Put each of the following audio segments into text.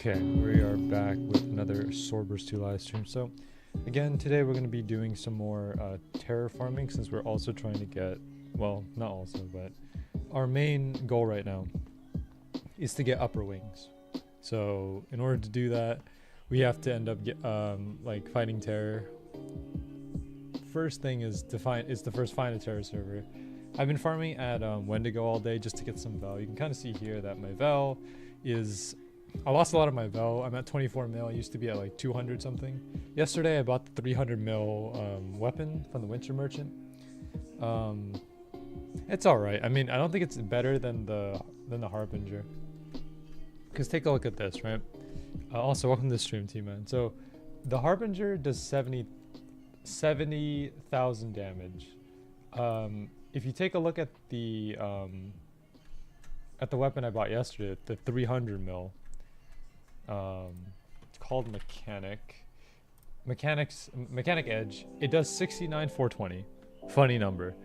Okay, we are back with another Swordburst 2 live stream. So, again, today we're going to be doing some more terraforming since we're also trying to get, well, not also, but our main goal right now is to get upper wings. So, in order to do that, we have to end up like fighting terror. First thing is to find a terror server. I've been farming at Wendigo all day just to get some val. You can kind of see here that my val is, I lost a lot of my val. I'm at 24 mil. I used to be at like 200 something. Yesterday I bought the 300 mil weapon from the Winter Merchant. It's all right. I mean, I don't think it's better than the Harbinger. Cause take a look at this, right? Also, welcome to the stream, team, man. So, the Harbinger does 70,000 damage. If you take a look at the weapon I bought yesterday, the 300 mil. It's called Mechanic Edge. It does 69,420. Funny number.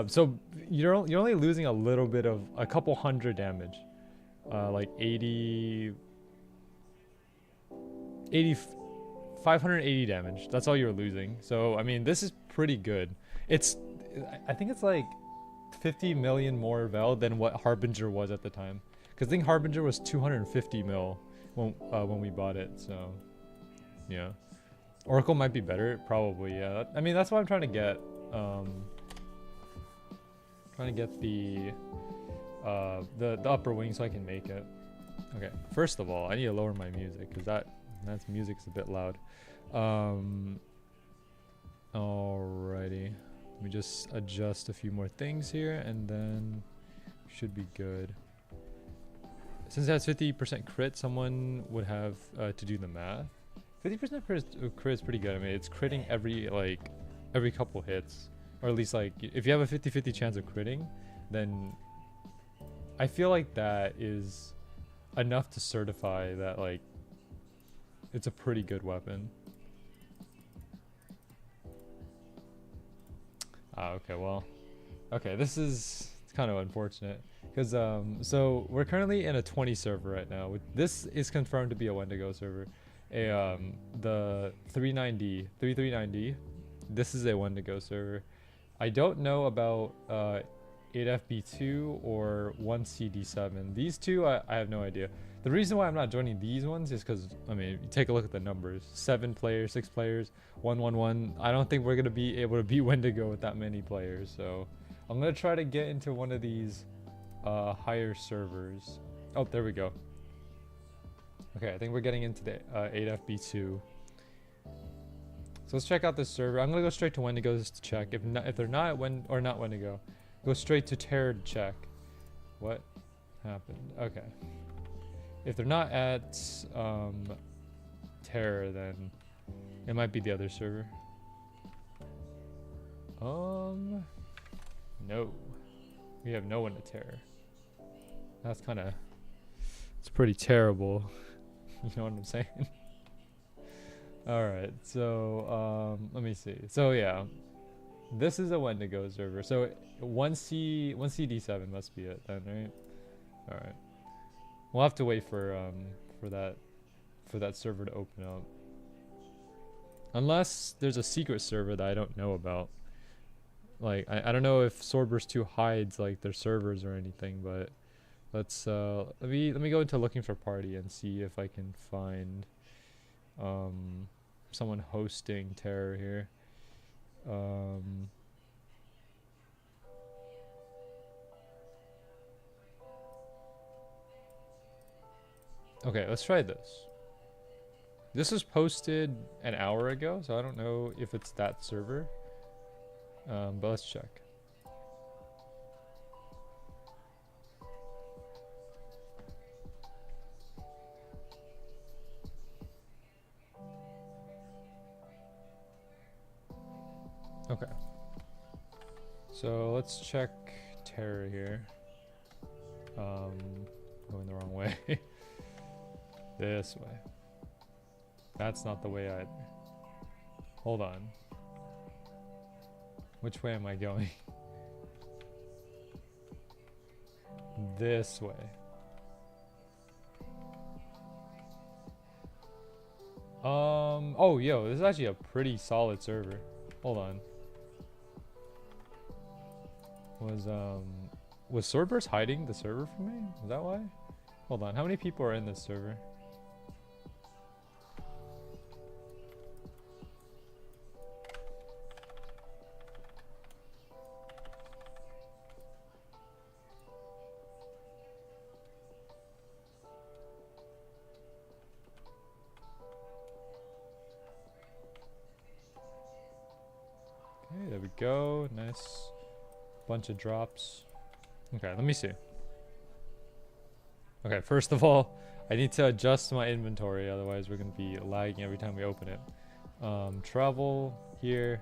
So you're only losing a little bit of a couple hundred damage. Like 580 damage. That's all you're losing. So I mean, this is pretty good. I think it's like 50 million more val than what Harbinger was at the time. Because I think Harbinger was 250 mil when we bought it. So yeah, Oracle might be better, probably. Yeah, I mean that's what I'm trying to get. Trying to get the upper wing so I can make it. Okay, first of all, I need to lower my music because that's music's a bit loud. Alrighty. Let me just adjust a few more things here and then should be good. Since it has 50% crit, someone would have to do the math. 50% crit is pretty good. I mean, it's critting every couple hits. Or at least like, if you have a 50-50 chance of critting, then I feel like that is enough to certify that like, it's a pretty good weapon. Okay, well, okay, this is kind of unfortunate because so we're currently in a 20 server right now. This is confirmed to be a Wendigo server. The 339D. This is a Wendigo server. I don't know about 8FB2 or 1CD7. These two, I have no idea. The reason why I'm not joining these ones is because, I mean, you take a look at the numbers. 7 players, 6 players, 111. I don't think we're going to be able to beat Wendigo with that many players. So I'm going to try to get into one of these higher servers. Oh, there we go. Okay, I think we're getting into the 8FB2. So let's check out this server. I'm going to go straight to Wendigo just to check. If they're not Wendigo, go straight to Terror to check. What happened? Okay. If they're not at Terror, then it might be the other server. No. We have no one at Terror. That's it's pretty terrible. You know what I'm saying? Alright, so let me see. So yeah. This is a Wendigo server. So 1CD7 must be it then, right? Alright. We'll have to wait for that server to open up. Unless there's a secret server that I don't know about. Like I don't know if Swordburst 2 hides like their servers or anything, but let's let me go into looking for party and see if I can find someone hosting Terror here. Okay, let's try this. This was posted an hour ago, so I don't know if it's that server. But let's check. Okay. So let's check Terror here. Going the wrong way. This way. That's not the way I... Hold on. Which way am I going? This way. Oh, yo, this is actually a pretty solid server. Hold on. Was Swordburst hiding the server from me? Is that why? Hold on. How many people are in this server? Okay, there we go. Nice bunch of drops. Okay, let me see. Okay, first of all, I need to adjust my inventory, otherwise we're gonna be lagging every time we open it. Travel here.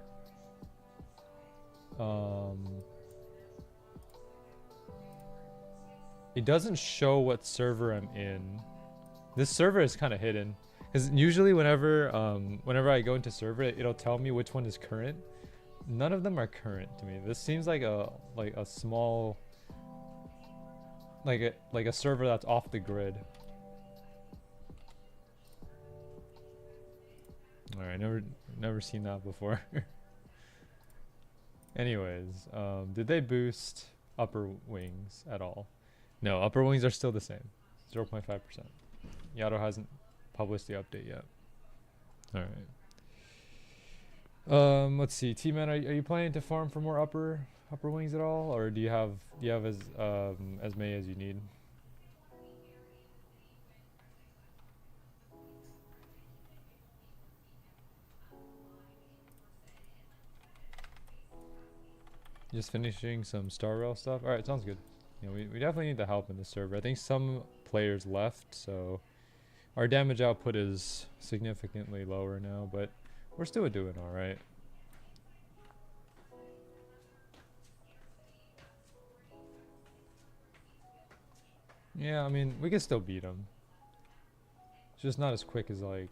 It doesn't show what server I'm in. This server is kind of hidden, because usually whenever I go into server, it'll tell me which one is current. None of them are current to me. This seems like a small, like a server that's off the grid. Alright, never seen that before. Anyways, did they boost upper wings at all? No, upper wings are still the same. 0.5%. Yato hasn't published the update yet. Alright. Let's see. T-Man, are you planning to farm for more upper wings at all, or do you have as many as you need? Just finishing some Star Rail stuff. All right, sounds good. You know, we definitely need the help in this server. I think some players left, so our damage output is significantly lower now, but we're still doing all right. Yeah, I mean, we can still beat them. It's just not as quick as like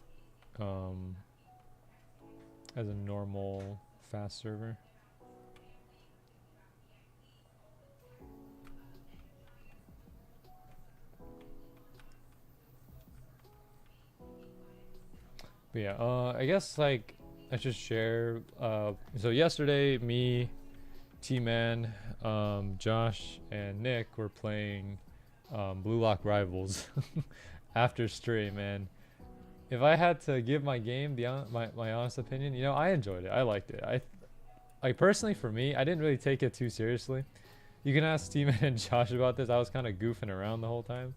as a normal fast server. But yeah, I guess like I should share. So yesterday, me, T-Man, Josh, and Nick were playing Blue Lock Rivals after stream, man. If I had to give my game my honest opinion, you know, I enjoyed it. I liked it. I personally, for me, I didn't really take it too seriously. You can ask T-Man and Josh about this. I was kind of goofing around the whole time.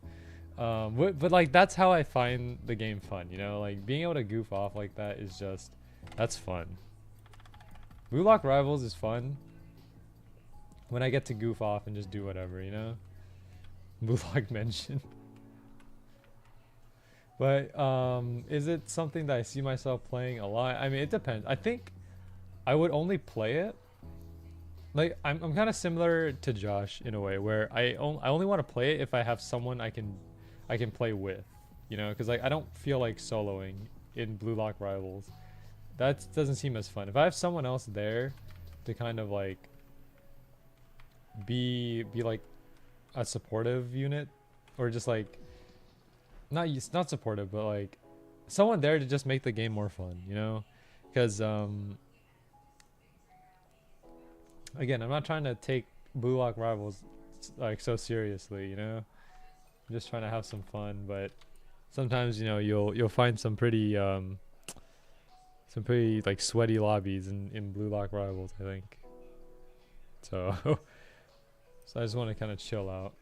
But like that's how I find the game fun, you know, like being able to goof off like that is just, that's fun. Blue Lock Rivals is fun when I get to goof off and just do whatever, you know. Blue Lock mention. But is it something that I see myself playing a lot? I mean, it depends. I think I would only play it, like I'm kind of similar to Josh in a way where I only want to play it if I have someone I can play with, you know, because like I don't feel like soloing in Blue Lock Rivals. That doesn't seem as fun. If I have someone else there to kind of like be like a supportive unit, or just like not supportive, but like someone there to just make the game more fun, you know, because again, I'm not trying to take Blue Lock Rivals like so seriously, you know. I'm just trying to have some fun, but sometimes, you know, you'll find some pretty like sweaty lobbies in Blue Lock Rivals, I think. So so I just want to kind of chill out.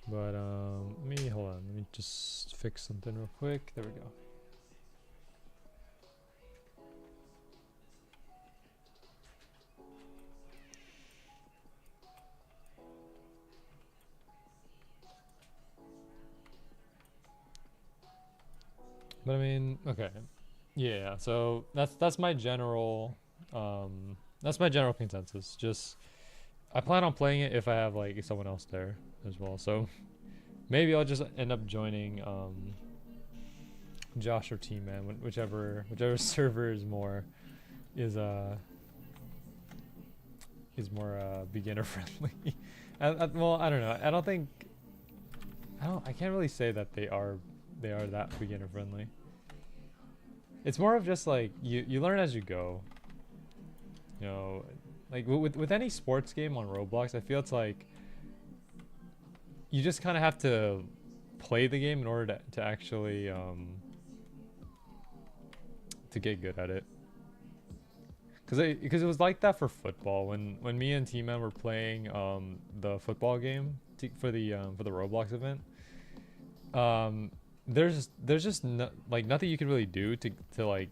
But hold on, let me just fix something real quick. There we go. But I mean, okay, yeah. So that's my general consensus. Just I plan on playing it if I have like someone else there as well. So maybe I'll just end up joining Josh or Team Man, whichever server is more beginner friendly. Well, I don't know. I can't really say that they are that beginner friendly. It's more of just like you learn as you go. You know, like with any sports game on Roblox, I feel it's like you just kind of have to play the game in order to actually to get good at it. Because it was like that for football when me and T-Man were playing the football game for the Roblox event. There's just like nothing you can really do to like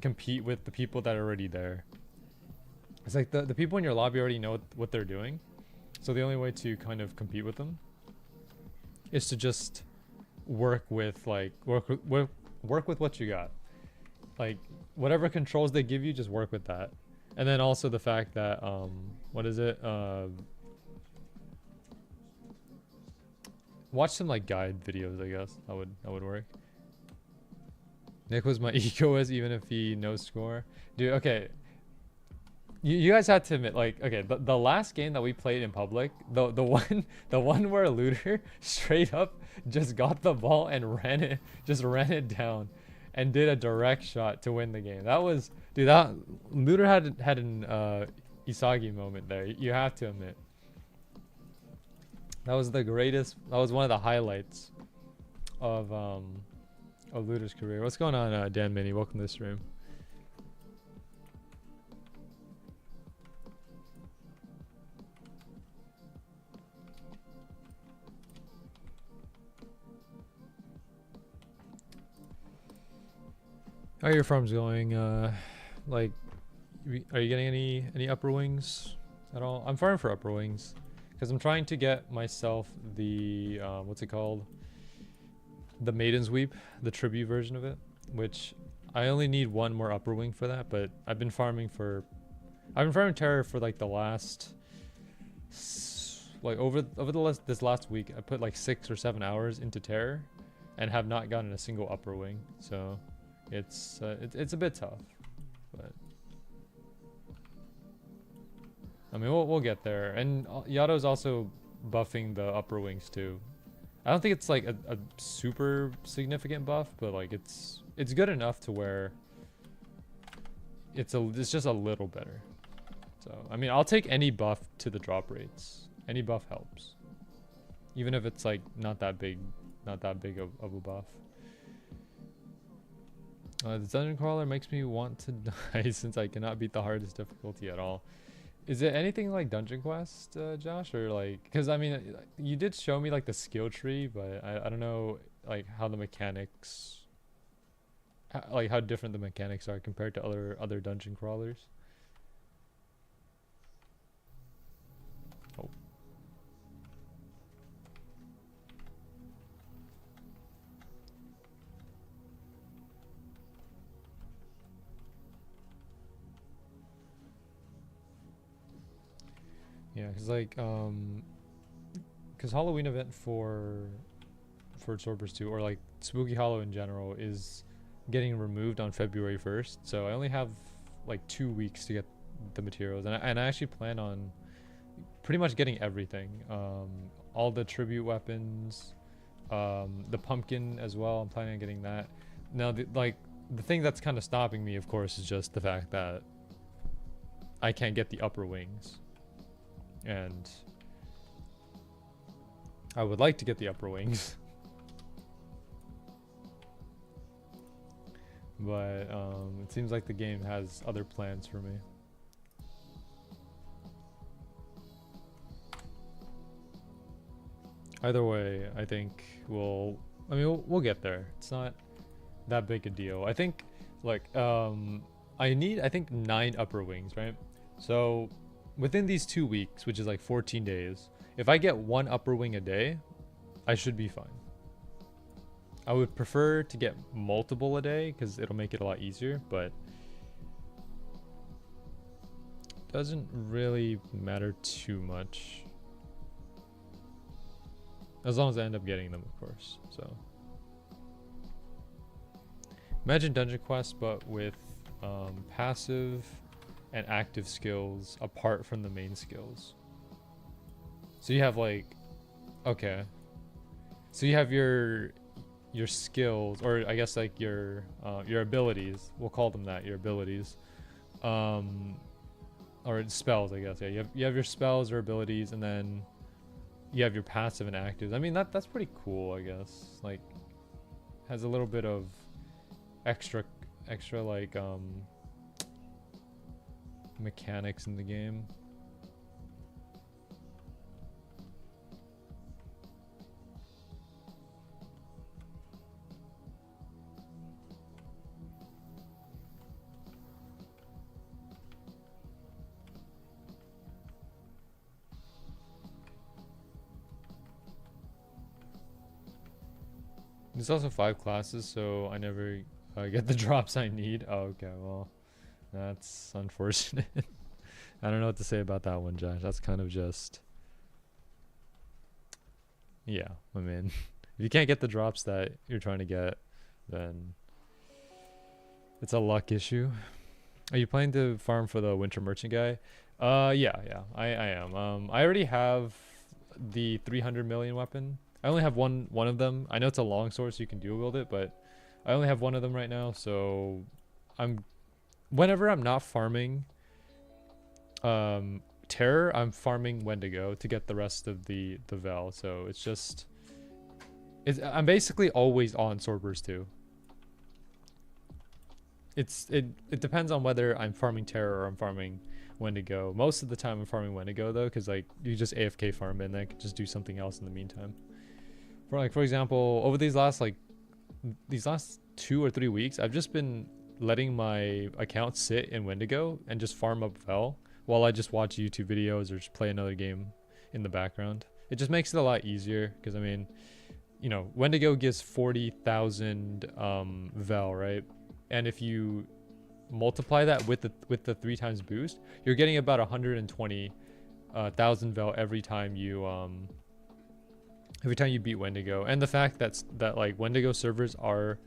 compete with the people that are already there. It's like the people in your lobby already know what they're doing, so the only way to kind of compete with them is to just work with what you got. Like whatever controls they give you, just work with that. And then also the fact that what is it? Watch some like guide videos, I guess. That would work. Nick was my eco as even if he no score. Dude, okay. You guys had to admit, like, okay, the last game that we played in public, the one where Looter straight up just got the ball and ran it down and did a direct shot to win the game. That was, dude, that Looter had an Isagi moment there. You have to admit. That was the greatest. That was one of the highlights of Looter's career. What's going on, Dan Mini? Welcome to the stream. How are your farms going? Like, are you getting any upper wings at all? I'm farming for upper wings because I'm trying to get myself the what's it called? The Maiden's Weep, the tribute version of it, which I only need one more upper wing for that. But I've been farming terror for like the last this last week. I put like 6 or 7 hours into terror and have not gotten a single upper wing. So it's a bit tough, but I mean we'll get there. And Yato's also buffing the upper wings too. I don't think it's like a super significant buff, but like it's good enough to where it's just a little better. So I mean I'll take any buff to the drop rates. Any buff helps, even if it's like not that big of a buff. The dungeon crawler makes me want to die since I cannot beat the hardest difficulty at all. Is it anything like Dungeon Quest, Josh, or like? Because I mean, you did show me like the skill tree, but I don't know like how the mechanics, like how different the mechanics are compared to other dungeon crawlers. Oh. Yeah, because like because Halloween event for Swordburst 2 or like Spooky Hollow in general is getting removed on February 1st, so I only have like 2 weeks to get the materials, and I actually plan on pretty much getting everything, all the tribute weapons, the pumpkin as well. I'm planning on getting that. Now the thing that's kind of stopping me, of course, is just the fact that I can't get the upper wings. And I would like to get the upper wings, but it seems like the game has other plans for me. Either way, I think we'll get there. It's not that big a deal. I think like I need 9 upper wings, right? So within these 2 weeks, which is like 14 days, if I get 1 upper wing a day, I should be fine. I would prefer to get multiple a day because it'll make it a lot easier, but doesn't really matter too much. As long as I end up getting them, of course. So Imagine Dungeon Quest, but with passive and active skills apart from the main skills. So you have like, okay, so you have your skills, or I guess like your abilities. We'll call them that, your abilities, or spells, I guess. Yeah, you have your spells or abilities, and then you have your passive and active. I mean, that's pretty cool, I guess. Like, has a little bit of extra like mechanics in the game. There's also 5 classes, so I never get the drops I need. Oh, okay, well, that's unfortunate. I don't know what to say about that one, Josh. That's kind of just... Yeah, I mean, if you can't get the drops that you're trying to get, then it's a luck issue. Are you planning to farm for the Winter Merchant guy? Yeah, I am. I already have the 300 million weapon. I only have one of them. I know it's a long sword, so you can dual wield it, but I only have one of them right now. So whenever I'm not farming Terror, I'm farming Wendigo to get the rest of the Vel. So it's just, I'm basically always on Swordburst 2. It depends on whether I'm farming Terror or I'm farming Wendigo. Most of the time I'm farming Wendigo though, because like you just AFK farm it and then I can just do something else in the meantime. For example, over these last 2 or 3 weeks, I've just been letting my account sit in Wendigo and just farm up Vel while I just watch YouTube videos or just play another game in the background. It just makes it a lot easier because, I mean, you know, Wendigo gives 40,000 Vel, right? And if you multiply that with the 3 times boost, you're getting about 120,000 Vel every time you beat Wendigo. And the fact that like Wendigo servers are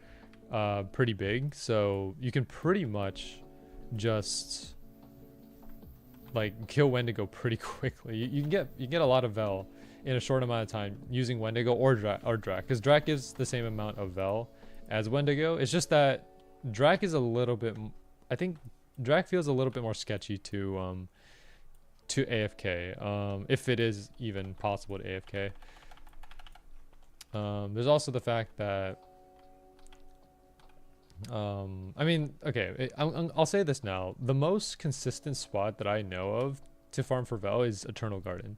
pretty big, so you can pretty much just like kill Wendigo pretty quickly. You can get a lot of Vel in a short amount of time using Wendigo or Drac, because Drac gives the same amount of Vel as Wendigo. It's just that Drac is a little bit, I think Drac feels a little bit more sketchy to AFK, if it is even possible to AFK. There's also the fact that I mean, okay, I'll say this now. The most consistent spot that I know of to farm for Vel is Eternal Garden.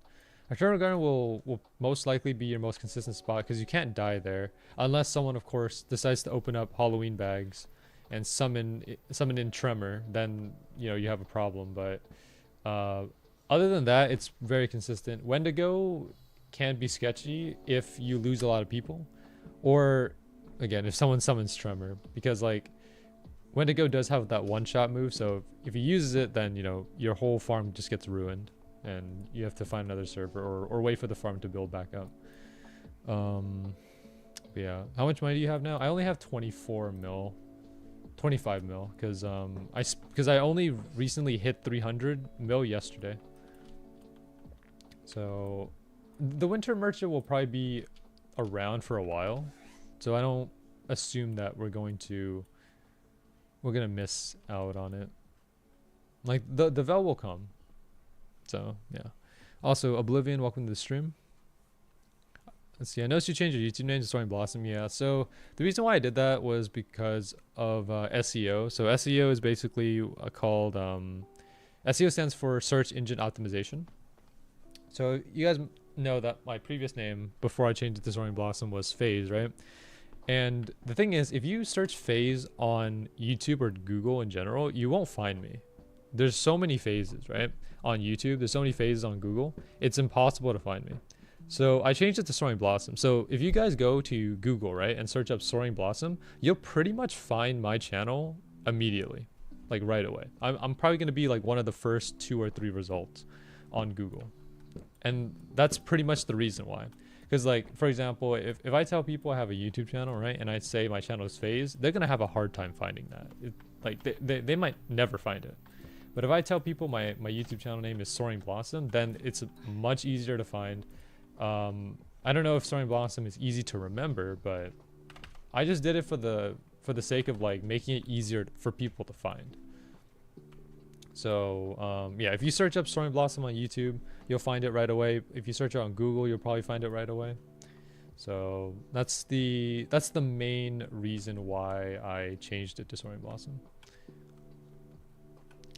Eternal Garden will most likely be your most consistent spot because you can't die there unless someone, of course, decides to open up Halloween bags and summon in Tremor. Then, you know, you have a problem. But other than that, it's very consistent. Wendigo can be sketchy if you lose a lot of people, or again if someone summons Tremor, because like Wendigo does have that one-shot move, so if he uses it, then you know your whole farm just gets ruined and you have to find another server or wait for the farm to build back up. Yeah, how much money do you have now? I only have 25 mil because I only recently hit 300 mil yesterday. So the Winter Merchant will probably be around for a while, so I don't assume that we're gonna miss out on it. Like the Vel will come. So yeah. Also, Oblivion, welcome to the stream. Let's see. I noticed you changed your YouTube name to Soaring Blossom. Yeah. So the reason why I did that was because of SEO. So SEO is basically called SEO stands for Search Engine Optimization. So you guys know that my previous name before I changed it to Soaring Blossom was FaZe, right? And the thing is, if you search FaZe on YouTube or Google in general, you won't find me. There's so many phases, right? On YouTube, there's so many phases on Google. It's impossible to find me. So I changed it to Soaring Blossom. So if you guys go to Google, right, and search up Soaring Blossom, you'll pretty much find my channel immediately, like right away. I'm probably going to be like one of the first 2 or 3 results on Google. And that's pretty much the reason why. Because like, for example, if I tell people I have a YouTube channel, right, and I say my channel is Phase, they're gonna have a hard time finding that. Like they might never find it. But if I tell people my YouTube channel name is Soaring Blossom, then it's much easier to find. I don't know if Soaring Blossom is easy to remember, but I just did it for the sake of like making it easier for people to find. So yeah, if you search up Soaring Blossom on YouTube, you'll find it right away. If you search it on Google, you'll probably find it right away. So that's the main reason why I changed it to Soaring Blossom.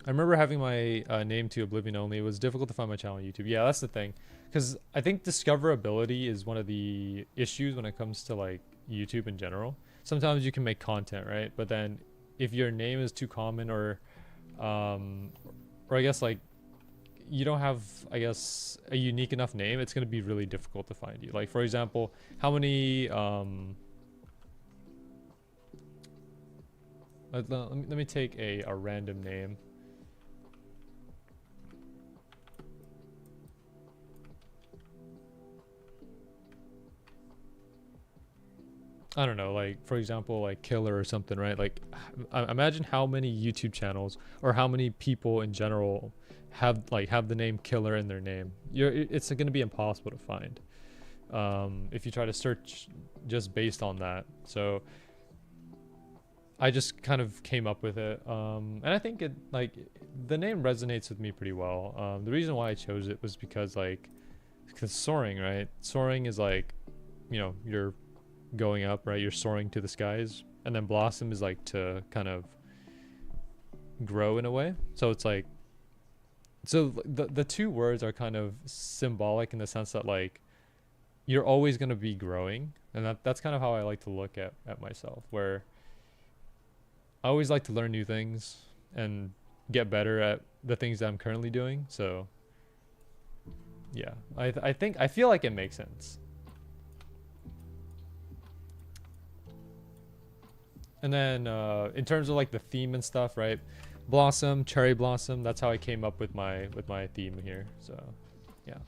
I remember having my name to Oblivion Only. It was difficult to find my channel on YouTube. Yeah, that's the thing. Because I think discoverability is one of the issues when it comes to like YouTube in general. Sometimes you can make content, right? But then if your name is too common or I guess like you don't have, I guess, a unique enough name, it's going to be really difficult to find you. Like, for example, how many let me take a random name. I don't know, like, for example, like Killer or something, right? Like, imagine how many YouTube channels or how many people in general have the name Killer in their name. It's going to be impossible to find if you try to search just based on that. So I just kind of came up with it, and I think it, like, the name resonates with me pretty well. The reason why I chose it was because soaring, right? Soaring is like, you know, you're going up, right? You're soaring to the skies, and then blossom is like to kind of grow in a way. So it's like, so the two words are kind of symbolic in the sense that like you're always going to be growing, and that's kind of how I like to look at myself, where I always like to learn new things and get better at the things that I'm currently doing. So yeah, I feel like it makes sense. And then in terms of like the theme and stuff, right? Blossom, cherry blossom. That's how I came up with my theme here. So yeah,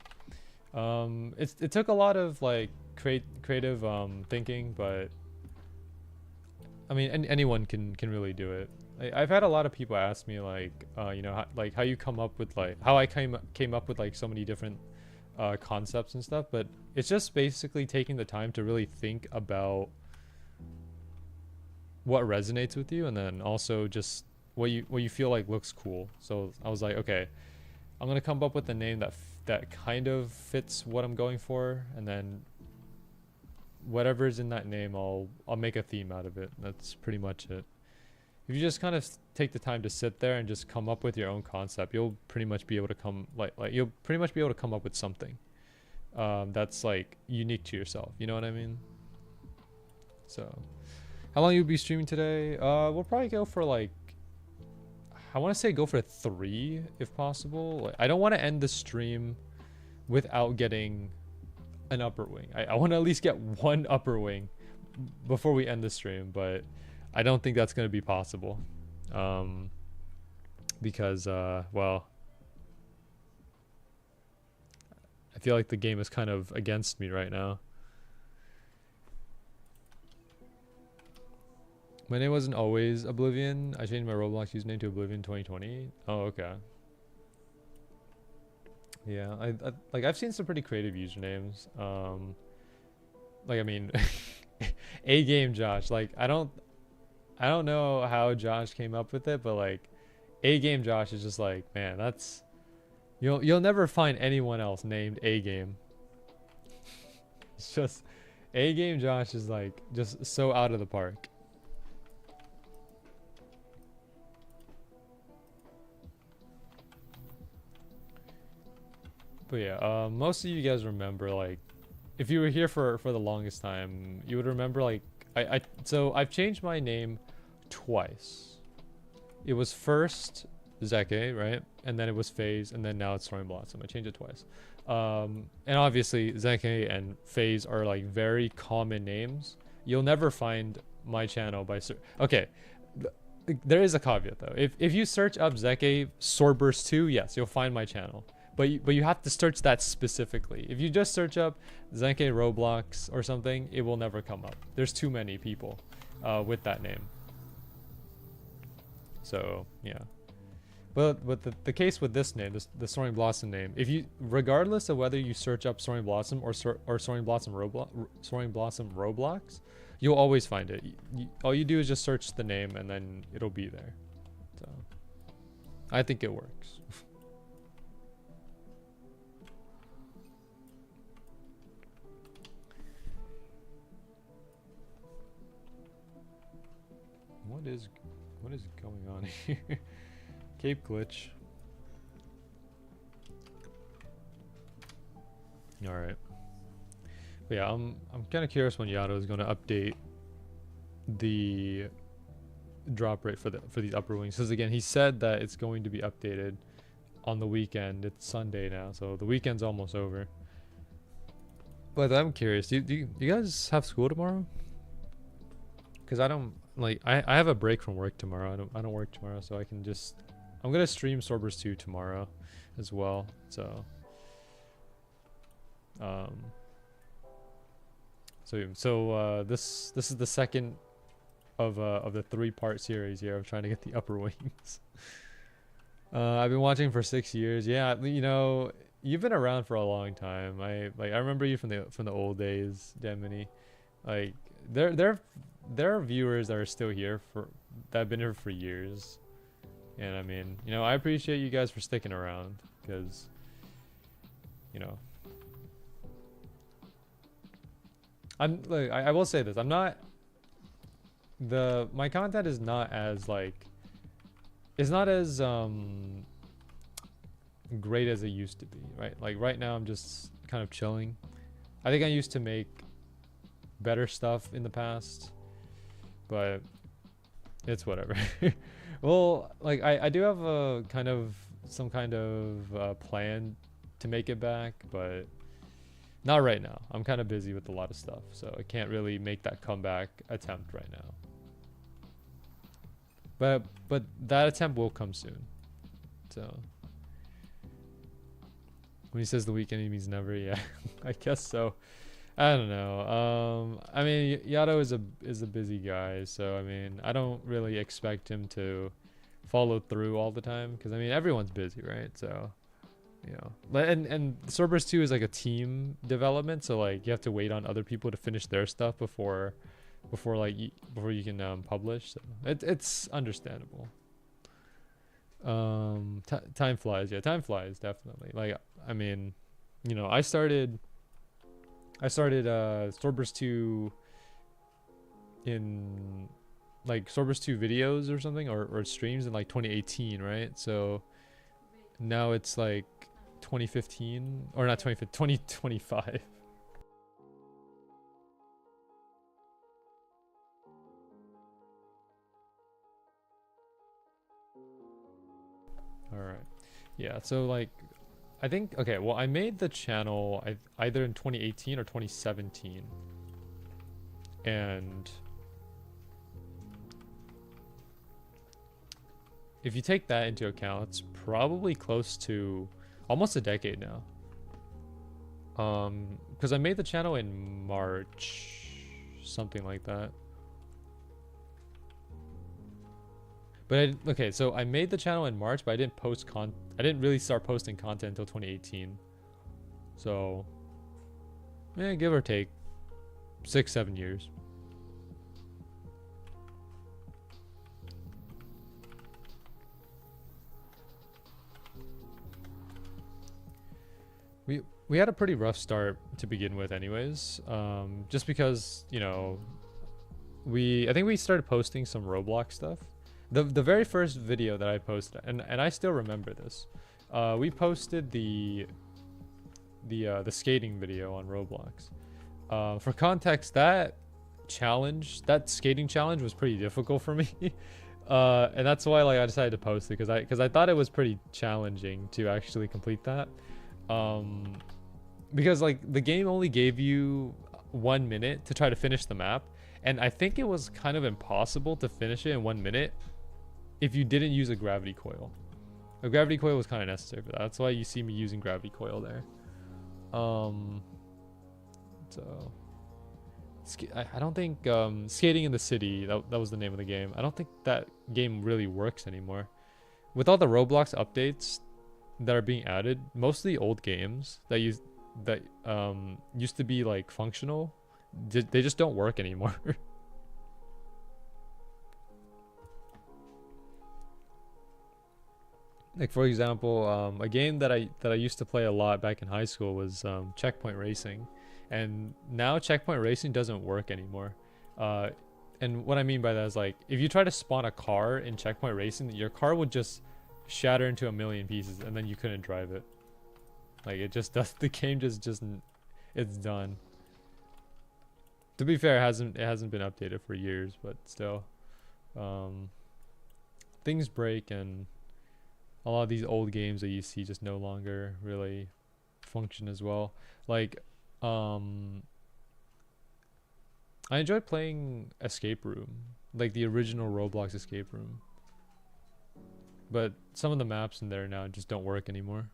it took a lot of like creative thinking, but I mean anyone can really do it. I've had a lot of people ask me like you know, how you come up with like how I came up with like so many different concepts and stuff, but it's just basically taking the time to really think about what resonates with you, and then also just what you feel like looks cool. So I was like, okay, I'm gonna come up with a name that kind of fits what I'm going for, and then whatever's in that name, I'll make a theme out of it. That's pretty much it. If you just kind of take the time to sit there and just come up with your own concept, you'll pretty much be able to come you'll pretty much be able to come up with something that's like unique to yourself. You know what I mean? So how long you'll be streaming today? We'll probably go for like, I want to say go for 3 if possible. Like, I don't want to end the stream without getting an upper wing. I want to at least get 1 upper wing before we end the stream, but I don't think that's going to be possible. Because, well, I feel like the game is kind of against me right now. My name wasn't always Oblivion. I changed my Roblox username to Oblivion 2020. Oh, okay. Yeah, I've seen some pretty creative usernames. Like, I mean, A Game Josh. Like, I don't know how Josh came up with it, but like, A Game Josh is just like, man, that's you'll never find anyone else named A Game. It's just A Game Josh is like just so out of the park. But yeah, most of you guys remember, like, if you were here for the longest time, you would remember, like, so I've changed my name twice. It was first Zeke, right? And then it was FaZe, and then now it's Soaring Blossom. I changed it twice. And obviously Zeke and FaZe are like very common names. You'll never find my channel by okay. There is a caveat though. If you search up Zeke Swordburst 2, yes, you'll find my channel. but you have to search that specifically. If you just search up Zenke Roblox or something, it will never come up. There's too many people with that name. So yeah. But the case with this name, the Soaring Blossom name, if you, regardless of whether you search up Soaring Blossom or Soaring Blossom Roblox, you'll always find it. All you do is just search the name and then it'll be there. So I think it works. What is going on here? Cape glitch. All right. But yeah, I'm kind of curious when Yato is going to update the drop rate for these upper wings, because again, he said that it's going to be updated on the weekend. It's Sunday now, so the weekend's almost over. But I'm curious, do you guys have school tomorrow? Because I don't, like, I have a break from work tomorrow. I don't work tomorrow, so I'm gonna stream Swordburst 2 tomorrow as well. So this is the second of the 3-part series here of trying to get the upper wings. I've been watching for 6 years. Yeah, you know, you've been around for a long time. I remember you from the old days, Demini. Like there are viewers that are still here that have been here for years. And I mean, you know, I appreciate you guys for sticking around, because, you know, I will say this, my content is not as, like, it's not as great as it used to be, right? Like right now I'm just kind of chilling. I think I used to make better stuff in the past, but it's whatever. Well, like I do have some kind of plan to make it back, but not right now. I'm kind of busy with a lot of stuff, so I can't really make that comeback attempt right now. But that attempt will come soon. So when he says the weekend, he means never. Yeah, I guess so. I don't know. I mean, Yato is a busy guy, so I mean, I don't really expect him to follow through all the time, because I mean, everyone's busy, right? So, you know, and Swordburst 2 is like a team development, so like you have to wait on other people to finish their stuff before you can publish. So it's understandable. Time flies. Yeah, time flies, definitely. Like, I mean, you know, I started Swordburst 2 in like Swordburst 2 videos or something, or streams in like 2018, right? So now it's like 2015, or not 2015, 2025. All right. Yeah, so like I think, okay, well, I made the channel either in 2018 or 2017. And if you take that into account, it's probably close to almost a decade now. Because I made the channel in March, something like that. But okay, so I made the channel in March, but I didn't really start posting content until 2018. So, yeah, give or take 6-7 years. We had a pretty rough start to begin with anyways, just because, you know, I think we started posting some Roblox stuff. The very first video that I posted, and I still remember this, we posted the skating video on Roblox. For context, that skating challenge was pretty difficult for me. And that's why, like, I decided to post it, because I thought it was pretty challenging to actually complete that. Because like the game only gave you 1 minute to try to finish the map, and I think it was kind of impossible to finish it in 1 minute if you didn't use a gravity coil. A gravity coil was kind of necessary for that. That's why you see me using gravity coil there. So I don't think skating in the city, that was the name of the game. I don't think that game really works anymore. With all the Roblox updates that are being added, most of the old games that used to be like functional, they just don't work anymore. Like for example, a game that I used to play a lot back in high school was Checkpoint Racing, and now Checkpoint Racing doesn't work anymore. And what I mean by that is, like, if you try to spawn a car in Checkpoint Racing, your car would just shatter into a million pieces, and then you couldn't drive it. Like, it just does. The game just it's done. To be fair, it hasn't been updated for years, but still, things break, and a lot of these old games that you see just no longer really function as well. Like, I enjoyed playing Escape Room, like the original Roblox Escape Room. But some of the maps in there now just don't work anymore.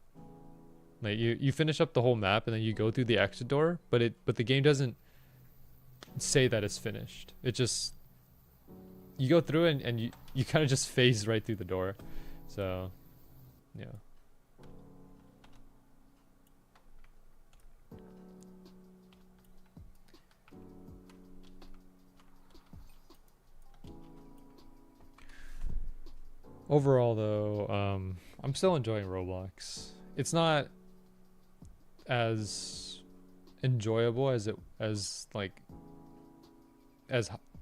Like you finish up the whole map and then you go through the exit door, but the game doesn't say that it's finished. It just, you go through it and you kind of just phase right through the door. So yeah. Overall though, I'm still enjoying Roblox. It's not as enjoyable as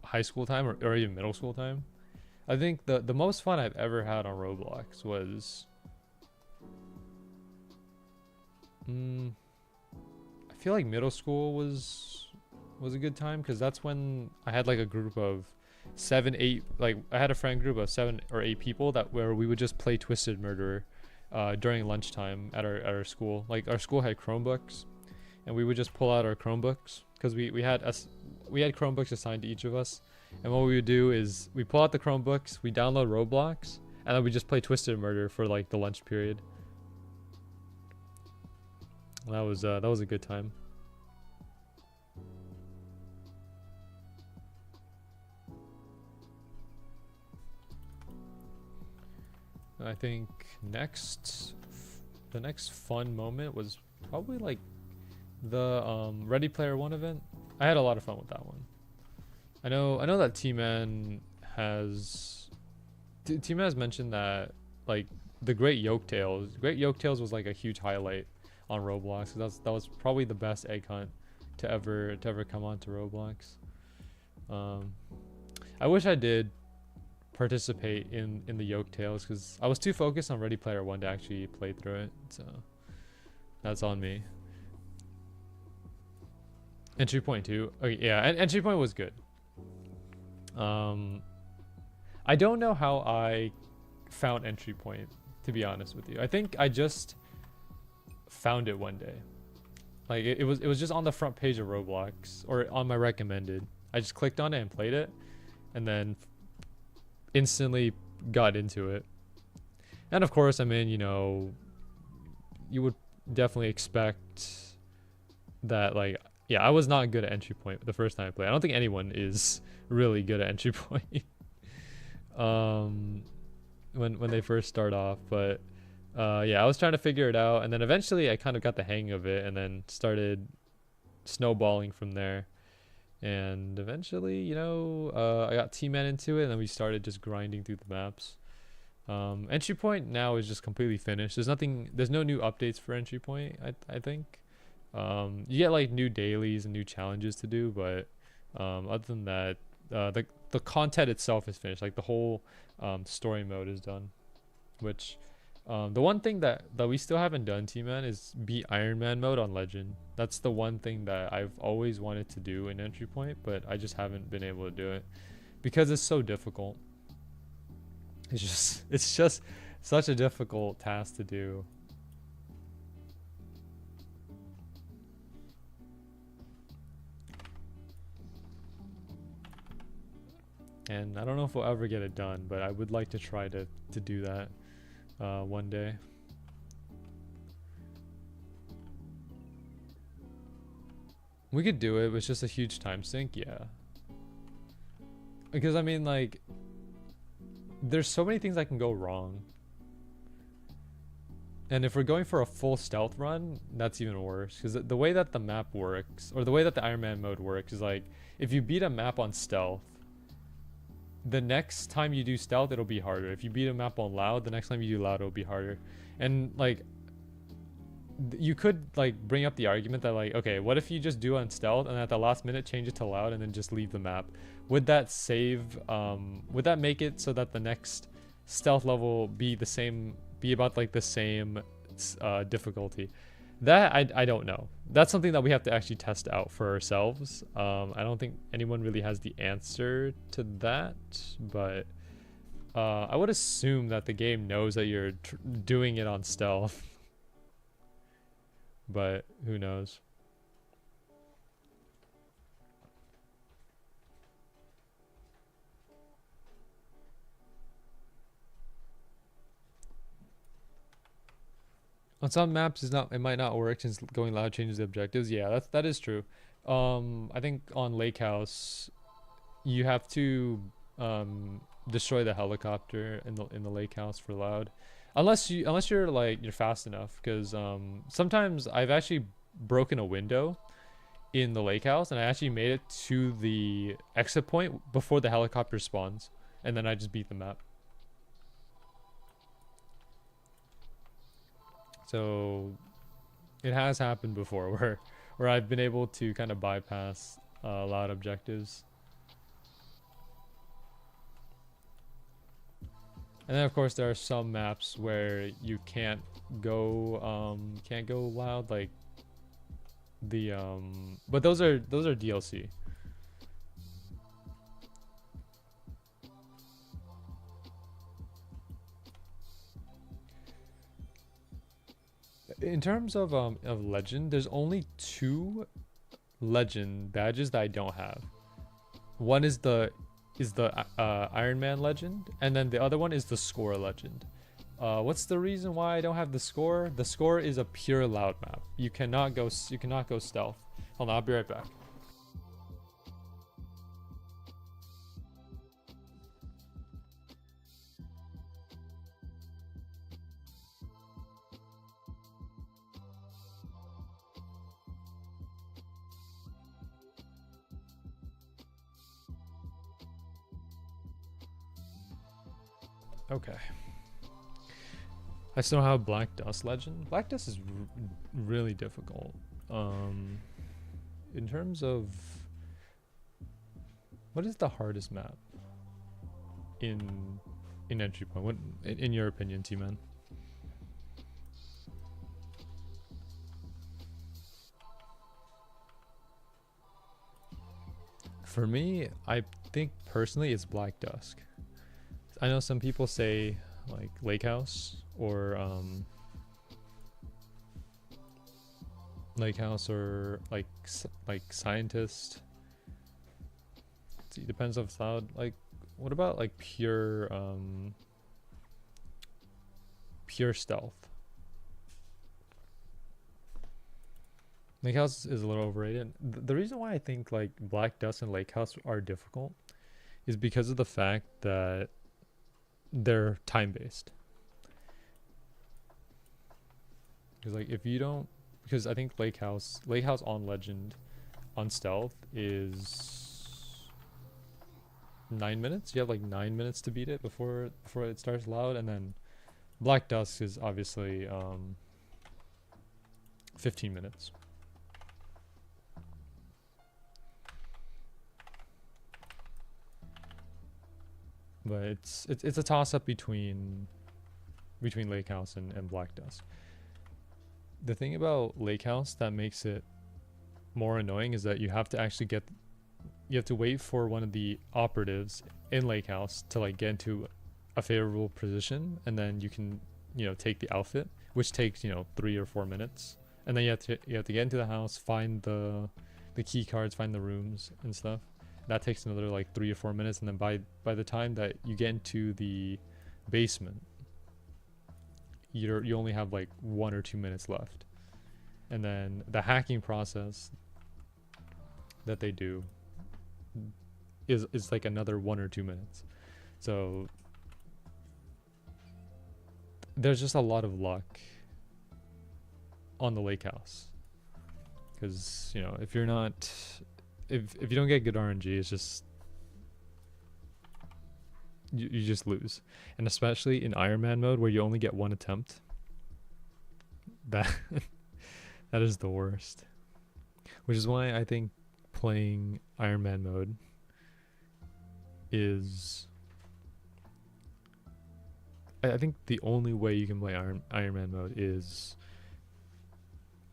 high school time or even middle school time. I think the most fun I've ever had on Roblox was I feel like middle school was a good time, because that's when I had like a group of 7, 8, like I had a friend group of 7 or 8 people where we would just play Twisted Murderer during lunchtime at our school. Like, our school had Chromebooks, and we would just pull out our Chromebooks, because we had Chromebooks assigned to each of us, and what we would do is we pull out the Chromebooks, we download Roblox, and then we just play Twisted Murder for like the lunch period. That was a good time. I think the next fun moment was probably like the Ready Player One event. I had a lot of fun with that one. I know that T-Man has mentioned that, like, the Great Yolk-Tales was like a huge highlight on Roblox. That was probably the best egg hunt to ever come onto Roblox. I wish I did participate in the Yolk-Tales, because I was too focused on Ready Player One to actually play through it, so that's on me. Entry Point 2, okay, yeah, and Entry Point was good. I don't know how I found Entry Point, to be honest with you. I think I just found it one day. Like, it was just on the front page of Roblox, or on my recommended. I just clicked on it and played it, and then instantly got into it. And of course, I mean, you know, you would definitely expect that, like, yeah, I was not good at Entry Point the first time I played. I don't think anyone is really good at Entry Point when they first start off, but yeah, I was trying to figure it out, and then eventually I kind of got the hang of it, and then started snowballing from there. And eventually, you know, I got T-Man into it, and then we started just grinding through the maps. Entry Point now is just completely finished. There's no new updates for Entry Point, I think. You get like new dailies and new challenges to do, but other than that, the content itself is finished. Like, the whole story mode is done. Which the one thing that we still haven't done, T-Man, is beat Iron Man mode on Legend. That's the one thing that I've always wanted to do in Entry Point, but I just haven't been able to do it because it's so difficult. It's just such a difficult task to do. And I don't know if we'll ever get it done, but I would like to try to do that. one day. We could do it, but it's just a huge time sink, yeah. Because I mean, like, there's so many things that can go wrong. And if we're going for a full stealth run, that's even worse. Because the way that the map works, or the way that the Iron Man mode works, is like, if you beat a map on stealth, the next time you do stealth, it'll be harder. If you beat a map on loud, the next time you do loud, it'll be harder. And like, you could like bring up the argument that like, okay, what if you just do on stealth and at the last minute change it to loud and then just leave the map? Would that save, would that make it so that the next stealth level be the same, be about like the same difficulty? That I don't know. That's something that we have to actually test out for ourselves. I don't think anyone really has the answer to that, but I would assume that the game knows that you're doing it on stealth. But who knows? On some maps, it might not work since going loud changes the objectives. Yeah, that is true. I think on Lake House, you have to destroy the helicopter in the lake house for loud. Unless you're like you're fast enough, because sometimes I've actually broken a window in the lake house and I actually made it to the exit point before the helicopter spawns, and then I just beat the map. So it has happened before where I've been able to kind of bypass loud objectives. And then of course there are some maps where you can't go loud, like the but those are DLC. In terms of legend, there's only 2 legend badges that I don't have. One is the Iron Man legend, and then the other one is the score legend. What's the reason why I don't have the score? The score is a pure loud map. You cannot go stealth. Hold on, I'll be right back. Okay. I still have Black Dust Legend. Black Dust is really difficult. In terms of what is the hardest map in Entry Point? What, in your opinion, T-Man? For me, I think personally it's Black Dusk. I know some people say like Lake House or like Scientist. See, depends on loud. Like, what about like pure stealth? Lake House is a little overrated. The reason why I think like Black Dust and Lake House are difficult is because of the fact that they're time based. Because like if you don't, because I think Lake House on Legend on stealth is 9 minutes. You have like 9 minutes to beat it before it starts loud, and then Black Dusk is obviously 15 minutes. But it's a toss up between Lake House and Black Dusk. The thing about Lake House that makes it more annoying is that you have to wait for one of the operatives in Lake House to like get into a favorable position, and then you can, take the outfit, which takes 3 or 4 minutes, and then you have to get into the house, find the key cards, find the rooms and stuff. That takes another like 3 or 4 minutes, and then by the time that you get into the basement, you only have like 1 or 2 minutes left. And then the hacking process that they do is like another 1 or 2 minutes. So there's just a lot of luck on the lake house, because you know, if you don't get good RNG, it's just you just lose. And especially in Iron Man mode, where you only get 1 attempt, that that is the worst. Which is why I think playing Iron Man mode is, I think the only way you can play Iron Man mode is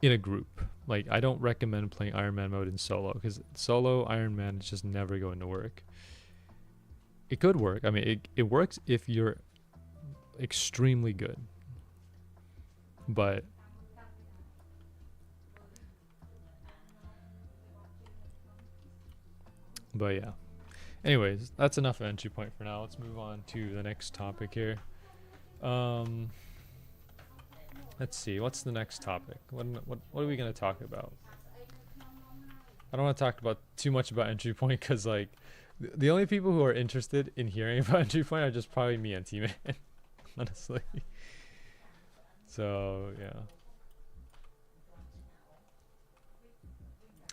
in a group. Like, I don't recommend playing Iron Man mode in solo, because solo Iron Man is just never going to work. It could work. I mean, it works if you're extremely good. But yeah. Anyways, that's enough of entry point for now. Let's move on to the next topic here. Let's see. What's the next topic? What are we gonna talk about? I don't want to talk about too much about entry point, because like the only people who are interested in hearing about entry point are just probably me and T-Man, honestly. So yeah,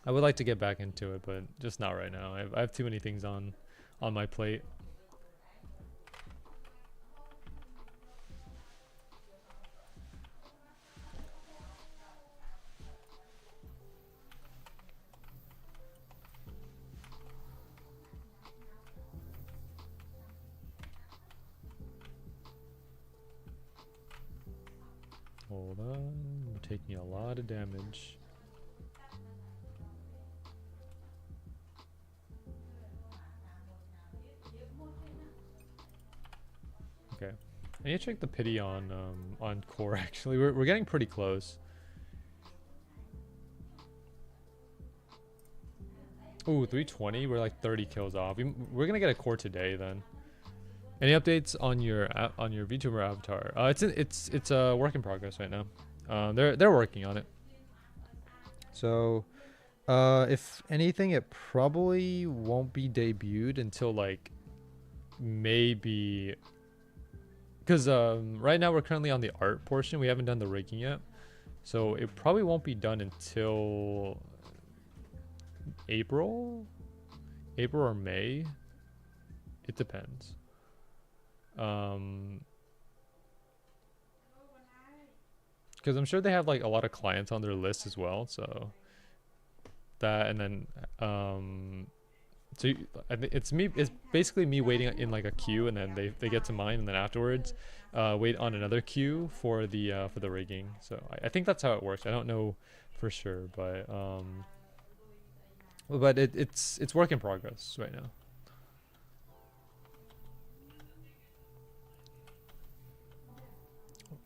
I would like to get back into it, but just not right now. I have too many things on my plate. Hold on, we're taking a lot of damage. Okay, I need to check the pity on core. Actually, we're getting pretty close. Ooh, 320. We're like 30 kills off. We're gonna get a core today then. Any updates on your VTuber avatar? It's a work in progress right now. They're working on it. So, if anything, it probably won't be debuted until like maybe, because right now we're currently on the art portion. We haven't done the rigging yet, so it probably won't be done until April or May. It depends. Because I'm sure they have like a lot of clients on their list as well, so that, and then so it's basically me waiting in like a queue, and then they get to mine, and then afterwards wait on another queue for the rigging. So I think that's how it works. I don't know for sure, but it's work in progress right now.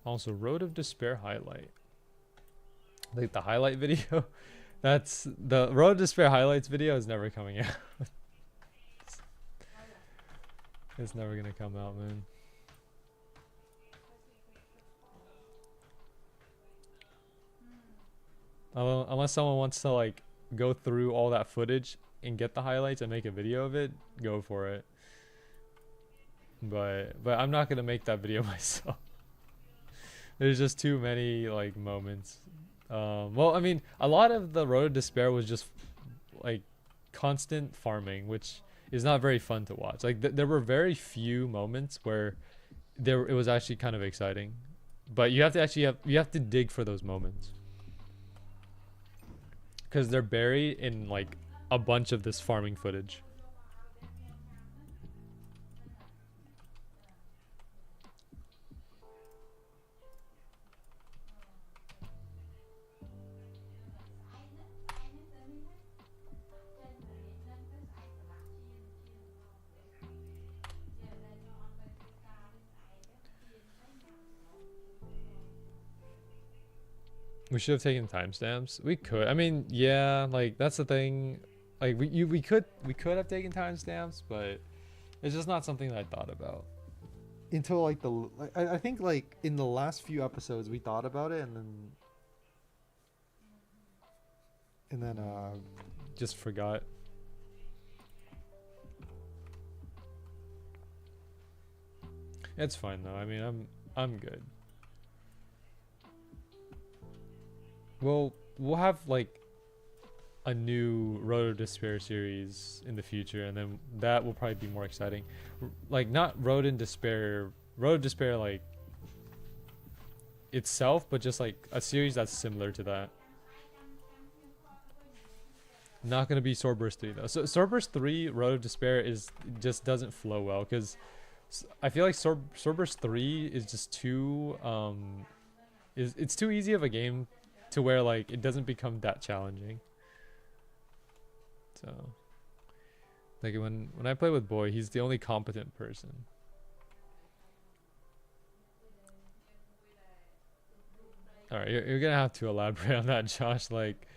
Also, Road of Despair highlight. Like the highlight video. That's the Road of Despair highlights video is never coming out. It's never gonna come out, man. Unless someone wants to like go through all that footage and get the highlights and make a video of it, go for it. But I'm not gonna make that video myself. There's just too many like moments. Well, I mean, a lot of the Road of Despair was just like constant farming, which is not very fun to watch. Like there were very few moments where it was actually kind of exciting, but you have to dig for those moments, because they're buried in like a bunch of this farming footage. We should have taken timestamps. We could. I mean, yeah, like that's the thing. Like we could have taken timestamps, but it's just not something that I thought about. until like I think like in the last few episodes we thought about it and then just forgot. It's fine though. I mean, I'm good. We'll have like a new Road to Despair series in the future, and then that will probably be more exciting. Like not Road to Despair like itself, but just like a series that's similar to that. Not gonna be Swordburst 3 though. So Swordburst 3 Road of Despair just doesn't flow well because I feel like Swordburst 3 is just too it's too easy of a game to where like it doesn't become that challenging. So like when I play with Boy, he's the only competent person. All right, you're gonna have to elaborate on that, Josh. Like,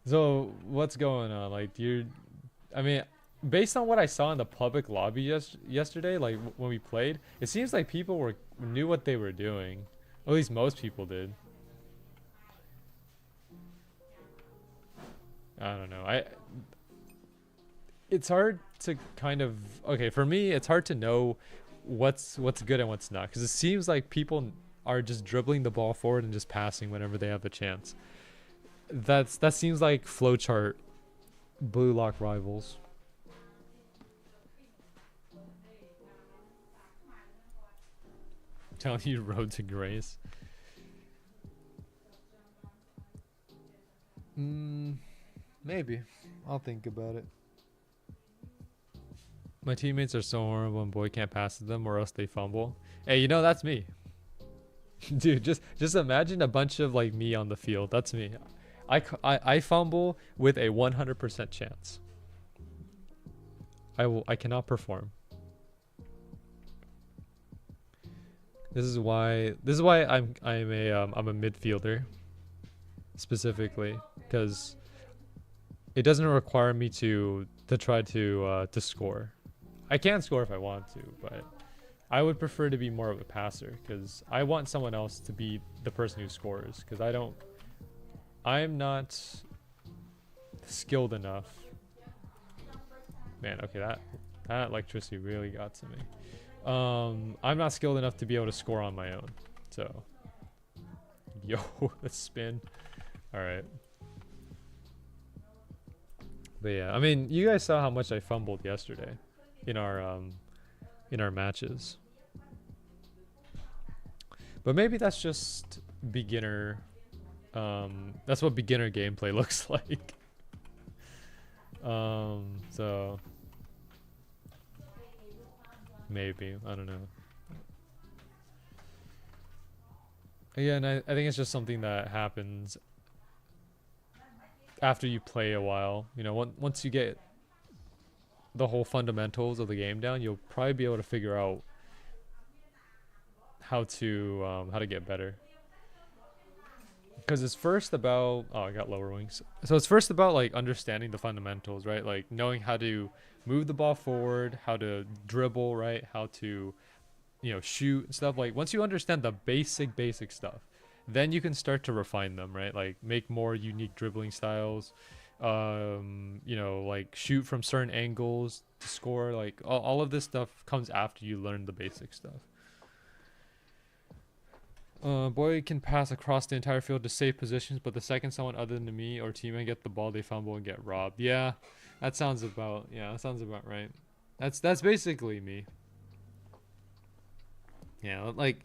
so what's going on? Like, I mean, based on what I saw in the public lobby yesterday, like when we played, it seems like people knew what they were doing. At least most people did. I don't know. It's hard to kind of, okay, for me, it's hard to know what's good and what's not, because it seems like people are just dribbling the ball forward and just passing whenever they have the chance. That seems like flowchart Blue Lock rivals. Telling you Road to Grace. Maybe. I'll think about it. My teammates are so horrible and Boy can't pass to them or else they fumble. Hey, you know, that's me. Dude, just imagine a bunch of like me on the field. That's me. I fumble with a 100% chance. I cannot perform. This is why I'm a midfielder specifically, because it doesn't require me to try to score. I can score if I want to, but I would prefer to be more of a passer because I want someone else to be the person who scores, because I'm not skilled enough. Man, okay, that electricity really got to me. I'm not skilled enough to be able to score on my own. So, yo, the spin. All right. But yeah, I mean, you guys saw how much I fumbled yesterday in our matches. But maybe that's just beginner. That's what beginner gameplay looks like. So maybe, I don't know. Again, I think it's just something that happens after you play a while. You know, once you get the whole fundamentals of the game down, you'll probably be able to figure out how to get better. Because it's first about, oh, I got lower wings. So it's first about like understanding the fundamentals, right? Like knowing how to move the ball forward, how to dribble, right? How to, shoot and stuff. Like once you understand the basic stuff, then you can start to refine them, right? Like make more unique dribbling styles, like shoot from certain angles to score. Like all of this stuff comes after you learn the basic stuff. Boy can pass across the entire field to save positions, but the second someone other than me or teammate get the ball, they fumble and get robbed. Yeah, that sounds about right. That's basically me. Yeah, like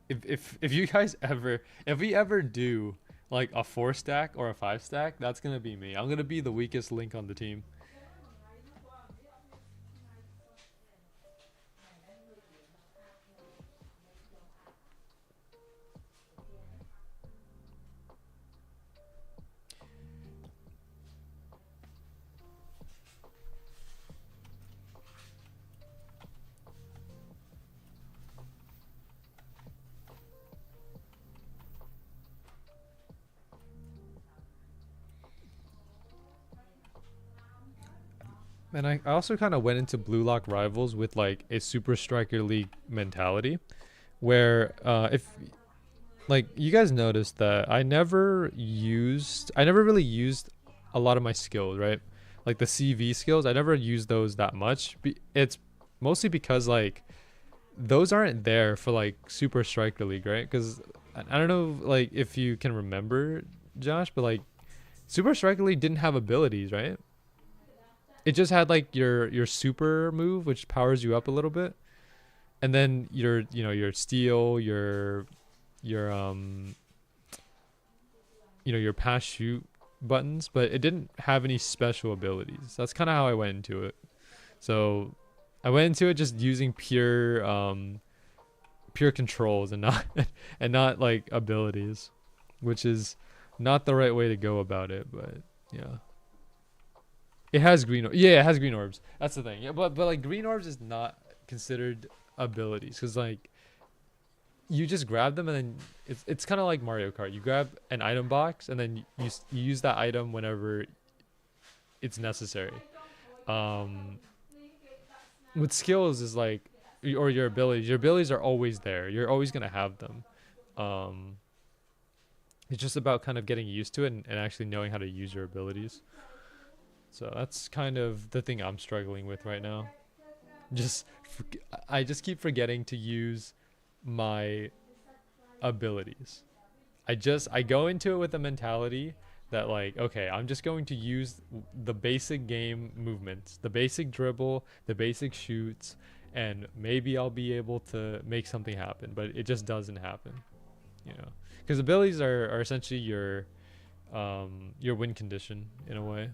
if you guys if we ever do like a 4-stack or a 5-stack, that's gonna be me. I'm gonna be the weakest link on the team. And I also kind of went into Blue Lock Rivals with like a Super Striker League mentality. where if like you guys noticed that I never really used a lot of my skills, right? Like the CV skills, I never used those that much. It's mostly because like those aren't there for like Super Striker League, right? Because I don't know like if you can remember, Josh, but like Super Striker League didn't have abilities, right? It just had like your super move, which powers you up a little bit, and then your steal, your your pass shoot buttons, but it didn't have any special abilities. That's kind of how I went into it. So I went into it just using pure controls and not and not like abilities, which is not the right way to go about it, but yeah. It has yeah, it has green orbs. That's the thing. Yeah, but like green orbs is not considered abilities cuz like you just grab them and then it's kind of like Mario Kart. You grab an item box and then you use that item whenever it's necessary. Um with skills is like or your abilities. Your abilities are always there. You're always going to have them. Um it's just about kind of getting used to it and actually knowing how to use your abilities. So that's kind of the thing I'm struggling with right now. Just I just keep forgetting to use my abilities. I go into it with the mentality that like okay, I'm just going to use the basic game movements, the basic dribble, the basic shoots, and maybe I'll be able to make something happen, but it just doesn't happen, you know. Cuz abilities are essentially your win condition in a way.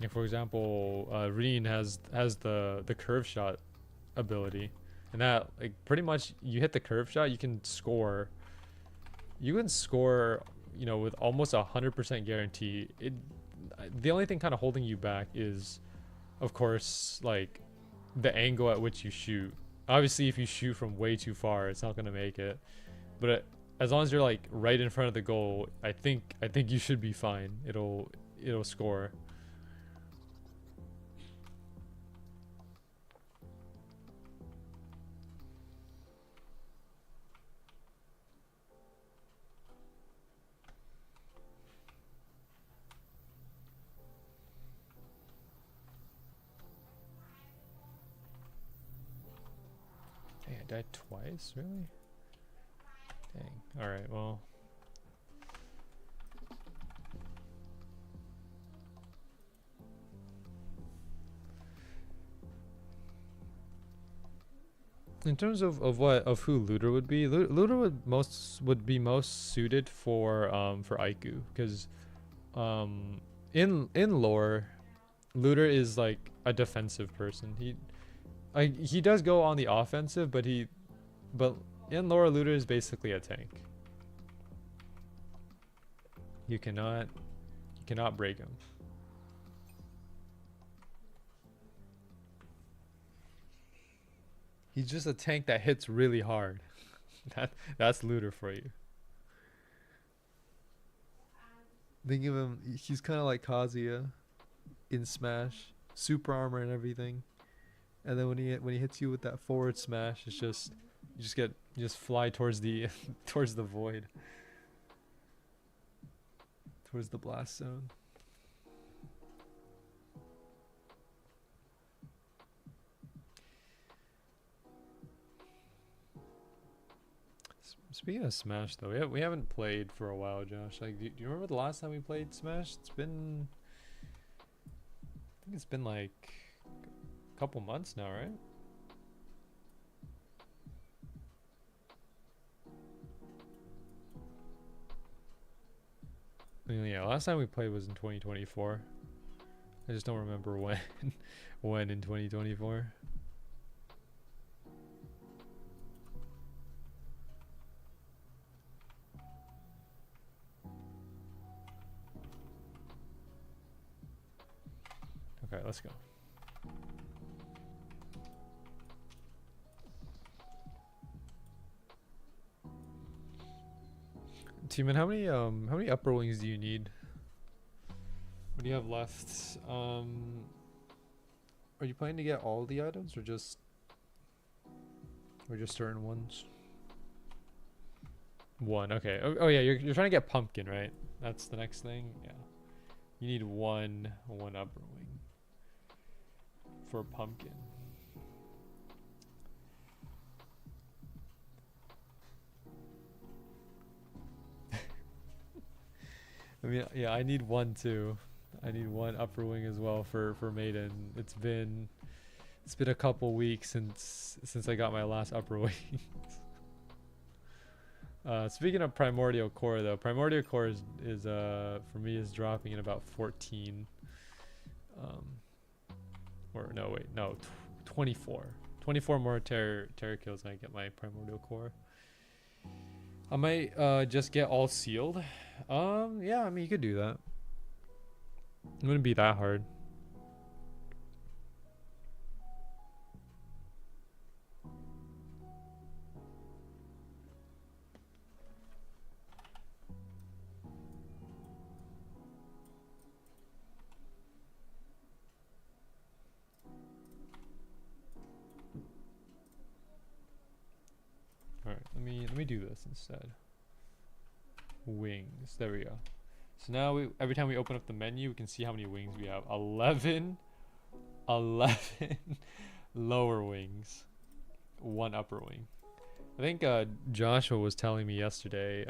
Like for example, Reen has the curve shot ability, and that like pretty much you hit the curve shot, you can score. You can score, with almost 100% guarantee. The only thing kind of holding you back is, of course, like the angle at which you shoot. Obviously, if you shoot from way too far, it's not gonna make it. But as long as you're like right in front of the goal, I think you should be fine. It'll score. Hey, I died twice, really? Dang. All right. Well. In terms of who Looter would be, Looter would be most suited for Aiku because in lore, Looter is like a defensive person. He does go on the offensive, but in lore Looter is basically a tank. You cannot break him. He's just a tank that hits really hard. That's Looter for you. Think of him. He's kind of like Kazuya in Smash, super armor and everything. And then when he hits you with that forward smash, it's just you just fly towards the towards the void, towards the blast zone. Speaking of Smash, though, we haven't played for a while, Josh. Like, do you remember the last time we played Smash? I think it's been like a couple months now, right? I mean, yeah, last time we played was in 2024. I just don't remember when, when in 2024. Okay, let's go. Team, and how many upper wings do you need? What do you have left? Are you planning to get all the items or just certain ones? One, okay. Oh yeah, you're trying to get pumpkin, right? That's the next thing. Yeah. You need one upper wing for pumpkin. I mean, yeah, I need one too. I need one upper wing as well for maiden. It's been a couple weeks since I got my last upper wing. Speaking of primordial core though, primordial core is for me is dropping in about 14. Or no, wait, no, 24. 24 more terror kills and I get my primordial core. I might just get all sealed. Yeah, I mean you could do that. It wouldn't be that hard. Alright, let me do this instead. Wings. There we go. So now every time we open up the menu, we can see how many wings we have. 11 lower wings, one upper wing. I think Joshua was telling me yesterday.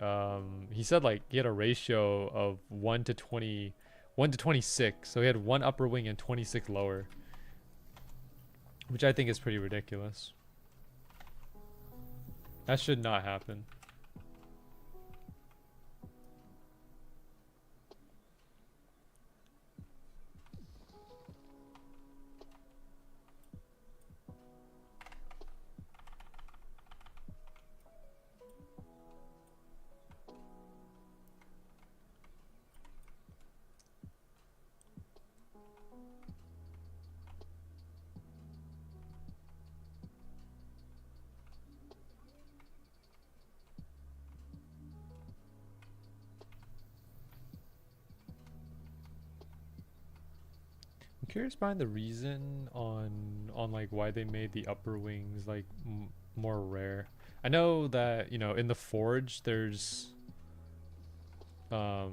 He said like he had a ratio of 1 to 26. So he had one upper wing and 26 lower, which I think is pretty ridiculous. That should not happen. Curious behind the reason on like why they made the upper wings like more rare. I know that, you know, in the forge there's like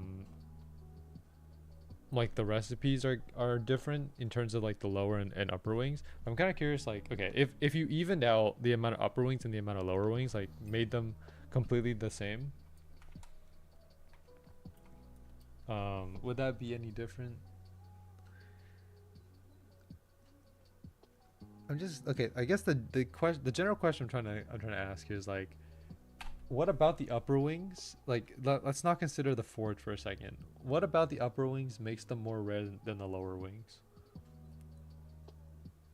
the recipes are different in terms of like the lower and upper wings. I'm kind of curious, like, okay, if you evened out the amount of upper wings and the amount of lower wings, like made them completely the same, would that be any different? I'm just okay. I guess the general question I'm trying to ask here is like, what about the upper wings? Like, let's not consider the forge for a second. What about the upper wings makes them more rare than the lower wings?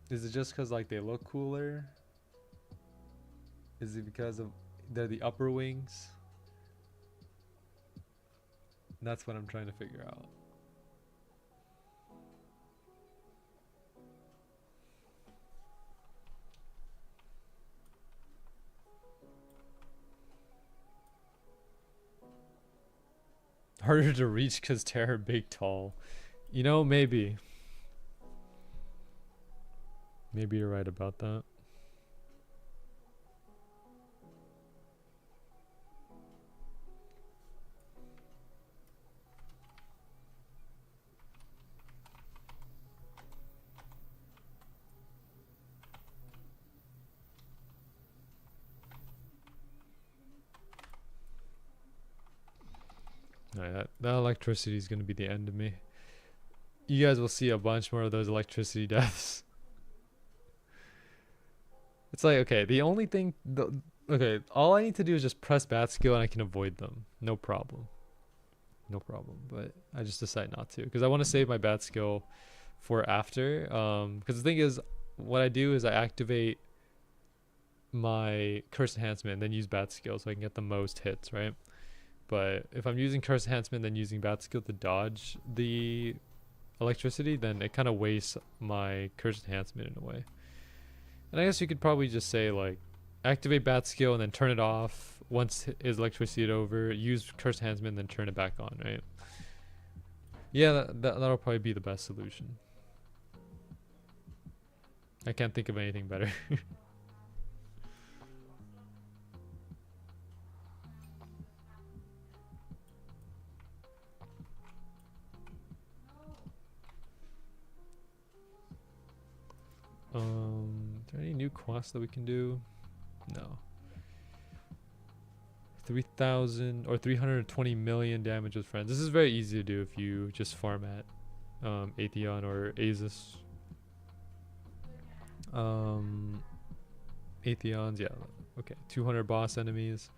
Is it just because like they look cooler? Is it because of they're the upper wings? That's what I'm trying to figure out. Harder to reach because terror big tall. You know, maybe. Maybe you're right about that. Alright, that electricity is going to be the end of me. You guys will see a bunch more of those electricity deaths. It's like, okay, the only thing... okay, all I need to do is just press bat skill and I can avoid them. No problem. No problem. But I just decide not to. Because I want to save my bat skill for after. Because the thing is, what I do is I activate my curse enhancement and then use bat skill so I can get the most hits, right? But if I'm using curse enhancement then using bat skill to dodge the electricity, then it kind of wastes my curse enhancement in a way. And I guess you could probably just say like activate bat skill and then turn it off once his electricity is over, use curse enhancement and then turn it back on, right? Yeah, that'll probably be the best solution. I can't think of anything better. Is there any new quests that we can do? No. 3,000 or 320 million damage with friends. This is very easy to do if you just farm at Atheon or Azus. Atheons, yeah. Okay, 200 boss enemies.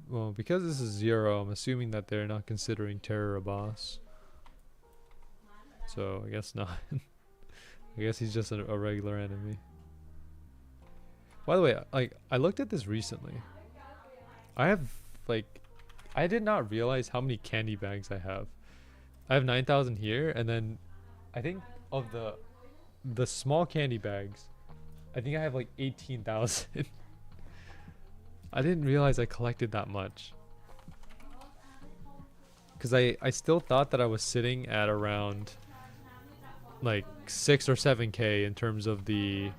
Well, because this is 0, I'm assuming that they're not considering Terror a boss. So I guess not. I guess he's just a regular enemy. By the way, like, I looked at this recently. I have, like, I did not realize how many candy bags I have. I have 9,000 here, and then I think of the small candy bags, I think I have like 18,000. I didn't realize I collected that much. Because I still thought that I was sitting at around like 6 or 7k in terms of the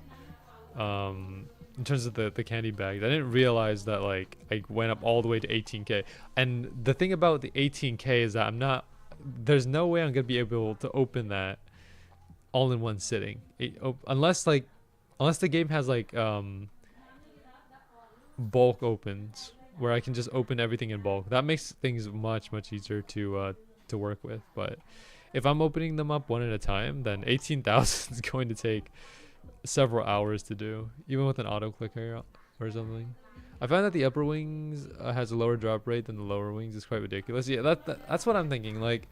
the candy bags. I didn't realize that like I went up all the way to 18k. And the thing about the 18k is that there's no way I'm gonna be able to open that all in one sitting. Unless the game has like bulk opens where I can just open everything in bulk. That makes things much easier to work with. But if I'm opening them up one at a time, then 18,000 is going to take several hours to do, even with an auto clicker or something. I find that the upper wings has a lower drop rate than the lower wings. It's quite ridiculous. Yeah, that's what I'm thinking. Like,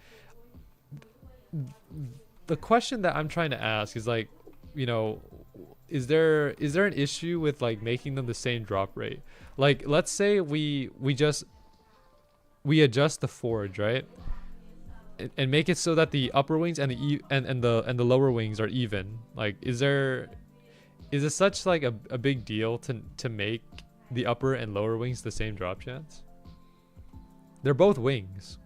the question that I'm trying to ask is like, you know, is there an issue with like making them the same drop rate? Like, let's say we adjust the forge, right? And make it so that the upper wings and the lower wings are even. Like, is it such like a big deal to make the upper and lower wings the same drop chance? They're both wings.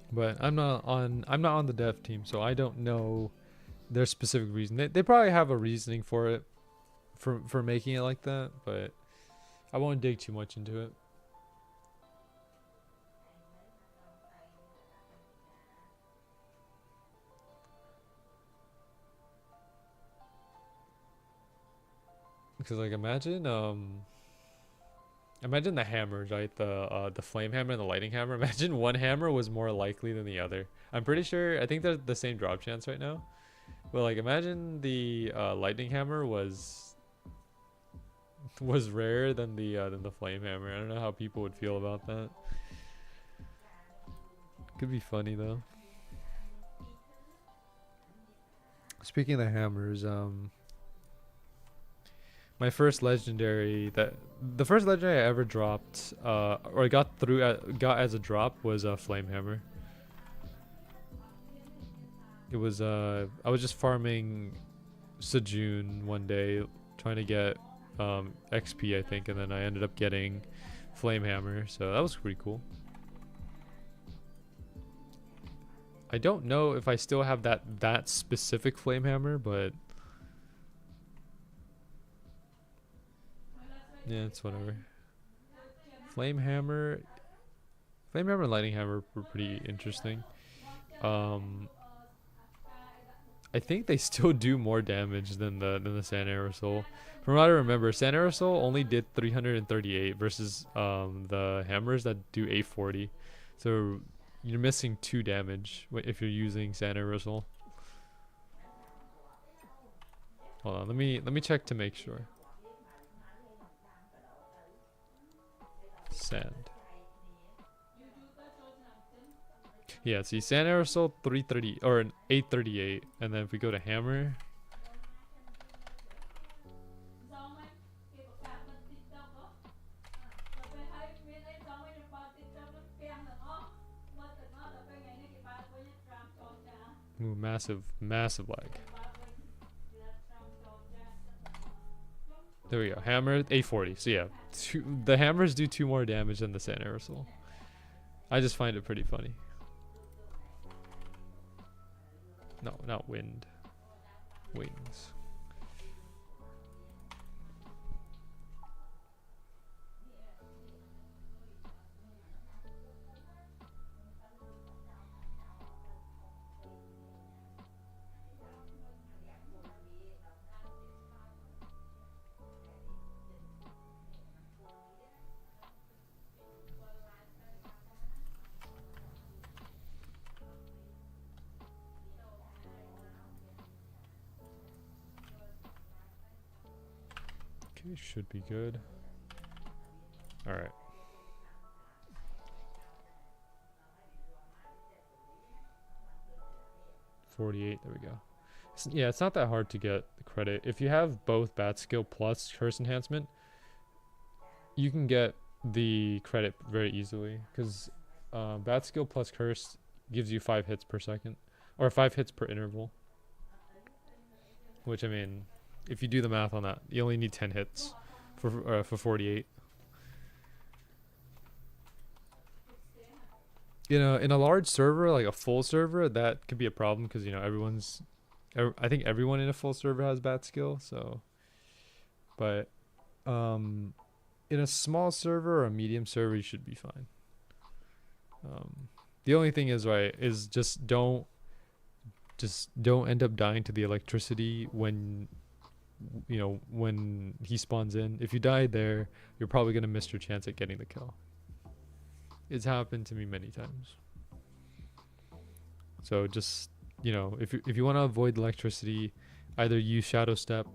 But I'm not on the dev team, so I don't know their specific reason. They probably have a reasoning for it, for making it like that, but I won't dig too much into it. Because like imagine the hammers, right? The flame hammer and the lightning hammer. Imagine one hammer was more likely than the other. I'm pretty sure, I think they're the same drop chance right now. But like imagine the lightning hammer was rarer than the flame hammer. I don't know how people would feel about that. Could be funny though. Speaking of the hammers, my first legendary the first legendary I ever dropped or got as a drop was a flame hammer. It was I was just farming Sejun one day trying to get XP, I think, and then I ended up getting flame hammer, so that was pretty cool. I don't know if I still have that specific flame hammer, but yeah, it's whatever. Flame hammer and lightning hammer were pretty interesting. I think they still do more damage than the Sand Aerosol. From what I remember, Sand Aerosol only did 338 versus the hammers that do 840. So you're missing 2 damage if you're using Sand Aerosol. Hold on, let me check to make sure. Sand. Yeah, see, Sand Aerosol 330 or an 838, and then if we go to hammer, Ooh, massive lag. There we go. Hammer 840. So yeah, the hammers do 2 more damage than the sand aerosol. I just find it pretty funny. No, not wind. Wings. Okay, should be good. All right. $48. There we go. Yeah, it's not that hard to get the credit. If you have both bat skill plus curse enhancement, you can get the credit very easily, because bat skill plus curse gives you 5 hits per second, or 5 hits per interval. Which, I mean, if you do the math on that, you only need 10 hits for 48. You know, in a large server, like a full server, that could be a problem, because, you know, I think everyone in a full server has bat skill, so. But in a small server or a medium server, you should be fine. The only thing is, right, is just don't end up dying to the electricity when, you know, when he spawns in. If you die there, you're probably going to miss your chance at getting the kill. It's happened to me many times. So just, you know, if you want to avoid electricity, either use Shadow Step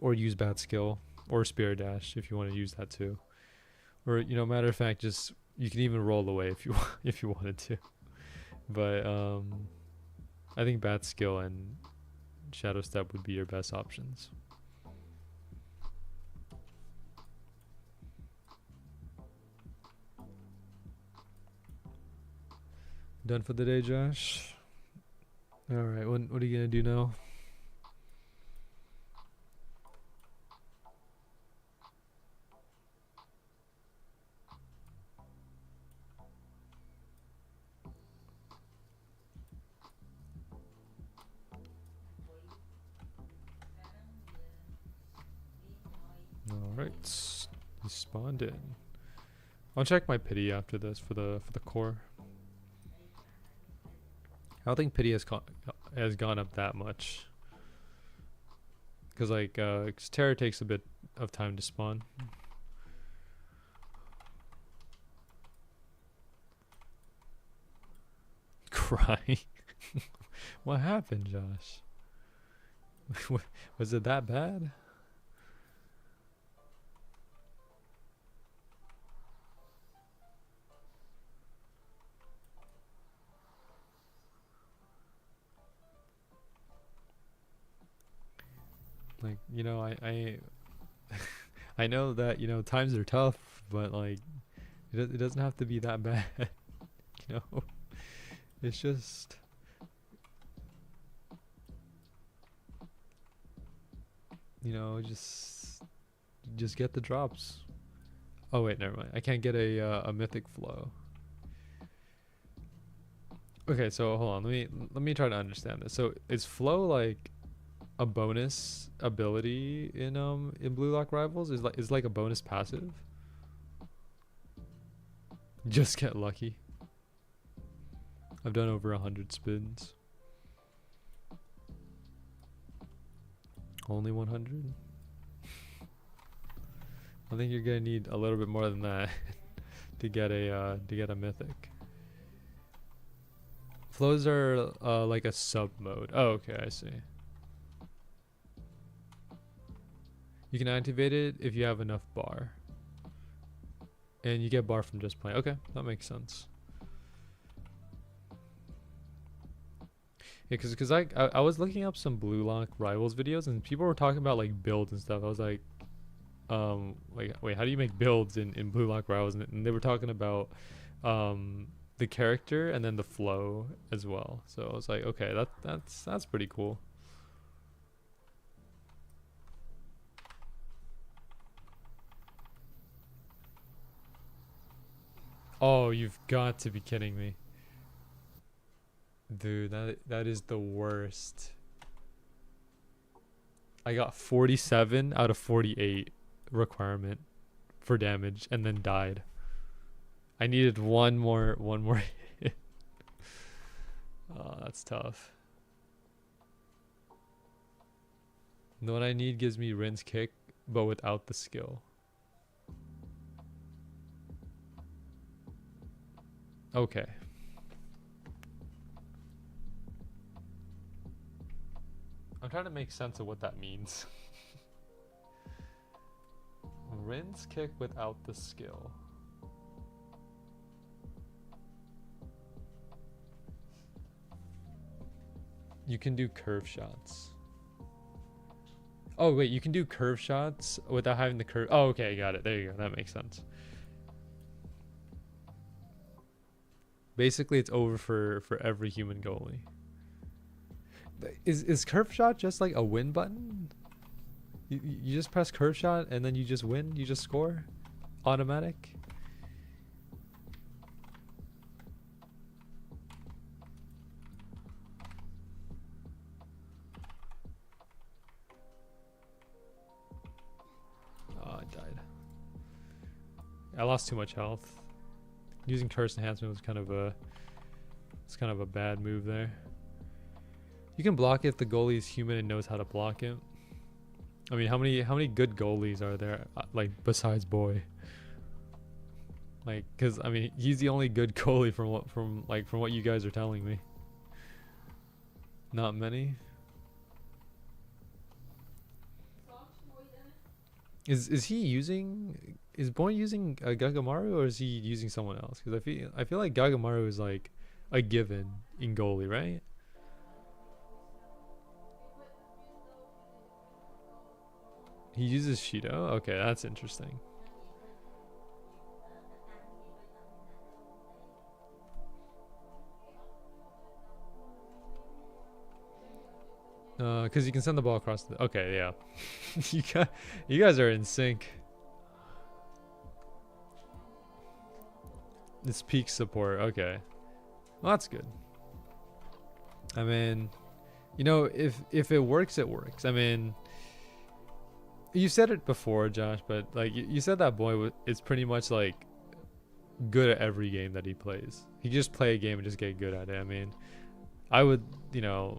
or use Bat Skill or Spear Dash if you want to use that too. Or, you know, matter of fact, just you can even roll away if you wanted to. But I think Bat Skill and Shadow Step would be your best options. Done for the day, Josh? Alright, what are you gonna do now? Alright, he spawned in. I'll check my pity after this for the core. I don't think pity has gone up that much, because like Terror takes a bit of time to spawn. Cry. What happened, Josh? Was it that bad? Like, you know, I I know that, you know, times are tough, but like it doesn't have to be that bad. You know, it's just, you know, just get the drops. Oh wait, never mind. I can't get a mythic flow. Okay, so hold on. Let me try to understand this. So is flow like a bonus ability in Blue Lock Rivals? Is like a bonus passive? Just get lucky. I've done over 100 spins. Only 100? I think you're gonna need a little bit more than that to get a mythic. Flows are like a sub mode. Oh, okay, I see. You can activate it if you have enough bar. And you get bar from just playing. Okay, that makes sense. Yeah, cause I was looking up some Blue Lock Rivals videos, and people were talking about like builds and stuff. I was like wait, how do you make builds in Blue Lock Rivals? And they were talking about the character and then the flow as well. So I was like, okay, that's pretty cool. Oh, you've got to be kidding me. Dude, that is the worst. I got 47 out of 48 requirement for damage and then died. I needed one more hit. Oh, that's tough. The one I need gives me rinse kick, but without the skill. Okay. I'm trying to make sense of what that means. Rinse kick without the skill. You can do curve shots. Oh wait, you can do curve shots without having the curve. Oh, okay, got it. There you go. That makes sense. Basically, it's over for every human goalie. Is curve shot just like a win button? You just press curve shot and then you just win? You just score? Automatic? Oh, I died. I lost too much health. Using curse enhancement was kind of a bad move there. You can block it if the goalie is human and knows how to block it. I mean, how many good goalies are there, like besides Boy? Like, cause I mean, he's the only good goalie from what you guys are telling me. Not many. Is Boy using Gagamaru, or is he using someone else? Because I feel like Gagamaru is like a given in goalie, right? He uses Shido? Okay, that's interesting. Because you can send the ball across the... Okay, yeah. you guys are in sync. This peak support, okay. Well, that's good. I mean, you know, if it works, it works. I mean... You said it before, Josh, but like you said that Boy is pretty much like good at every game that he plays. He just play a game and just get good at it. I mean, I would, I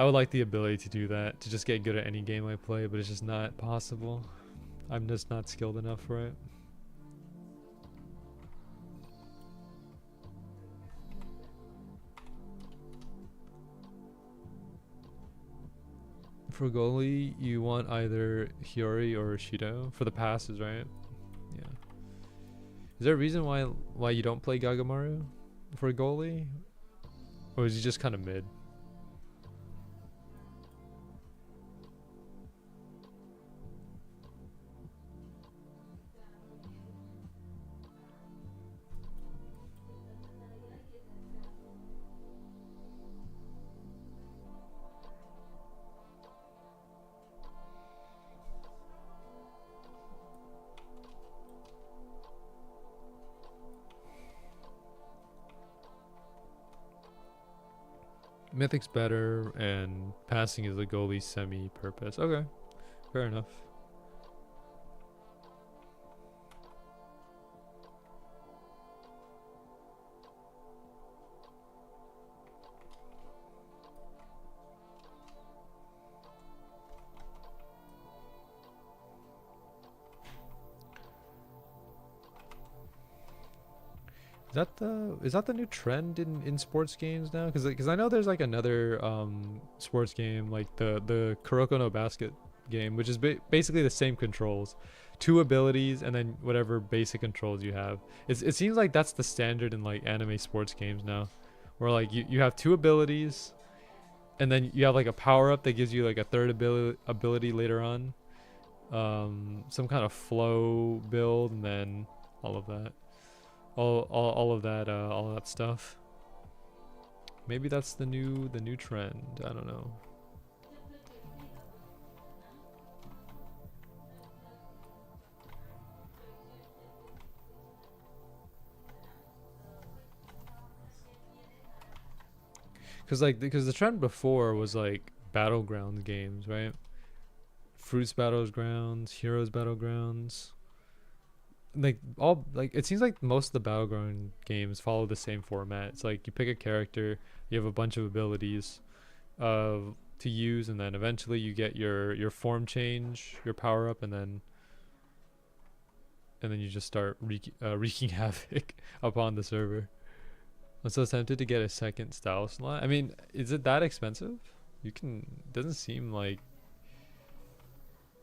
would like the ability to do that, to just get good at any game I play, but it's just not possible. I'm just not skilled enough for it. For goalie, you want either Hiyori or Shido for the passes, right? Yeah. Is there a reason why you don't play Gagamaru for goalie? Or is he just kind of mid? Mythic's better, and passing is the goalie's semi-purpose. Okay, fair enough. Is that the new trend in sports games now? Because I know there's like another sports game, like the Kuroko no Basket game, which is basically the same controls, 2 abilities and then whatever basic controls you have. It seems like that's the standard in like anime sports games now, where like you have 2 abilities, and then you have like a power up that gives you like a third ability later on, some kind of flow build, and then all of that, all of that stuff. Maybe that's the new trend. I don't know. Because the trend before was like battleground games, right? Fruits Battlegrounds, Heroes Battlegrounds. Like it seems like most of the battleground games follow the same format. It's like you pick a character, you have a bunch of abilities to use, and then eventually you get your form change, your power up, and then you just start wreaking havoc upon the server. I'm so tempted to get a second style slot. I mean, is it that expensive? You can. Doesn't seem like.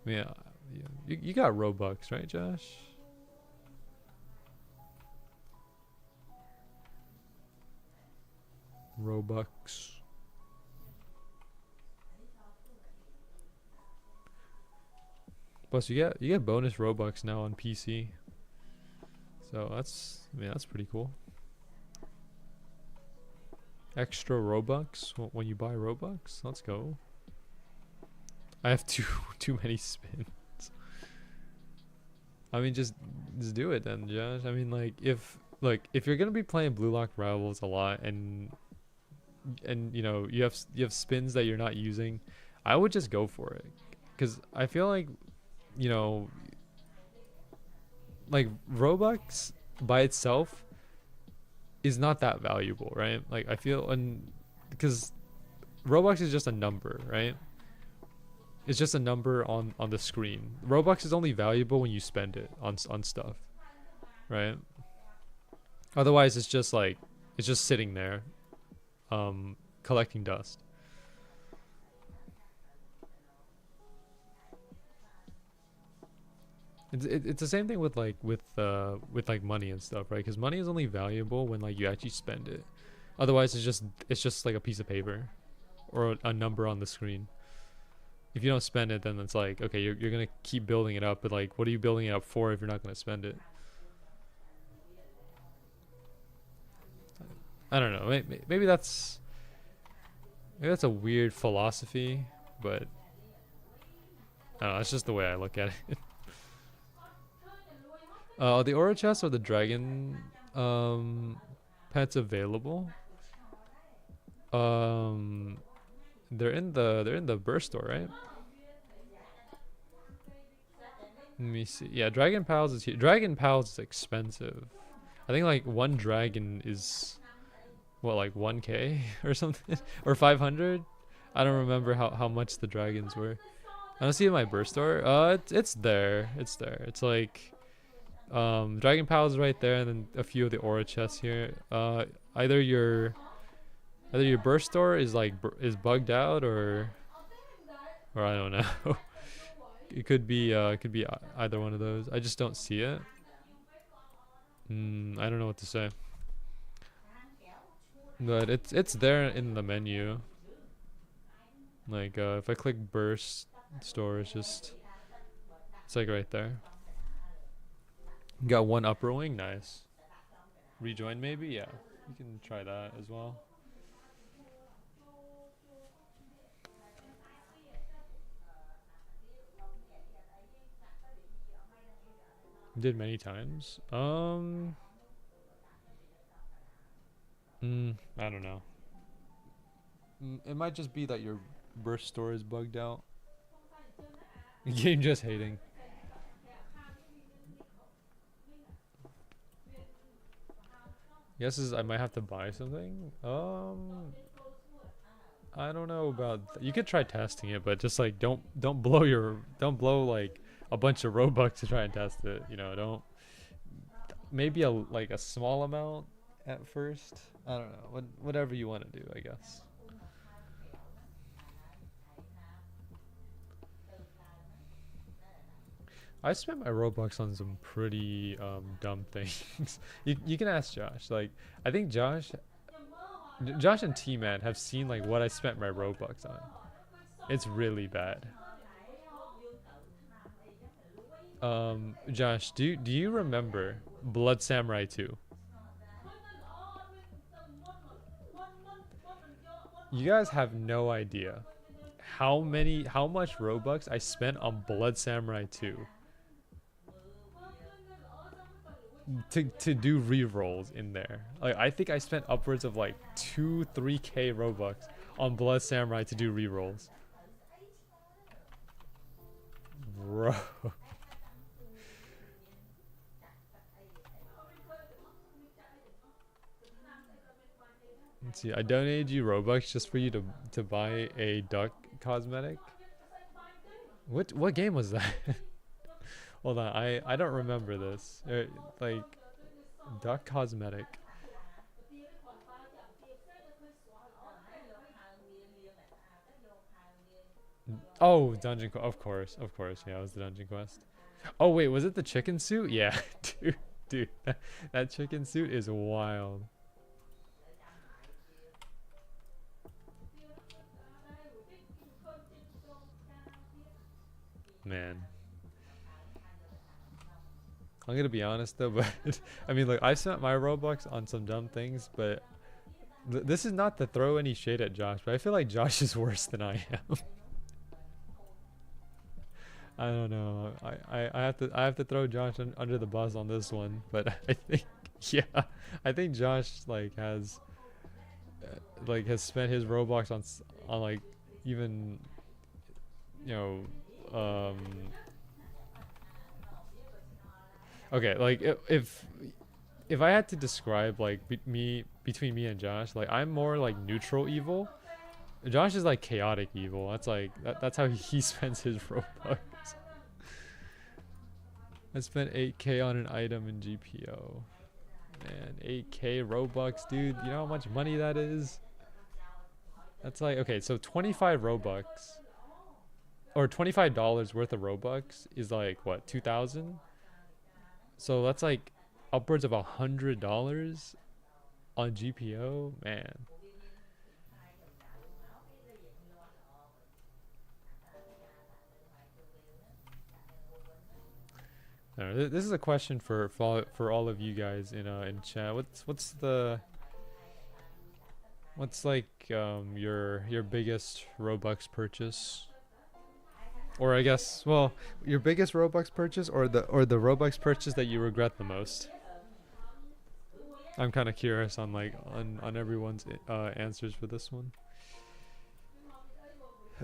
Yeah, you got Robux, right, Josh? Robux. Plus, you get bonus Robux now on PC. So that's pretty cool. Extra Robux when you buy Robux. Let's go. I have too many spins. I mean, just do it then, Josh. I mean, like if you're gonna be playing Blue Lock Rivals a lot, and you know you have spins that you're not using, I would just go for it, because I feel like, you know, like Robux by itself is not that valuable, right? Like I feel, and because Robux is just a number, right? It's just a number on the screen. Robux is only valuable when you spend it on stuff, right? Otherwise, it's just sitting there, collecting dust. It's the same thing with like money and stuff, right? Because money is only valuable when like you actually spend it. Otherwise, it's just like a piece of paper or a number on the screen. If you don't spend it, then it's like, okay, you're gonna keep building it up, but like, what are you building it up for if you're not gonna spend it? I don't know. Maybe that's a weird philosophy, but I don't know. That's just the way I look at it. The aura chests or the dragon pets available? They're in the burst store, right? Let me see. Yeah, Dragon Pals is here. Dragon Pals is expensive. I think like one dragon is what, like 1K or something, or 500. I don't remember how much the dragons were. I don't see it in my burst store. It's there. It's there. It's like Dragon Pals right there, and then a few of the aura chests here. Either your burst store is is bugged out, or I don't know. It could be either one of those. I just don't see it. I don't know what to say. But it's there in the menu. Like if I click burst store, it's like right there. Got one upper wing, nice. Rejoin maybe, yeah. You can try that as well. Did many times. I don't know. It might just be that your burst store is bugged out. Game just hating. Guesses I might have to buy something. I don't know about. You could try testing it, but just like don't blow like a bunch of Robux to try and test it. You know, don't. Maybe a small amount at first. I don't know. Whatever you want to do, I guess. I spent my Robux on some pretty dumb things. You can ask Josh. Like I think Josh and T-Man have seen like what I spent my Robux on. It's really bad. Josh, do you remember Blood Samurai 2? You guys have no idea how much Robux I spent on Blood Samurai 2 to do re-rolls in there. Like I think I spent upwards of like 2-3k Robux on Blood Samurai to do re-rolls. Bro. Let's see. I donated you Robux just for you to buy a duck cosmetic. What game was that? Hold on, I don't remember this. Like duck cosmetic. Oh, of course, yeah, it was the dungeon quest. Oh wait, was it the chicken suit? Yeah, dude, that chicken suit is wild. Man, I'm gonna be honest though, but I mean, like I spent my Robux on some dumb things, but this is not to throw any shade at Josh, but I feel like Josh is worse than I am. I don't know. I have to throw Josh under the bus on this one, but I think yeah, I think Josh has spent his Robux on like even you know okay, like if I had to describe like between me and Josh, like I'm more like neutral evil. Josh is like chaotic evil. That's like that's how he spends his Robux. I spent 8k on an item in GPO. Man, 8k Robux, dude. You know how much money that is? That's like, okay, so 25 Robux or $25 worth of Robux is like what, 2,000? So that's like upwards of $100 on GPO, man. This is a question for all of you guys in chat. What's like your biggest Robux purchase? Or I guess, well, your biggest Robux purchase or the Robux purchase that you regret the most? I'm kind of curious on like on everyone's answers for this one.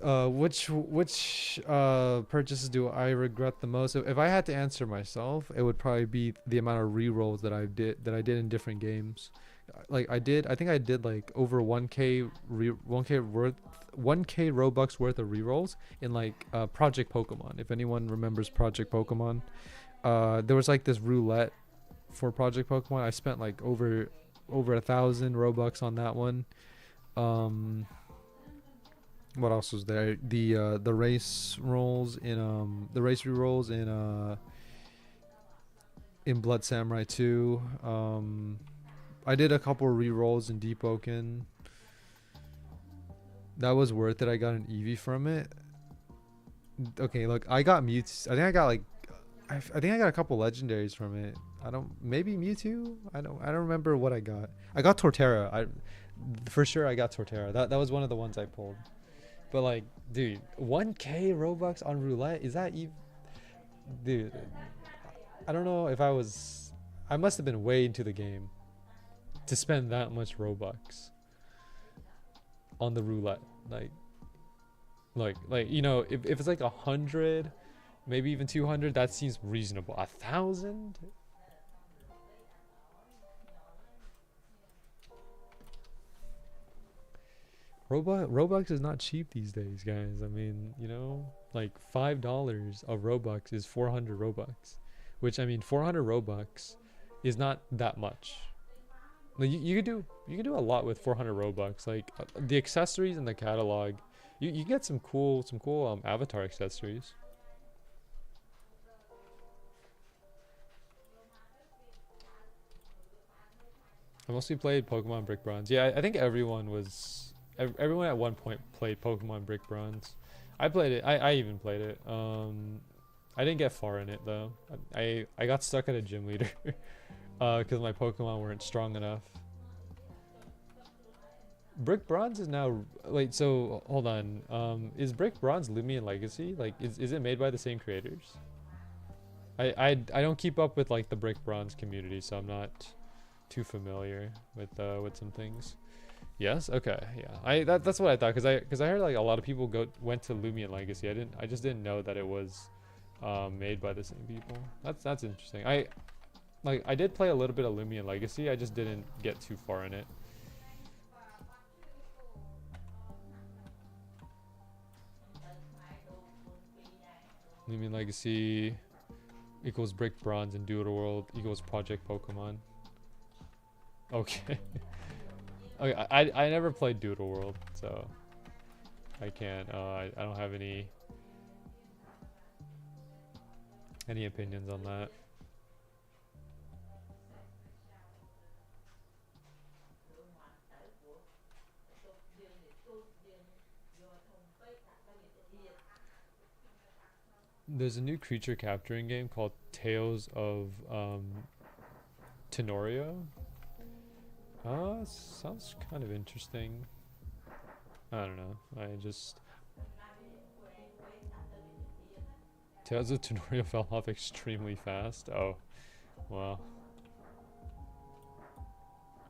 Which purchases do I regret the most? If I had to answer myself, it would probably be the amount of re-rolls that I did in different games. Like I think I did like over 1k Robux worth of re-rolls in like Project Pokemon. If anyone remembers Project Pokemon, there was like this roulette for Project Pokemon. I spent like over 1,000 Robux on that one. What else was there? The race rolls in the race re-rolls in Blood Samurai 2. I did a couple re-rolls in Deep Oaken. That was worth it. I got an Eevee from it. Okay, look, I got Mewtwo. I think I got like I think I got a couple legendaries from it. Maybe Mewtwo? I don't remember what I got. I got Torterra. For sure I got Torterra. That was one of the ones I pulled. But like, dude, 1k Robux on roulette? Is that even... Dude, I don't know if I must have been way into the game to spend that much Robux on the roulette. Like you know, if it's like 100, maybe even 200, that seems reasonable. 1,000? Robux is not cheap these days, guys. I mean, you know, like $5 of Robux is 400 Robux, which I mean, 400 Robux is not that much. Like you could do a lot with 400 Robux. Like the accessories in the catalog, you get some cool avatar accessories. I mostly played Pokemon Brick Bronze. Yeah, I think everyone at one point played Pokemon Brick Bronze. I played it. I even played it. I didn't get far in it though. I got stuck at a gym leader because my Pokemon weren't strong enough. Brick Bronze is now wait. So hold on. Is Brick Bronze Lumion Legacy? Like, is it made by the same creators? I don't keep up with like the Brick Bronze community, so I'm not too familiar with some things. Yes. Okay. Yeah. That's what I thought because I heard like a lot of people went to Lumion Legacy. I just didn't know that it was made by the same people. That's interesting. I did play a little bit of Lumion Legacy. I just didn't get too far in it. Lumion Legacy equals Brick Bronze and Doodle World equals Project Pokemon. Okay. Okay, I never played Doodle World, so I can't. I don't have any opinions on that. There's a new creature capturing game called Tales of Tenorio. Sounds kind of interesting. I don't know. Tales of Tenorio fell off extremely fast. Oh, wow.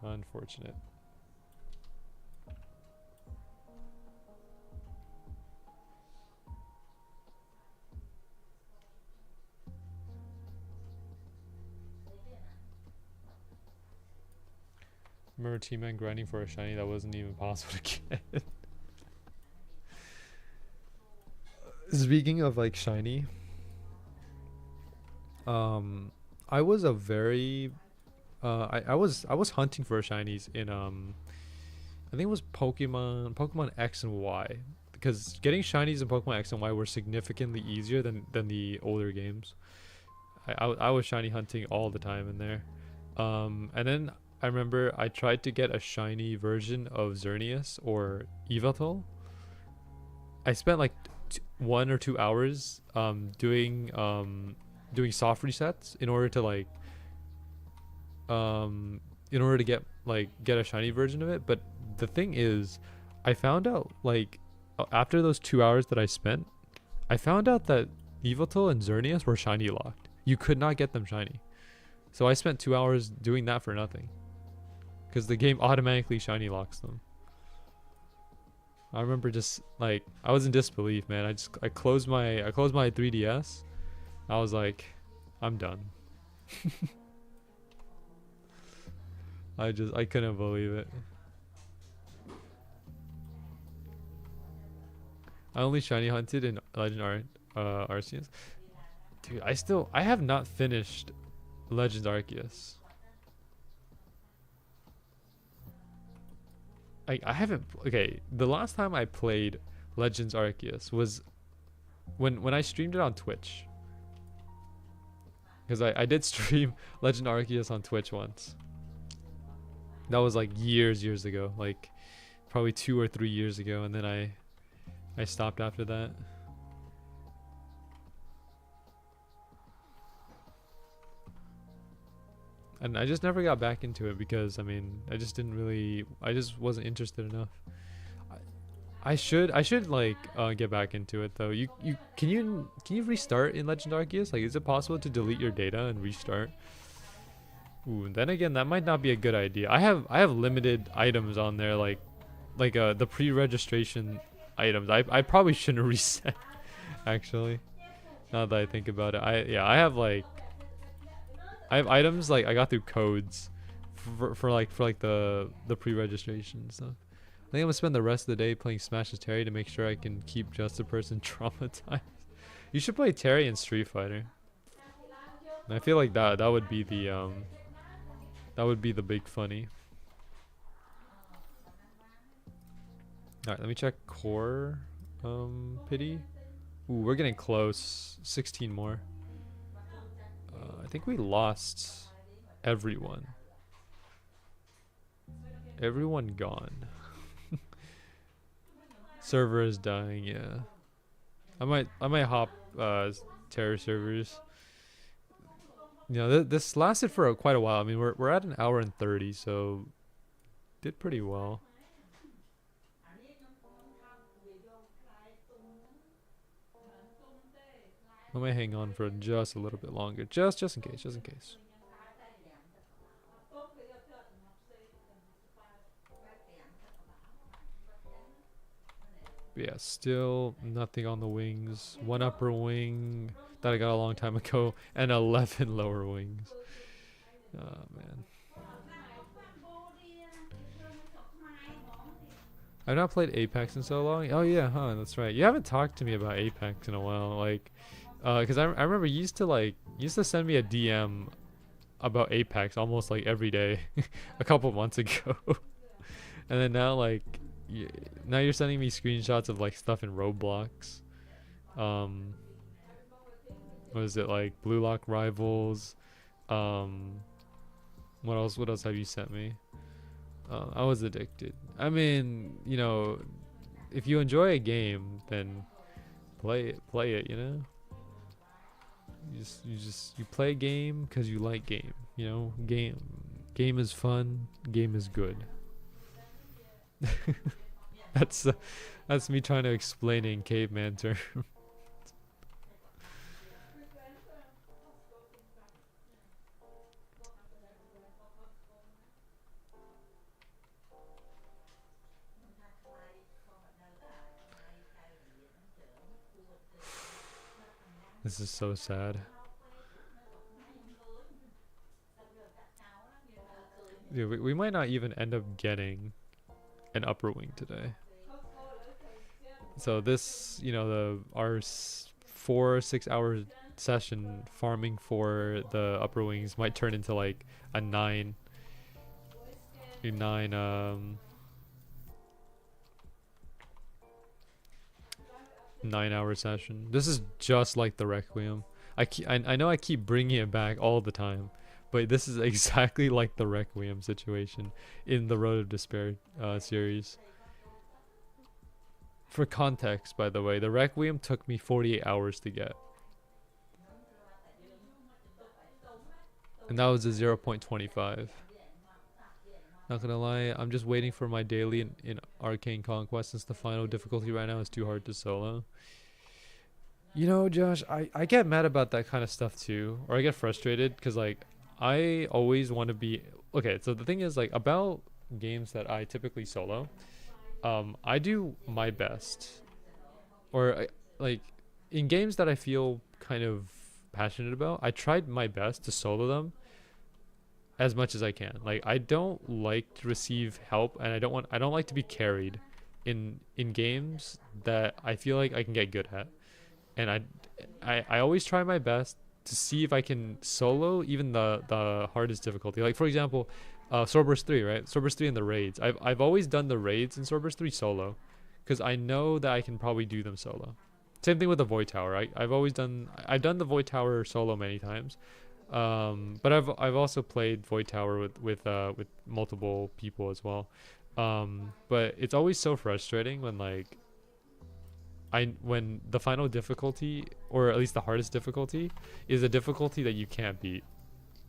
Unfortunate. Remember T-Man grinding for a shiny that wasn't even possible to get. Speaking of like shiny, I was a very I was hunting for shinies in I think it was Pokemon X and Y, because getting shinies in Pokemon X and Y were significantly easier than the older games. I was shiny hunting all the time in there. And then I remember I tried to get a shiny version of Xerneas or Yveltal. I spent like 1 or 2 hours doing soft resets in order to get a shiny version of it. But the thing is, I found out after those 2 hours that I spent, I found out that Yveltal and Xerneas were shiny locked. You could not get them shiny. So I spent 2 hours doing that for nothing, because the game automatically shiny locks them. I remember just I was in disbelief, man. I closed my 3DS. I was like, I'm done. I couldn't believe it. I only shiny hunted in Legend Arceus. Dude, I have not finished Legends Arceus. I haven't. Okay, the last time I played Legends Arceus was when I streamed it on Twitch. Because I did stream Legend Arceus on Twitch once. That was like years ago, like probably 2 or 3 years ago, and then I stopped after that. And I just never got back into it because I just wasn't interested enough. I should get back into it though. Can you restart in Legend Arceus? Like, is it possible to delete your data and restart? Ooh, then again, that might not be a good idea. I have limited items on there, like the pre-registration items. I probably shouldn't reset actually. Now that I think about it, I have items like I got through codes for the pre-registration stuff. I think I'm gonna spend the rest of the day playing Smash as Terry to make sure I can keep just a person traumatized. You should play Terry in Street Fighter. And I feel like that would be the big funny. All right, let me check core pity. Ooh, we're getting close. 16 more. I think we lost everyone. Everyone gone. Server is dying. Yeah. I might hop terror servers. You know, this lasted for quite a while. I mean, we're at an hour and 30, so did pretty well. I might hang on for just a little bit longer, just in case, just in case. But yeah, still nothing on the wings. One upper wing that I got a long time ago, and 11 lower wings. Oh man. I've not played Apex in so long. Oh yeah, huh? That's right. You haven't talked to me about Apex in a while, like, cause I remember you used to send me a DM about Apex almost like every day, a couple months ago, and then now like, now you're sending me screenshots of like stuff in Roblox. What is it, like Blue Lock Rivals? What else? What else have you sent me? I was addicted. I mean, you know, if you enjoy a game, then play it. You know, you play a game because you like game. You know, game is fun. Game is good. that's me trying to explain it in caveman terms. This is so sad. Yeah, we might not even end up getting an upper wing today. So this, you know, our 4-6 hour session farming for the upper wings might turn into like a 9 9-hour session. This is just like the Requiem. I know I keep bringing it back all the time, but this is exactly like the Requiem situation in the Road of Despair series. For context, by the way, the Requiem took me 48 hours to get, and that was a 0.25. Not gonna lie, I'm just waiting for my daily in Arcane Conquest, since the final difficulty right now is too hard to solo. You know, Josh, I get mad about that kind of stuff too, or I get frustrated because like I always want to be okay. So the thing is, like, about games that I typically solo, I do my best, or like in games that I feel kind of passionate about, I tried my best to solo them as much as I can. Like, I don't like to receive help, and I don't like to be carried in games that I feel like I can get good at. And I always try my best to see if I can solo even the hardest difficulty. Like, for example, Swordburst 3, right? Swordburst 3 and the raids. I've always done the raids in Swordburst 3 solo, because I know that I can probably do them solo. Same thing with the Void Tower. I've done the Void Tower solo many times. But I've also played Void Tower with multiple people as well. But it's always so frustrating when like when the final difficulty, or at least the hardest difficulty, is a difficulty that you can't beat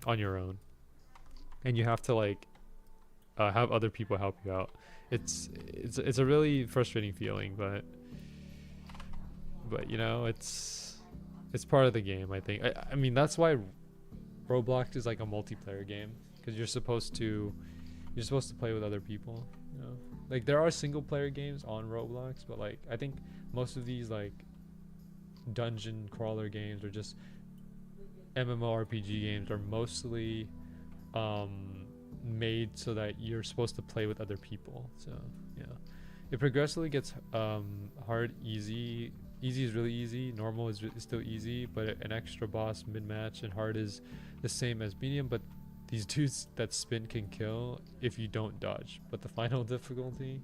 on your own, and you have to like have other people help you out. It's a really frustrating feeling, but you know, it's part of the game, I think. I mean, that's why Roblox is like a multiplayer game, because you're supposed to play with other people, you know. Like, there are single player games on Roblox, but like I think most of these like dungeon crawler games or just MMORPG games are mostly made so that you're supposed to play with other people. So yeah, it progressively gets hard. Easy is really easy, normal is still easy, but an extra boss mid-match and hard is the same as medium, but these dudes that spin can kill if you don't dodge. But the final difficulty,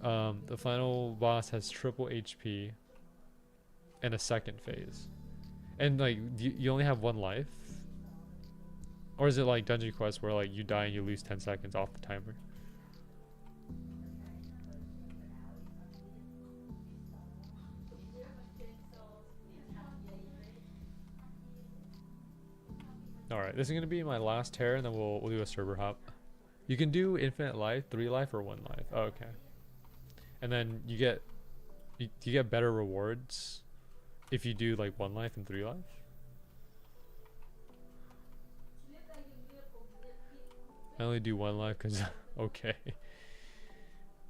the final boss has triple HP and a second phase, and like you only have one life. Or is it like Dungeon Quest where like you die and you lose 10 seconds off the timer? All right, this is gonna be my last tear, and then we'll do a server hop. You can do infinite life, 3 life, or 1 life. Oh, okay. And then you get better rewards if you do like 1 life and 3 life. I only do 1 life because okay.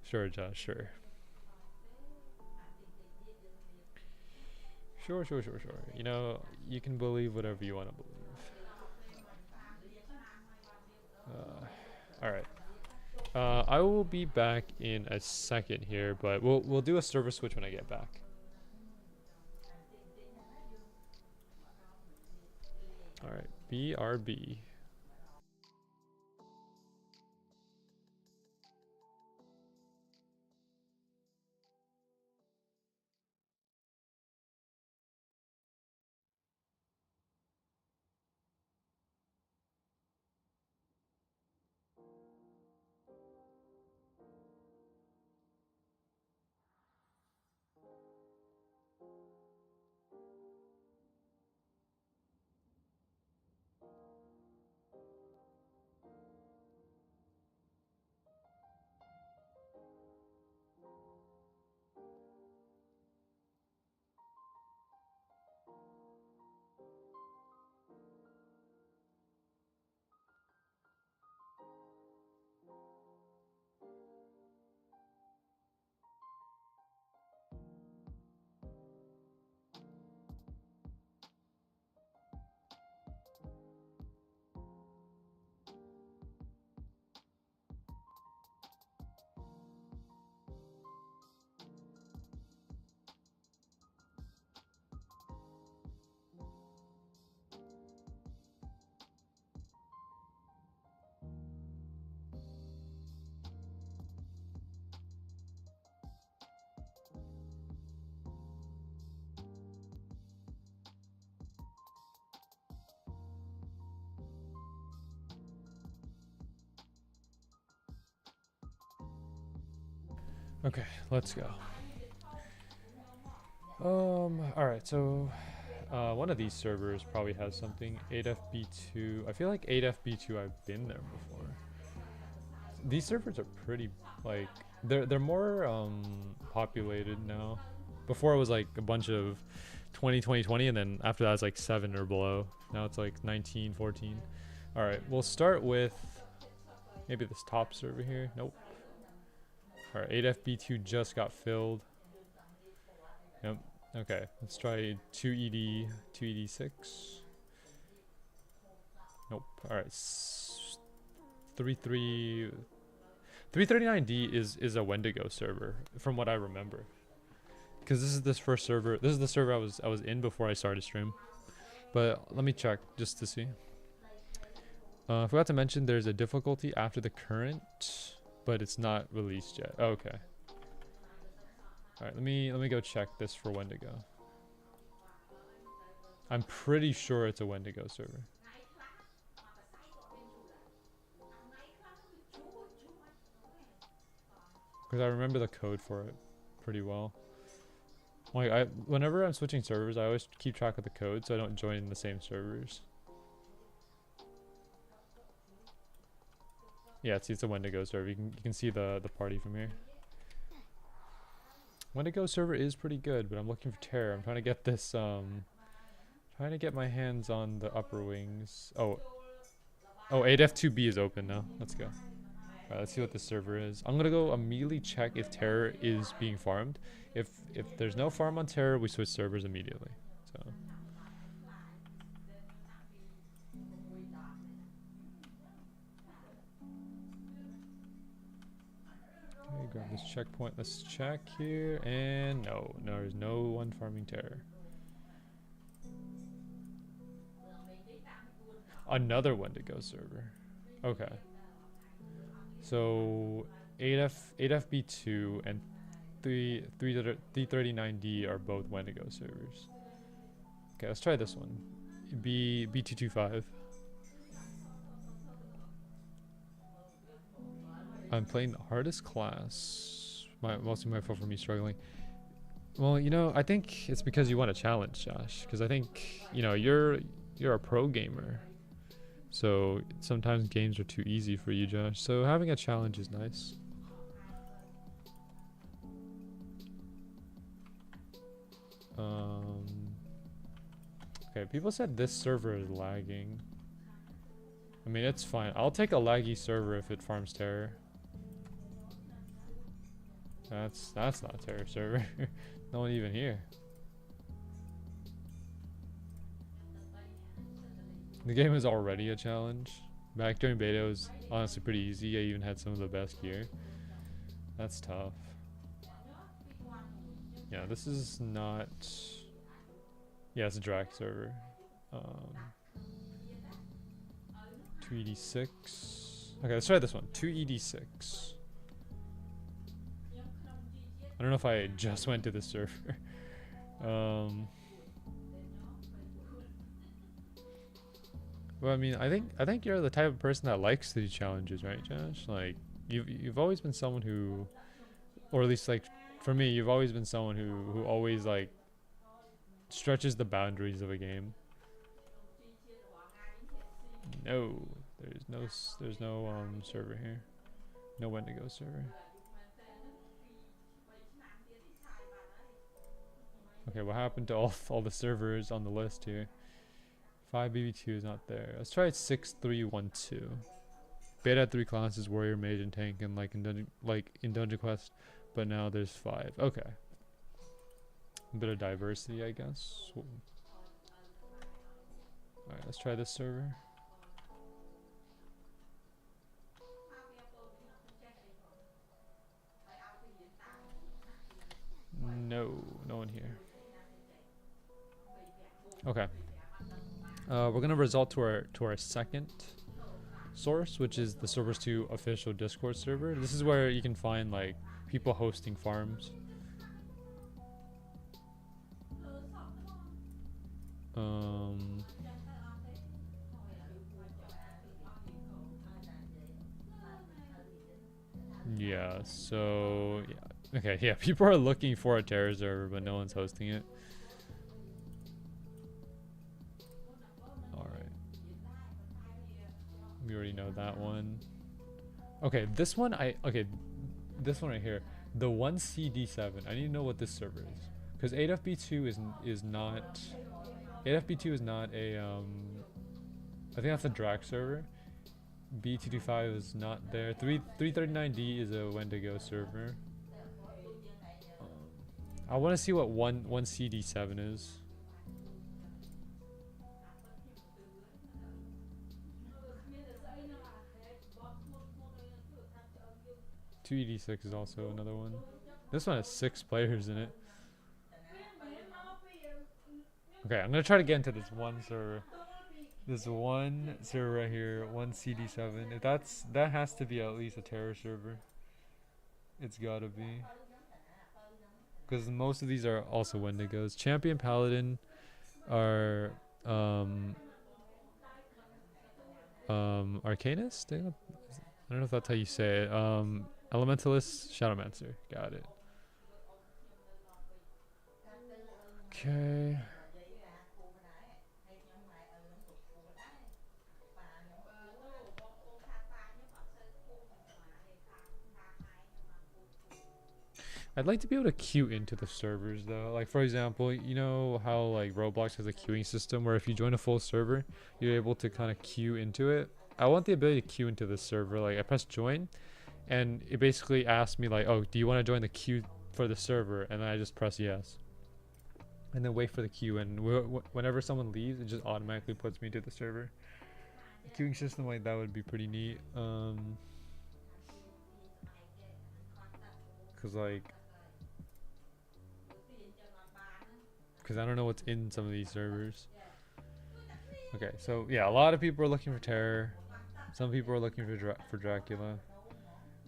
Sure, Josh. Sure. Sure. You know, you can believe whatever you want to believe. All right. I will be back in a second here, but we'll do a server switch when I get back. All right, BRB. Okay, let's go. All right, so one of these servers probably has something. 8FB2. I feel like 8FB2. I've been there before. These servers are pretty like they're more populated now. Before it was like a bunch of 20, and then after that it's like 7 or below. Now it's like 19, 14. All right, we'll start with maybe this top server here. Nope. All right, 8FB2 just got filled. Yep. Okay, let's try 2ED6. Nope. All right. 339D is a Wendigo server from what I remember. Because this is this first server. This is the server I was in before I started stream. But let me check just to see. I forgot to mention there's a difficulty after the current, but it's not released yet. Oh, okay. All right, let me go check this for Wendigo. I'm pretty sure it's a Wendigo server. Because I remember the code for it pretty well. Like whenever I'm switching servers, I always keep track of the code so I don't join the same servers. Yeah, it's a Wendigo server. You can see the party from here. Wendigo server is pretty good, but I'm looking for terror. I'm trying to get this trying to get my hands on the upper wings. Oh, 8F2B is open now. Let's go. Alright, let's see what this server is. I'm gonna go immediately check if terror is being farmed. If there's no farm on terror, we switch servers immediately. So okay, grab this checkpoint. Let's check here, and no, there's no one farming terror. Another Wendigo server. Okay. So 8FB2 and 339D are both Wendigo servers. Okay, let's try this one. B225. I'm playing the hardest class. Mostly my fault for me struggling. Well, you know, I think it's because you want a challenge, Josh. Because I think, you know, you're a pro gamer. So sometimes games are too easy for you, Josh. So having a challenge is nice. Okay, people said this server is lagging. I mean, it's fine. I'll take a laggy server if it farms terror. That's not a terror server. No one even here. The game is already a challenge. Back during beta, it was honestly pretty easy. I even had some of the best gear. That's tough. Yeah, this is not... Yeah, it's a drag server. 2ED6. Okay, let's try this one. 2ED6. I don't know if I just went to the server. Well, I mean, I think you're the type of person that likes to do challenges, right, Josh? Like, you've always been someone who, or at least like, for me, you've always been someone who always like stretches the boundaries of a game. No, there's no server here. No Wendigo server. Okay, what happened to all the servers on the list here? 5BB2 is not there. Let's try 6312. Beta had 3 classes: warrior, mage, and tank, and like in Dungeon Quest, but now there's 5. Okay. A bit of diversity, I guess. Alright, let's try this server. No one here. Okay. We're gonna result to our second source, which is the Swordburst 2 official Discord server. This is where you can find like people hosting farms. Yeah, so yeah. Okay, yeah, people are looking for a terror server, but no one's hosting it. Alright. We already know that one. Okay, this one this one right here. The 1CD7. I need to know what this server is. Because 8FB2 is not 8FB2 is not a I think that's a drag server. B225 is not there. 339D is a Wendigo server. I want to see what 1CD7 is. Two ED6 is also another one. This one has 6 players in it. Okay, I'm gonna try to get into this one server. This one server right here, 1CD7. If that has to be at least a terror server. It's gotta be. Because most of these are also Wendigos. Champion Paladin are Arcanist? I don't know if that's how you say it. Elementalist, Shadowmancer. Got it. Okay. I'd like to be able to queue into the servers though. Like for example, you know how like Roblox has a queuing system where if you join a full server, you're able to kind of queue into it. I want the ability to queue into the server. Like I press join and it basically asks me like, oh, do you want to join the queue for the server? And then I just press yes. And then wait for the queue, and whenever someone leaves, it just automatically puts me to the server. A queuing system like that would be pretty neat. Cause I don't know what's in some of these servers. Okay, so yeah, a lot of people are looking for terror. Some people are looking for Dracula.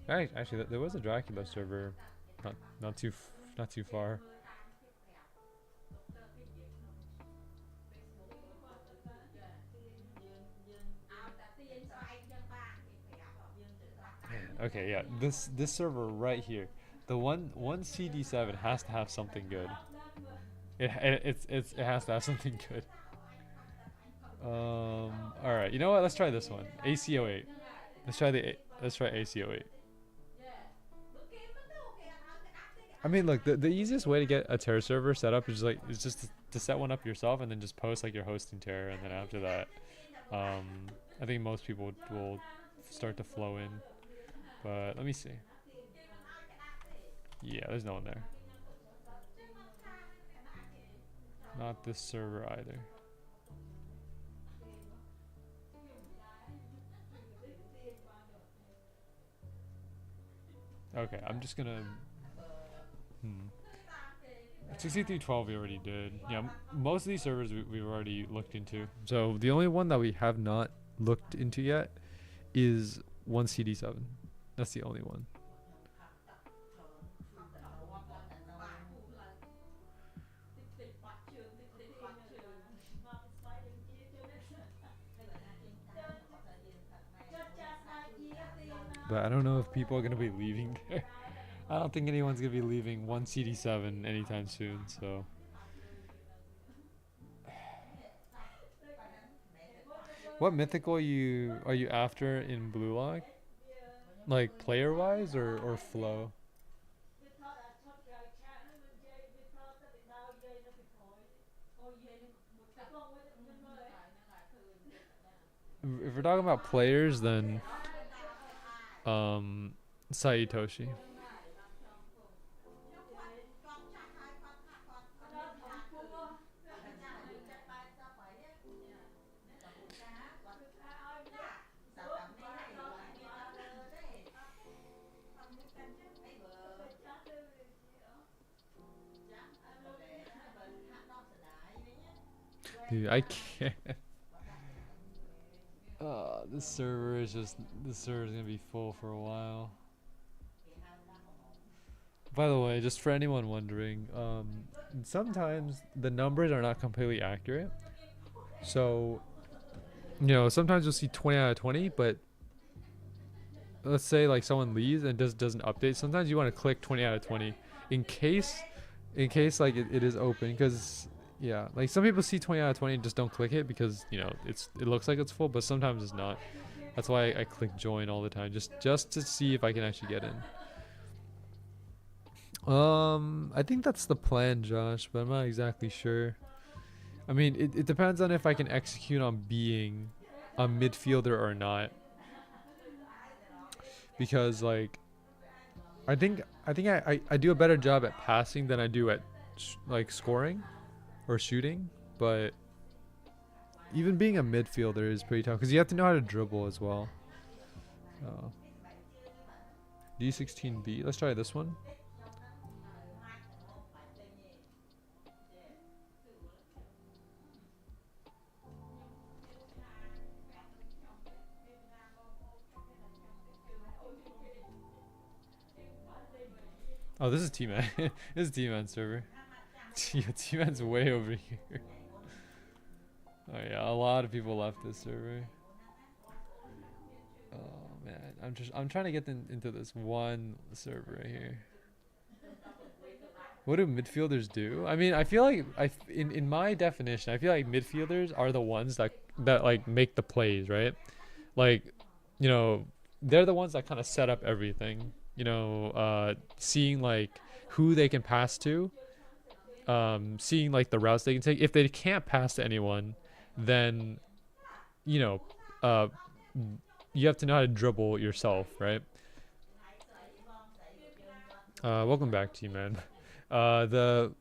Actually, there was a Dracula server, not too far. Okay, yeah, this server right here, the one CD7 has to have something good. It has to have something good. All right, You know what? Let's try this one. AC08. Let's try AC08. I mean, look, the easiest way to get a Terra server set up is just to set one up yourself and then just post like your hosting Terra, and then after that, I think most people will start to flow in. But let me see. Yeah, there's no one there. Not this server either. Okay, I'm just gonna. 6312 we already did. Yeah, most of these servers we've already looked into. So the only one that we have not looked into yet is 1CD7. That's the only one. But I don't know if people are gonna be leaving there. I don't think anyone's gonna be leaving 1CD7 anytime soon. So. What mythical are you after in Blue Lock? Like player wise or flow? If we're talking about players, then Saitoshi. Dude, I can't. This server is gonna be full for a while. By the way, just for anyone wondering, sometimes the numbers are not completely accurate. So, sometimes you'll see 20 out of 20, but let's say like someone leaves and doesn't update. Sometimes you want to click 20 out of 20 in case like it is open, because yeah, like some people see 20 out of 20 and just don't click it because it looks like it's full, but sometimes it's not. That's why I click join all the time, just to see if I can actually get in. I think that's the plan, Josh, but I'm not exactly sure. I mean, it depends on if I can execute on being a midfielder or not. Because like I think I do a better job at passing than I do at like scoring or shooting, but even being a midfielder is pretty tough because you have to know how to dribble as well. D16B. Let's try this one. Oh, this is T-Man. This is T-Man server. T-Man's way over here. Oh yeah, a lot of people left this server. Oh man, I'm trying to get into this one server right here. What do midfielders do? I mean, I feel like in my definition, I feel like midfielders are the ones that like make the plays, right? Like, they're the ones that kind of set up everything. Seeing like who they can pass to, seeing like the routes they can take. If they can't pass to anyone, then you have to know how to dribble yourself, right? Welcome back, T-Man. The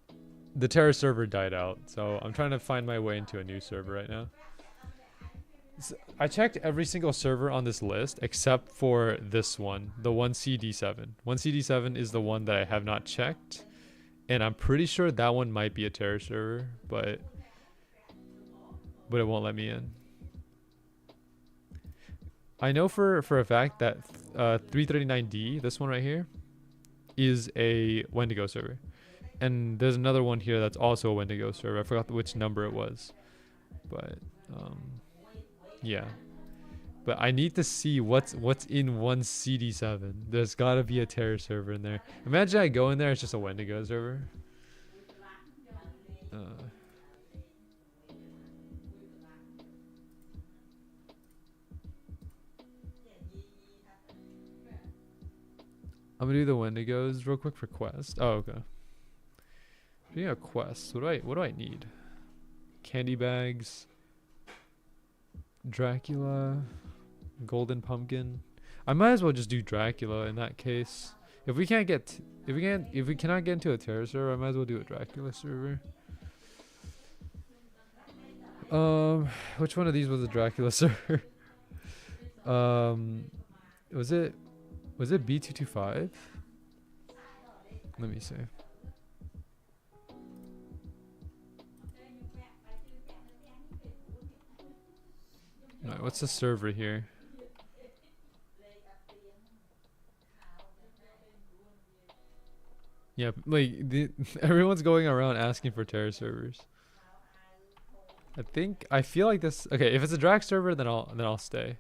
Terra server died out, so I'm trying to find my way into a new server right now. So I checked every single server on this list except for this one, the 1CD7. 1CD7 is the one that I have not checked, and I'm pretty sure that one might be a Terra server, but it won't let me in. I know for a fact that 339D, this one right here, is a Wendigo server. And there's another one here that's also a Wendigo server. I forgot which number it was. But yeah. But I need to see what's in 1CD7. There's gotta be a Terra server in there. Imagine I go in there, it's just a Wendigo server. I'm gonna do the Wendigos real quick for quest. Oh, okay. Yeah, quests. What do I need? Candy bags. Dracula. Golden pumpkin. I might as well just do Dracula in that case. If we cannot get into a Terra server, I might as well do a Dracula server. Which one of these was a Dracula server? Was it B225? Let me see. Alright, what's the server here? Yeah, like everyone's going around asking for Terra servers. I feel like this. Okay, if it's a Drac server, then I'll stay,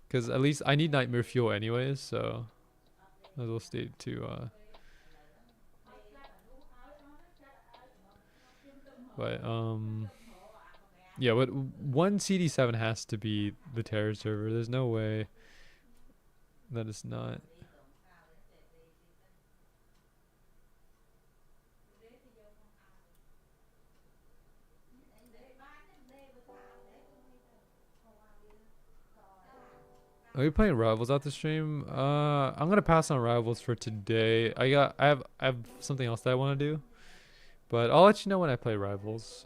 because at least I need nightmare fuel anyways. So might as well stay to. But yeah. What one CD7 has to be the Terra server. There's no way that it's not. Are we playing Rivals out the stream? I'm gonna pass on Rivals for today. I have something else that I want to do, but I'll let you know when I play Rivals.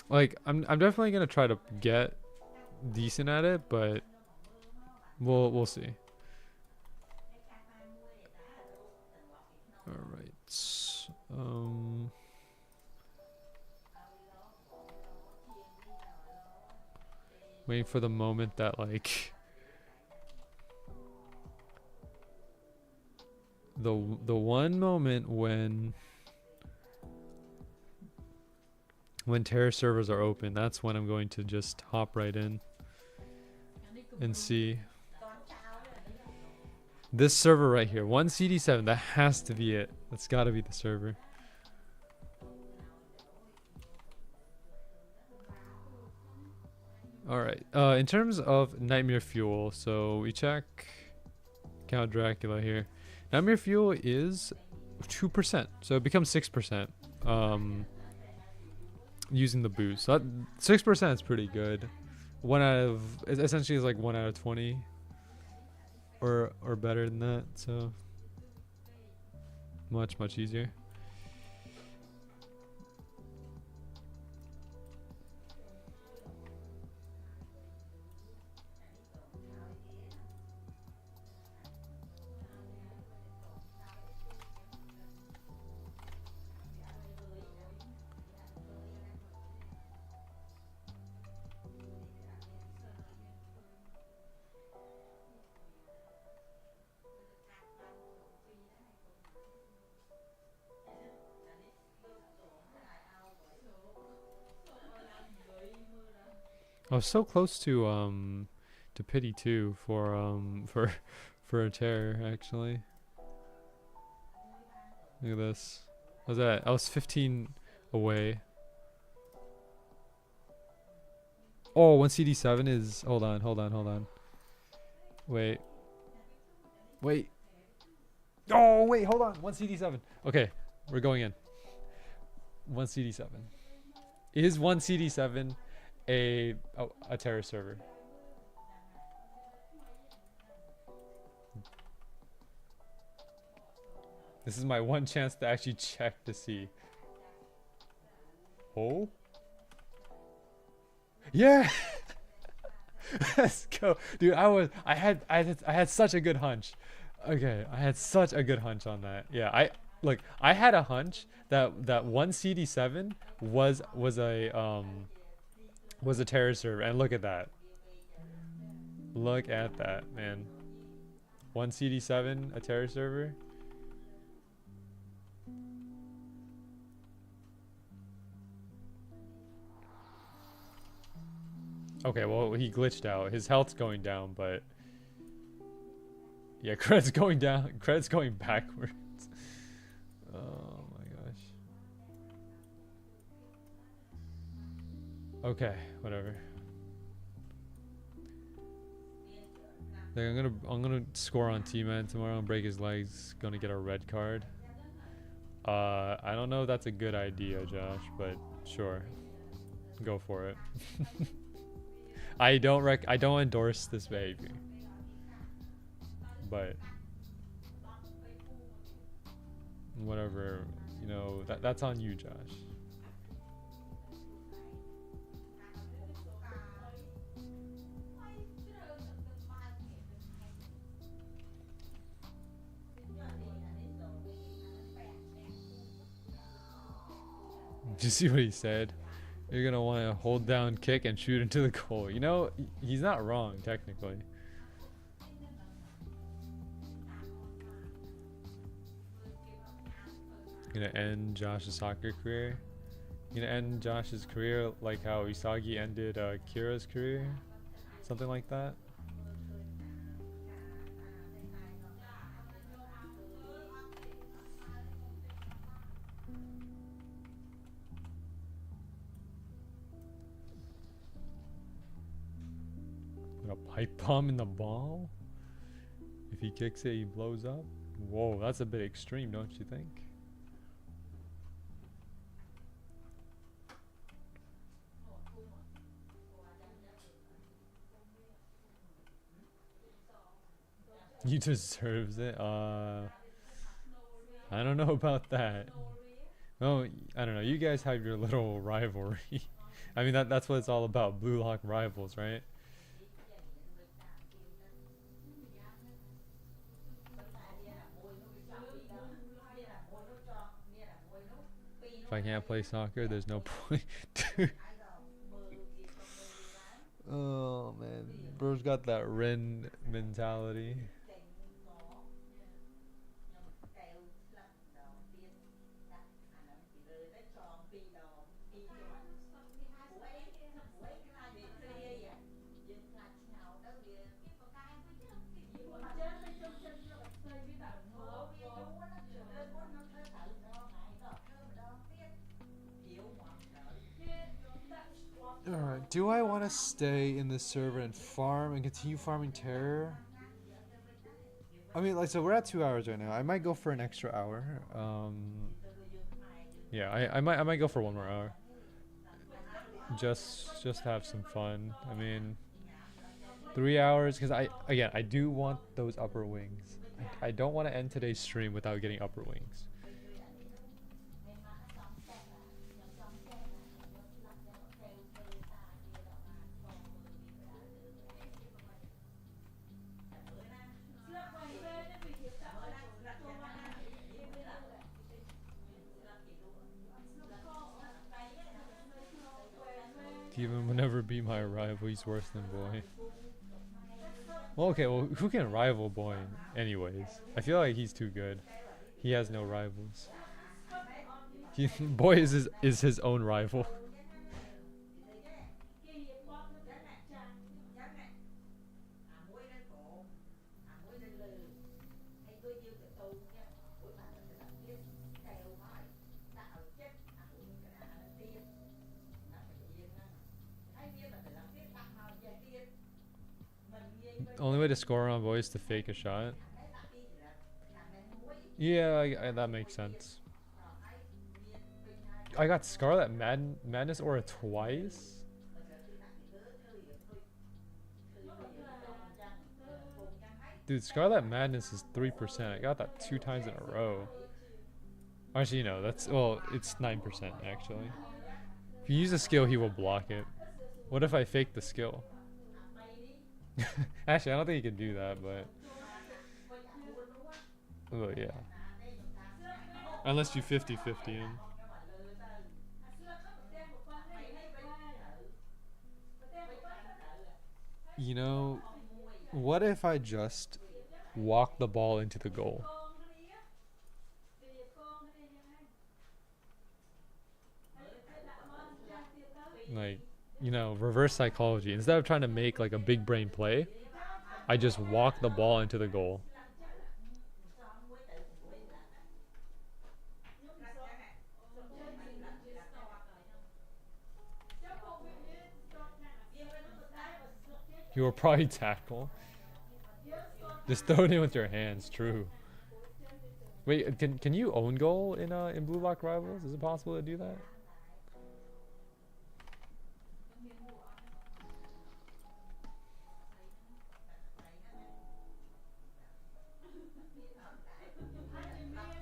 Like I'm definitely gonna try to get decent at it, but we'll see. All right. Waiting for the moment that like the one moment when Terra servers are open, that's when I'm going to just hop right in and see. This server right here, 1CD7, that has to be it. That's got to be the server. Alright, in terms of Nightmare Fuel, so we check Count Dracula here. Nightmare Fuel is 2%, so it becomes 6% using the boost. So 6% is pretty good. Essentially is like 1 out of 20 or better than that, so much easier. I was so close to pity 2 for a terror actually. Look at this. I was 15 away. Oh, 1CD7 is hold on. Wait. Oh wait, hold on. 1CD7. Okay, we're going in. 1CD7. Is 1CD7 a terror server? This is my one chance to actually check to see. Oh yeah. Let's go, dude. I had such a good hunch. Okay, I had such a good hunch on that. Yeah, I had a hunch that 1CD7 was a terror server, and look at that. Look at that, man. 1CD7 a terror server. Okay, well he glitched out. His health's going down, but yeah, credit's going down. Credit's going backwards. Oh my gosh. Okay, whatever. Like I'm gonna score on T-Man tomorrow and break his legs. Gonna get a red card. I don't know if that's a good idea, Josh, but sure, go for it. I don't endorse this behavior, but whatever, that's on you, Josh. Did you see what he said? You're gonna want to hold down kick and shoot into the goal. He's not wrong technically. Gonna end Josh's soccer career. Gonna end Josh's career like how Isagi ended Kira's career, something like that. A pipe bomb in the ball? If he kicks it, he blows up? Whoa, that's a bit extreme, don't you think? He deserves it. I don't know about that. Oh, I don't know. You guys have your little rivalry. I mean, that's what it's all about. Blue Lock rivals, right? If I can't play soccer, there's no point. Oh man, bro's got that Ren mentality. Alright, do I want to stay in this server and farm and continue farming terror? I mean, so we're at 2 hours right now. I might go for an extra hour. Yeah, I might go for 1 more hour. Just to have some fun. I mean, 3 hours because I do want those upper wings. I don't want to end today's stream without getting upper wings. Steven will never be my rival. He's worse than Boy. Well, okay. Well, who can rival Boy anyways? I feel like he's too good. He has no rivals. Boy is his own rival. Only way to score on Boy is to fake a shot. Yeah, that makes sense. I got Scarlet Madness Aura twice? Dude, Scarlet Madness is 3%. I got that 2 times in a row. Actually, that's... Well, it's 9% actually. If you use a skill, he will block it. What if I fake the skill? Actually, I don't think you can do that, but... Oh, yeah. Unless you 50-50 him. What if I just walk the ball into the goal? Like, reverse psychology. Instead of trying to make like a big brain play, I just walk the ball into the goal. He will probably tackle. Just throw it in with your hands. True. Wait, can you own goal in Blue Lock Rivals? Is it possible to do that?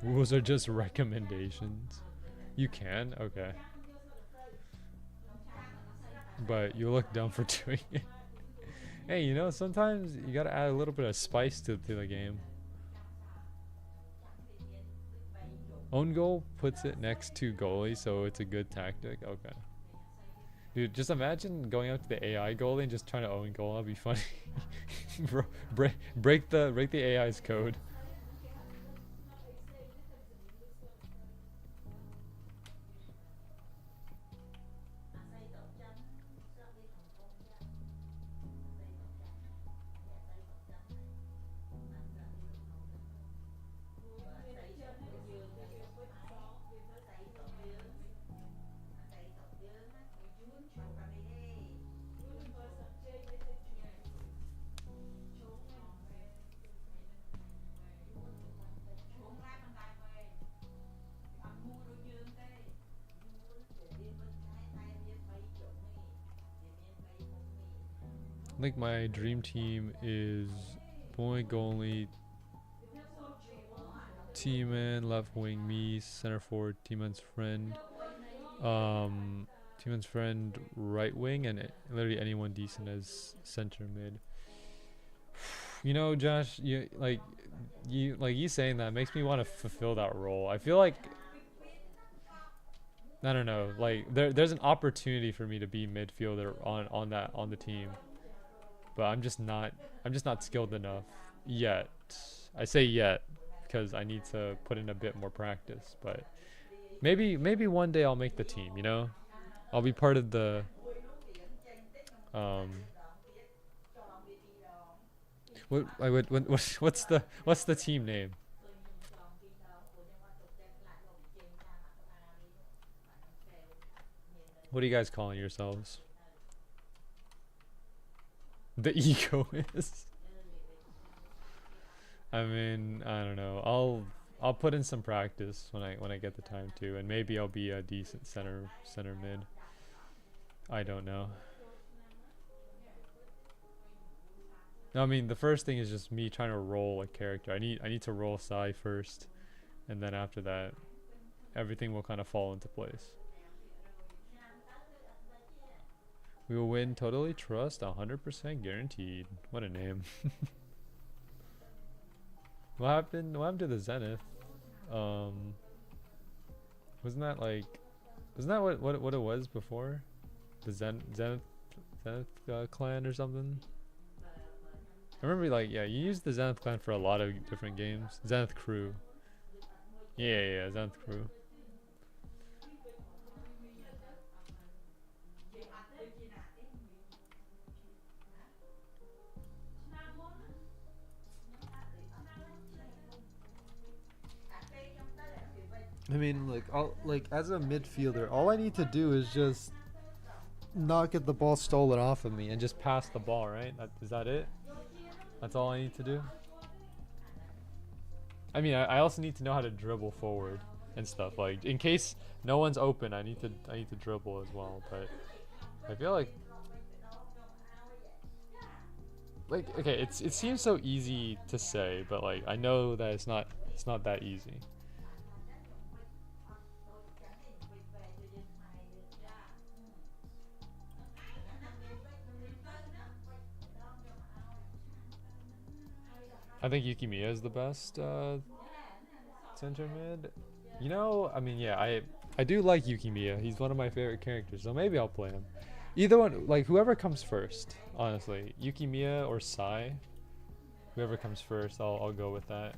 Rules are just recommendations. You can? Okay. But you look dumb for doing it. Hey, you know, sometimes you gotta add a little bit of spice to the game. Own goal puts it next to goalie, so it's a good tactic. Okay. Dude, just imagine going up to the AI goalie and just trying to own goal. That'd be funny. Bro, break the AI's code. I think my dream team is point goalie, T-man, left wing me, center forward, T-man's friend, T-man's friend, right wing, and literally anyone decent as center mid. You know, Josh, you saying that makes me want to fulfill that role. I feel like I don't know, like there's an opportunity for me to be midfielder on the team, but I'm just not skilled enough yet. I say yet because I need to put in a bit more practice, but maybe one day I'll make the team, you know? I'll be part of the um what's the team name? What are you guys calling yourselves? The egoist. I mean, I don't know. I'll put in some practice when I get the time to, and maybe I'll be a decent center mid. I don't know. No, I mean the first thing is just me trying to roll a character. I need to roll Sai first, and then after that, everything will kind of fall into place. We will win. Totally trust. 100% guaranteed. What a name. What happened? What happened to the Zenith? Um, wasn't that like? Wasn't that what it was before? The Zenith clan or something? I remember like yeah, you used the Zenith clan for a lot of different games. Zenith crew. Yeah, Zenith crew. I mean, like as a midfielder, all I need to do is just not get the ball stolen off of me and just pass the ball, right? Is that it? That's all I need to do. I mean, I also need to know how to dribble forward and stuff. Like in case no one's open, I need to dribble as well. But I feel like okay, it seems so easy to say, but like I know that it's not that easy. I think Yukimiya is the best center mid. You know, I mean, yeah, I do like Yukimiya. He's one of my favorite characters, so maybe I'll play him. Either one, like whoever comes first, honestly, Yukimiya or Sai, whoever comes first, I'll go with that.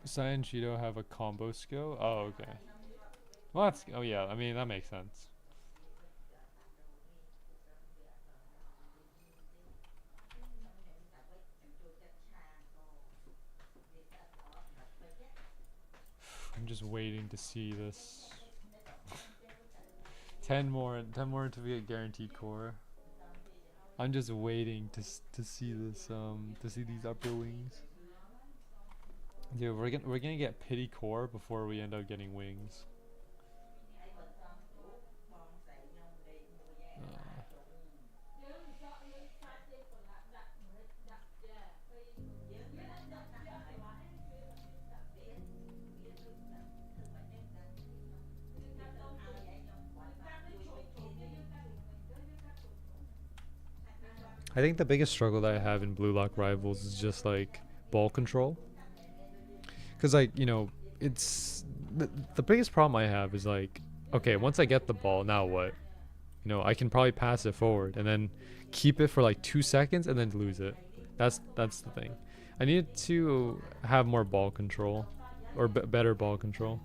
Sai and Cheeto have a combo skill. Oh, okay. Well, that's. Oh, yeah. I mean, that makes sense. I'm just waiting to see this. 10 more to be a guaranteed core. I'm just waiting to see this to see these upper wings. Dude, we're gonna get pity core before we end up getting wings. I think the biggest struggle that I have in Blue Lock Rivals is just like ball control. Cause like it's the biggest problem I have is like, okay, once I get the ball, now what? I can probably pass it forward and then keep it for like 2 seconds and then lose it. That's the thing. I need to have more ball control, or better ball control.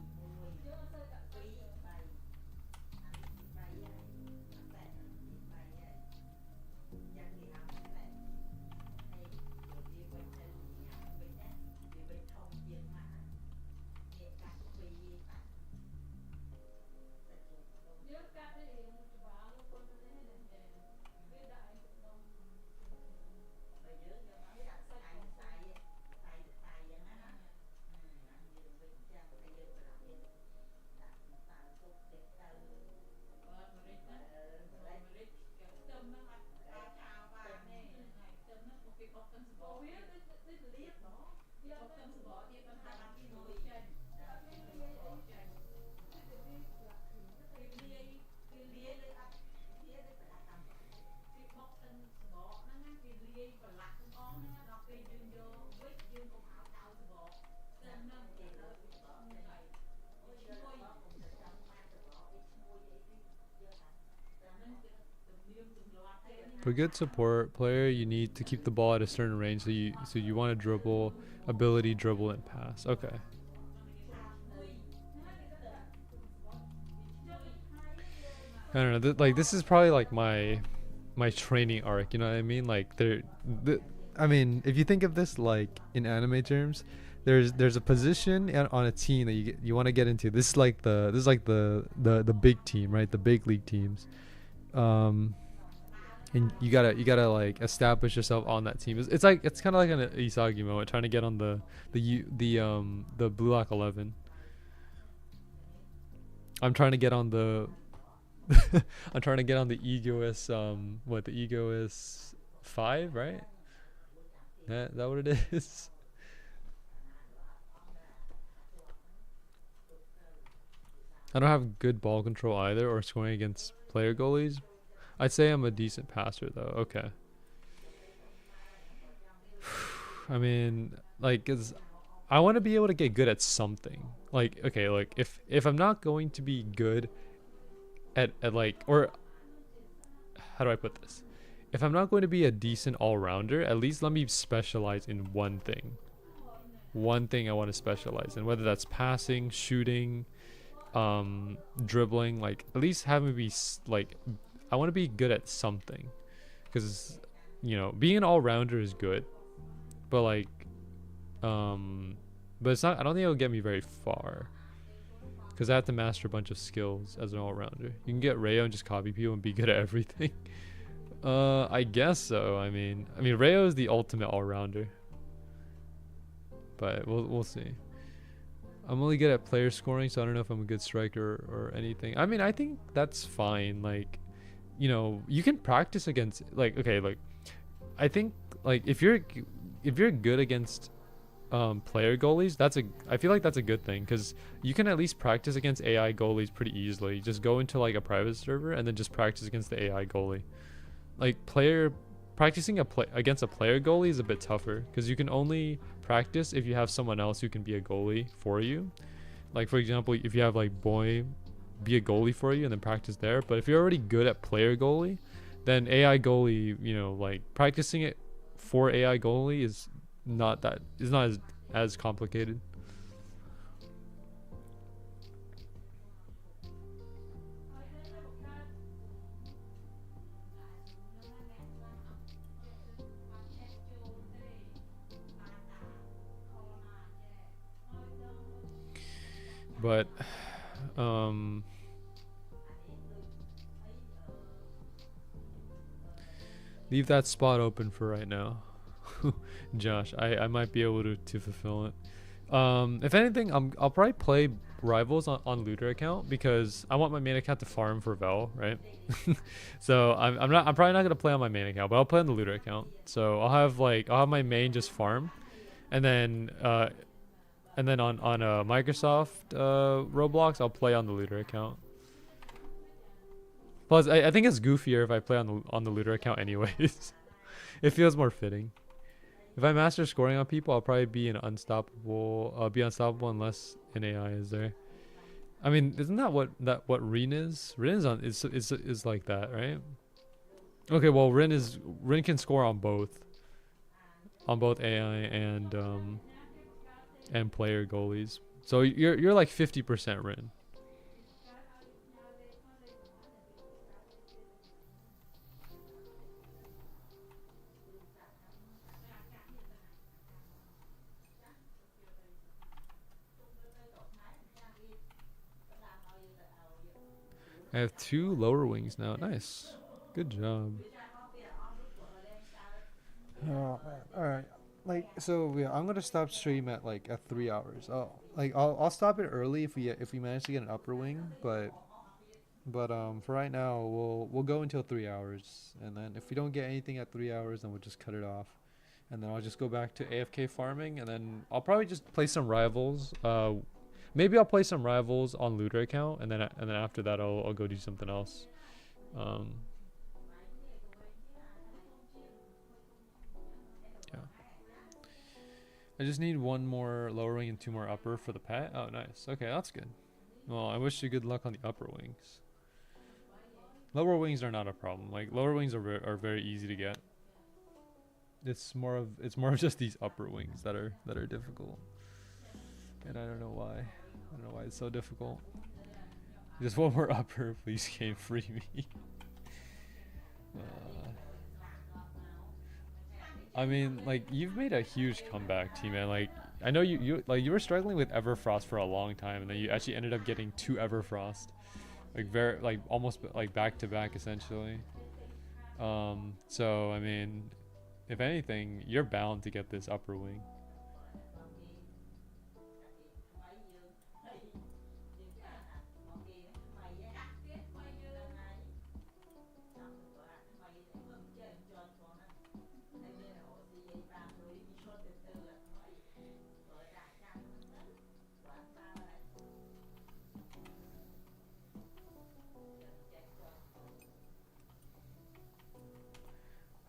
For good support player, you need to keep the ball at a certain range. So you want to dribble, ability, dribble, and pass. Okay. I don't know. Like this is probably like my training arc. You know what I mean? Like I mean, if you think of this like in anime terms, there's a position on a team that you want to get into. This is like the big team, right? The big league teams. And you gotta like establish yourself on that team. It's kind of like an Isagi moment, trying to get on the Blue Lock 11. I'm trying to get on the I'm trying to get on the Egoist the Egoist 5, right? That what it is? I don't have good ball control either, or scoring against player goalies. I'd say I'm a decent passer though. Okay. I mean, like, 'cause I want to be able to get good at something. Like, okay, like if I'm not going to be good at like, or how do I put this? If I'm not going to be a decent all-rounder, at least let me specialize in one thing. One thing I want to specialize in, whether that's passing, shooting, dribbling. Like, at least have me be like, I want to be good at something, because being an all-rounder is good, but like but it's not. I don't think it'll get me very far, because I have to master a bunch of skills as an all-rounder. You can get Rayo and just copy people and be good at everything. I guess so. I mean Rayo is the ultimate all-rounder, but we'll see. I'm only good at player scoring, so I don't know if I'm a good striker or anything. I mean, I think that's fine. Like, you can practice against, like, okay, like, I think, like, if you're good against player goalies, I feel like that's a good thing, because you can at least practice against AI goalies pretty easily. Just go into like a private server and then just practice against the AI goalie. Like practicing against a player goalie is a bit tougher, because you can only practice if you have someone else who can be a goalie for you. Like for example, if you have like Boy be a goalie for you and then practice there. But if you're already good at player goalie, then AI goalie, you know, like practicing it for AI goalie is not as complicated. But leave that spot open for right now. Josh, I might be able to fulfill it. If anything, I'll probably play rivals on looter account, because I want my main account to farm for Vel, right? So I'm probably not gonna play on my main account, but I'll play on the looter account. So I'll have my main just farm, and then on Microsoft Roblox, I'll play on the looter account. Plus, I think it's goofier if I play on the looter account anyways. It feels more fitting. If I master scoring on people, I'll probably be be unstoppable unless an AI is there. I mean, isn't that what Rin is? Rin is like that, right? Okay, well Rin can score on both AI and player goalies. So you're like 50% Rin. I have 2 lower wings now. Nice. Good job. Oh man. All right. Like, so yeah, I'm gonna stop stream at 3 hours. Oh, like I'll stop it early if we manage to get an upper wing, but for right now we'll go until 3 hours, and then if we don't get anything at 3 hours, then we'll just cut it off, and then I'll just go back to AFK farming, and then I'll probably just play some rivals. Maybe I'll play some rivals on looter account, and then after that I'll go do something else. Yeah. I just need 1 more lower wing and 2 more upper for the pet. Oh, nice. Okay, that's good. Well, I wish you good luck on the upper wings. Lower wings are not a problem. Like lower wings are very easy to get. It's more of just these upper wings that are difficult. And I don't know why. I don't know why it's so difficult. Just 1 more upper, please. Game free me. I mean, like, you've made a huge comeback, T-Man. Like, I know you were struggling with Everfrost for a long time, and then you actually ended up getting 2 Everfrost, almost back to back essentially. So I mean, if anything, you're bound to get this upper wing.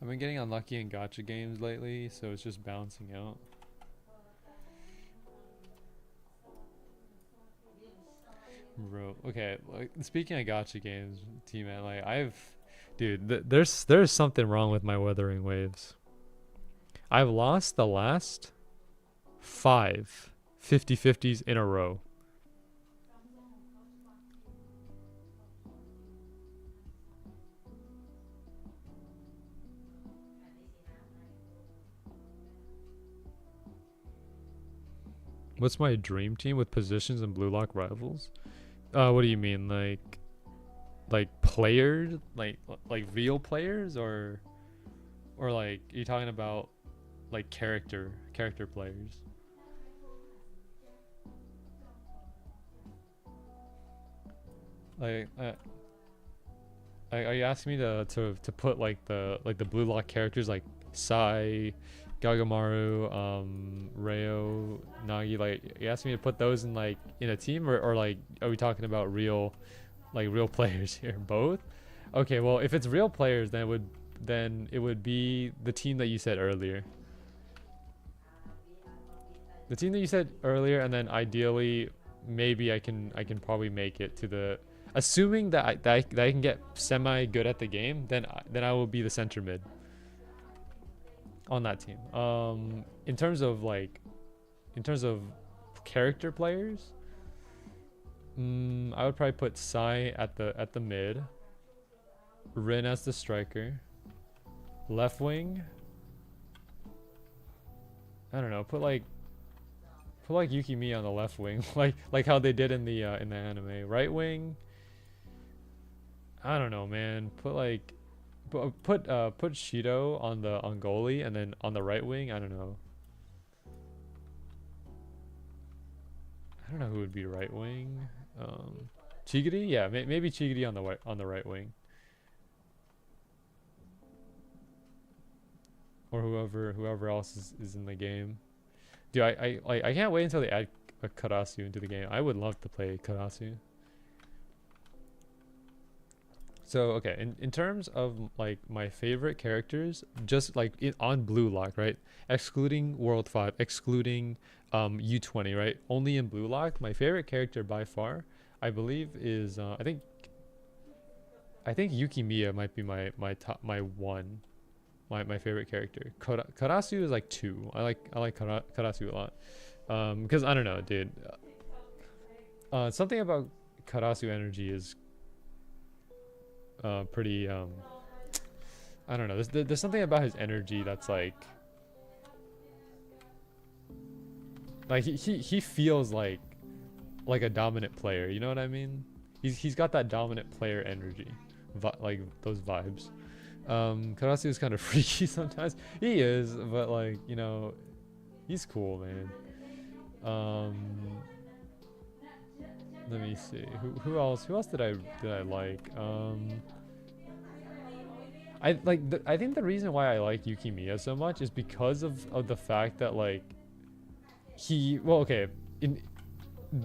I've been getting unlucky in gacha games lately, so it's just bouncing out. Bro, okay, like, speaking of gacha games, T-Man, like there's something wrong with my Weathering Waves. I've lost the last 5 50-50s in a row. What's my dream team with positions and blue lock rivals? What do you mean, like players, like real players, or like, are you talking about like character players? Like, are you asking me to put like the blue lock characters like Sai, Gagamaru, Reo, Nagi. Like, you asked me to put those in like in a team, or like, are we talking about real, like real players here? Both. Okay, well, if it's real players, then it would be the team that you said earlier. The team that you said earlier, and then ideally, maybe I can probably make it to the. Assuming that I can get semi good at the game, then I will be the center mid on that team. In terms of character players, I would probably put Sai at the mid, Rin as the striker, left wing. I don't know. Put like Yukimi on the left wing, like how they did in the anime. Right wing. I don't know, man. Put Shido on goalie, and then on the right wing. I don't know. I don't know who would be right wing. Chigiri, yeah, maybe Chigiri on the right wing, or whoever else is in the game. Dude, I can't wait until they add a Karasu into the game. I would love to play Karasu. So okay, in terms of like my favorite characters, just like on Blue Lock, right? Excluding World 5, excluding U20, right? Only in Blue Lock, my favorite character by far, I believe, is I think Yukimiya might be my favorite character. Karasu is like 2. I like Karasu a lot. Because I don't know, dude. Something about Karasu energy is pretty I don't know. There's something about his energy that's like he feels like a dominant player. You know what I mean? He's got that dominant player energy, like those vibes. Karasu is kind of freaky sometimes. He is, but like, you know, he's cool, man. Let me see. Who else did I like? I think the reason why I like Yukimiya so much is because of the fact that like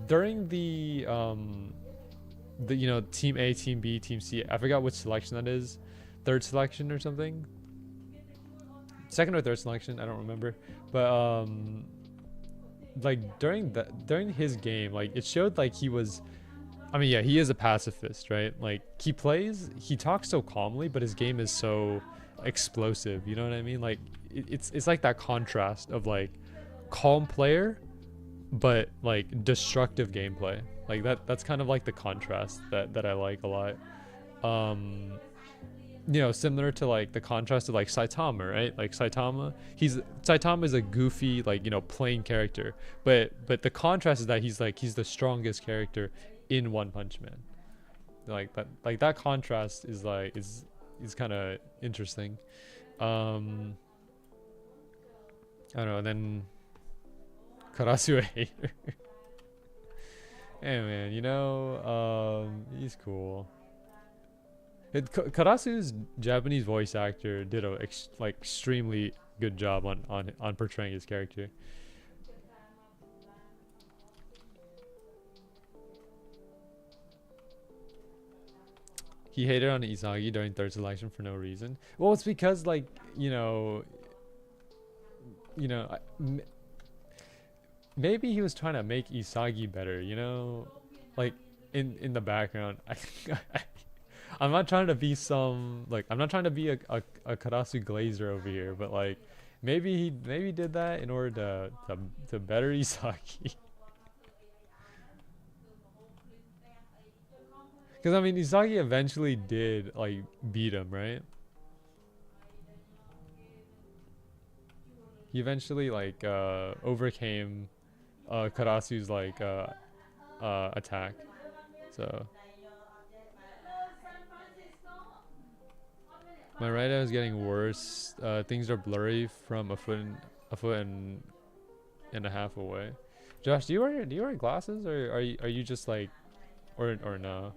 during the you know, team A, team B, team C, I forgot which selection that is. Third selection or something. Second or third selection, I don't remember. But like during his game, like it showed like he was, I mean, yeah, he is a pacifist, right? Like he talks so calmly, but his game is so explosive, you know what I mean? Like it's like that contrast of like calm player but like destructive gameplay. Like that's kind of like the contrast that I like a lot. You know, similar to like the contrast of like Saitama, right? Like Saitama is a goofy, like, you know, plain character, but the contrast is that he's the strongest character in One Punch Man. Like that contrast is like is kind of interesting. I don't know. And then Karasu a hater. Hey man, you know, he's cool. Karasu's Japanese voice actor did a extremely good job on portraying his character. He hated on Isagi during third selection for no reason. Well, it's because like, you know, maybe he was trying to make Isagi better, you know, like in the background. I'm not trying to be I'm not trying to be a Karasu Glazer over here, but like maybe he did that in order to better Isagi. Because I mean, Isagi eventually did like beat him, right? He eventually like overcame Karasu's like attack. So my right eye is getting worse. Things are blurry from a foot and a half away. Josh, do you wear glasses, or are you just like, or no?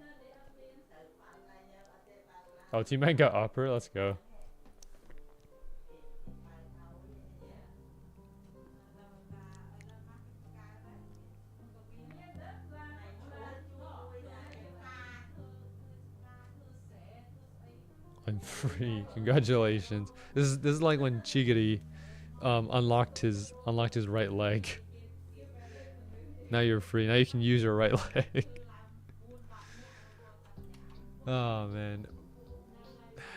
Oh, teammate got upper. Let's go. I'm free. Congratulations. This is like when Chigiri unlocked his right leg. Now you're free. Now you can use your right leg. Oh man.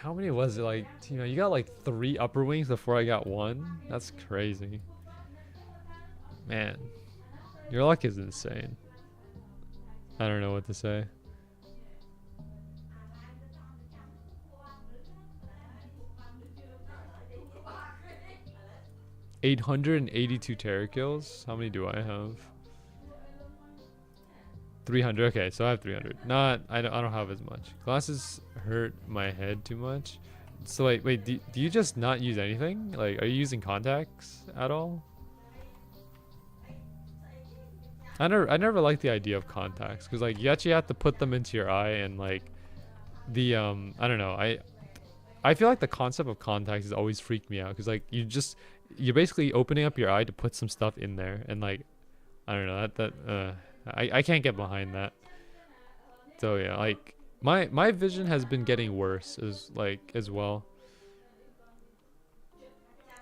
How many was it? Like, you got like 3 upper wings before I got 1? That's crazy. Man. Your luck is insane. I don't know what to say. 882 terror kills. How many do I have? 300. Okay, so I have 300. I don't have as much. Glasses hurt my head too much. So wait, do you just not use anything? Like, are you using contacts at all? I never liked the idea of contacts because like you actually have to put them into your eye and like the I don't know. I feel like the concept of contacts has always freaked me out because like you're basically opening up your eye to put some stuff in there and like I don't know I can't get behind that. So yeah, like my vision has been getting worse as well.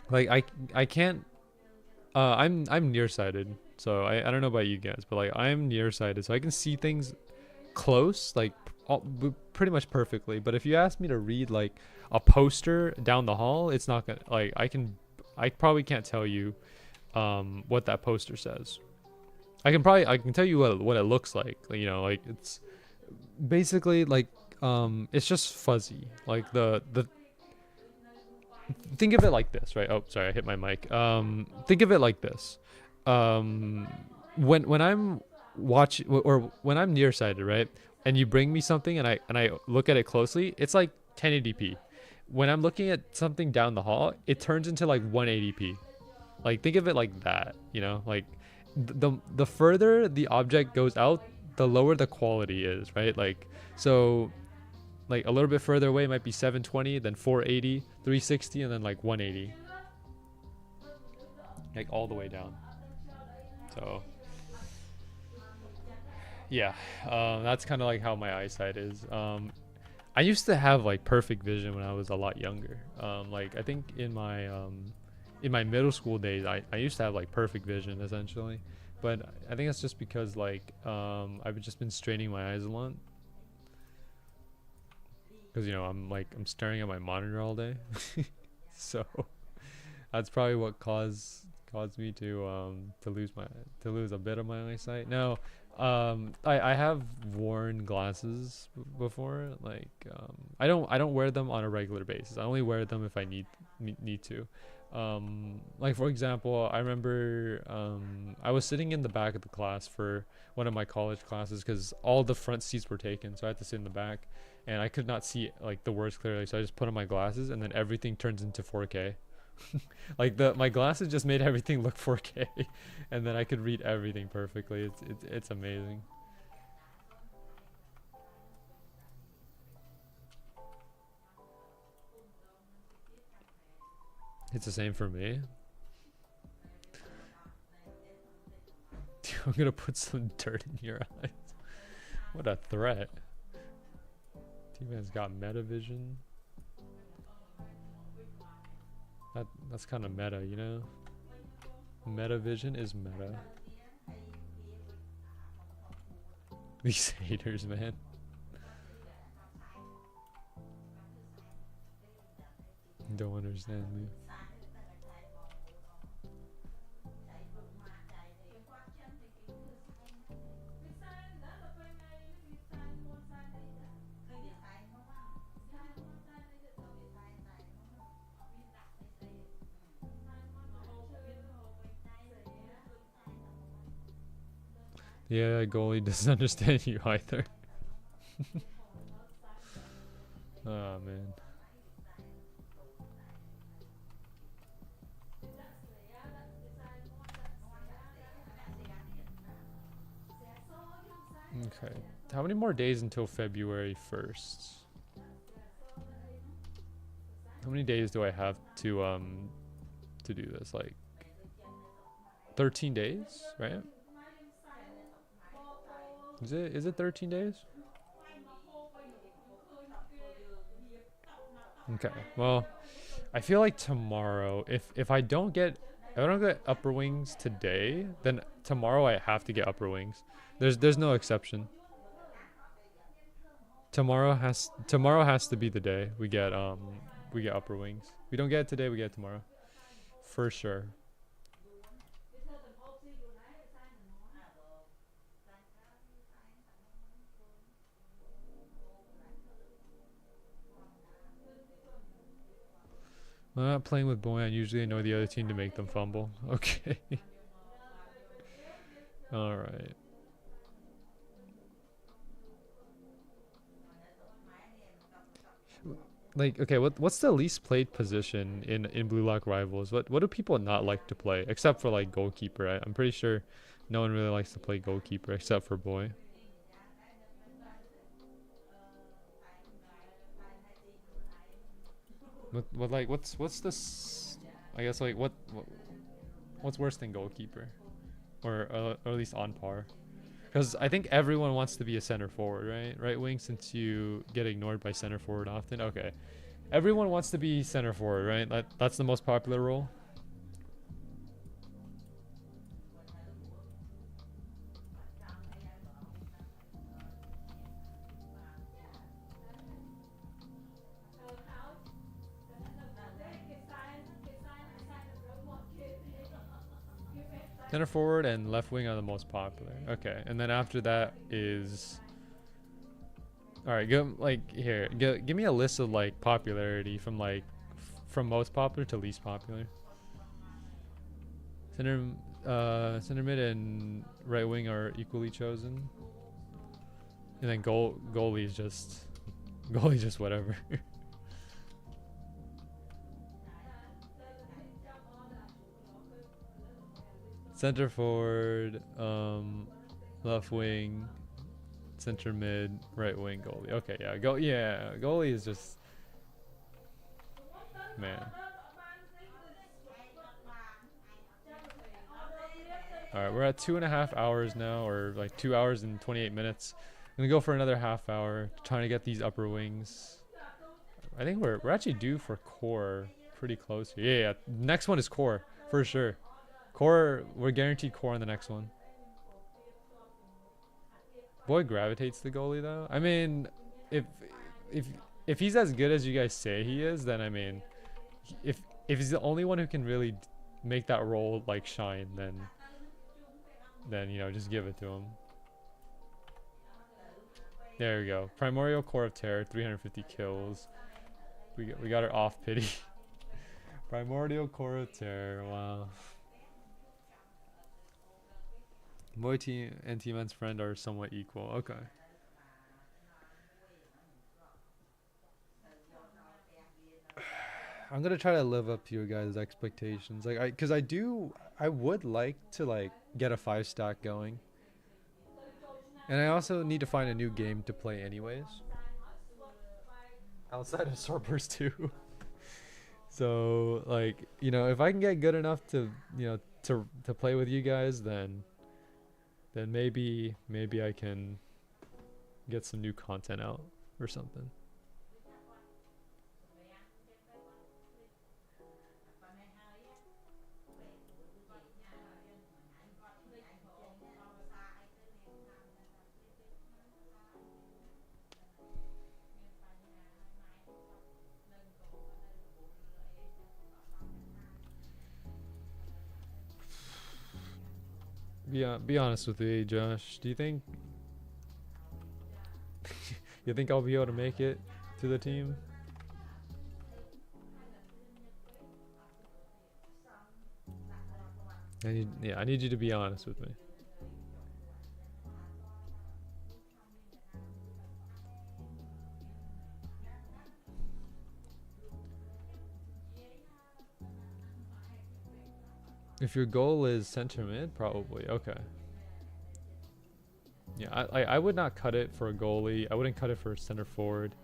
Like I can't I'm nearsighted. So I don't know about you guys, but like I'm nearsighted so I can see things close like pretty much perfectly, but if you ask me to read like a poster down the hall, it's not gonna like I probably can't tell you what that poster says. I can tell you what it looks like, like it's basically like it's just fuzzy, like the think of it like this, right? Oh, sorry, I hit my mic. Think of it like this. When I'm watching or when I'm nearsighted, right? And you bring me something and I look at it closely, it's like 1080p. When I'm looking at something down the hall, it turns into like 180p. Like think of it like that, like the further the object goes out, the lower the quality is, right? Like so like a little bit further away might be 720, then 480, 360, and then like 180. Like all the way down. So yeah, that's kind of like how my eyesight is. I used to have like perfect vision when I was a lot younger. Like I think in my middle school days, I used to have like perfect vision essentially, but I think that's just because like I've just been straining my eyes a lot. Because I'm staring at my monitor all day, so that's probably what caused me to lose a bit of my eyesight. No, I have worn glasses before. Like I don't wear them on a regular basis. I only wear them if I need to. Like for example, I remember I was sitting in the back of the class for one of my college classes because all the front seats were taken, so I had to sit in the back. And I could not see like the words clearly, so I just put on my glasses, and then everything turns into 4K. Like my glasses just made everything look 4K, and then I could read everything perfectly. It's amazing. It's the same for me. I'm gonna put some dirt in your eyes. What a threat. T-Man's got meta vision. That's kind of meta, Meta vision is meta. These haters, man. Don't understand me. Yeah, goalie doesn't understand you either. Oh man. Okay. How many more days until February 1st? How many days do I have to do this? Like 13 days, right? Is it 13 days? Okay. Well, I feel like tomorrow, if I don't get upper wings today, then tomorrow I have to get upper wings. There's no exception. Tomorrow has to be the day we get upper wings. We don't get it today, we get it tomorrow. For sure. When I'm not playing with Boy, I usually annoy the other team to make them fumble. Okay. Alright. Like, okay, what's the least played position in Blue Lock Rivals? What do people not like to play? Except for like goalkeeper. I'm pretty sure no one really likes to play goalkeeper except for Boy. What like what's this? I guess like what's worse than goalkeeper, or at least on par? Because I think everyone wants to be a center forward, right? Right wing, since you get ignored by center forward often. Okay, everyone wants to be center forward, right? That's the most popular role. Center forward and left wing are the most popular. Okay, and then after that is. All right, give me a list of like popularity from from most popular to least popular. Center mid and right wing are equally chosen, and then goalie is just whatever. Center forward, left wing, center mid, right wing, goalie. Okay, yeah, goalie is just, man. All right, we're at 2.5 hours now, or like 2 hours and 28 minutes. I'm gonna go for another half hour, trying to get these upper wings. I think we're actually due for core, pretty close here. Yeah, next one is core for sure. Core, we're guaranteed core on the next one. Boy gravitates the goalie though. I mean, if if he's as good as you guys say he is, then I mean, if he's the only one who can really make that role like shine, then you know, just give it to him. There we go. Primordial Core of Terror, 350 kills. We got her off pity. Primordial Core of Terror. Wow. Boy team and T-Man's friend are somewhat equal. Okay. I'm gonna try to live up to your guys' expectations. Like, I would like to like get a 5-stack going, and I also need to find a new game to play anyways, outside of Swordburst 2. So like, you know, if I can get good enough to, you know, to play with you guys, then maybe I can get some new content out or something. Be honest with me, Josh. Do you think you think I'll be able to make it to the team? I need you to be honest with me. If your goal is center mid, probably. Okay. Yeah, I would not cut it for a goalie. I wouldn't cut it for a center forward.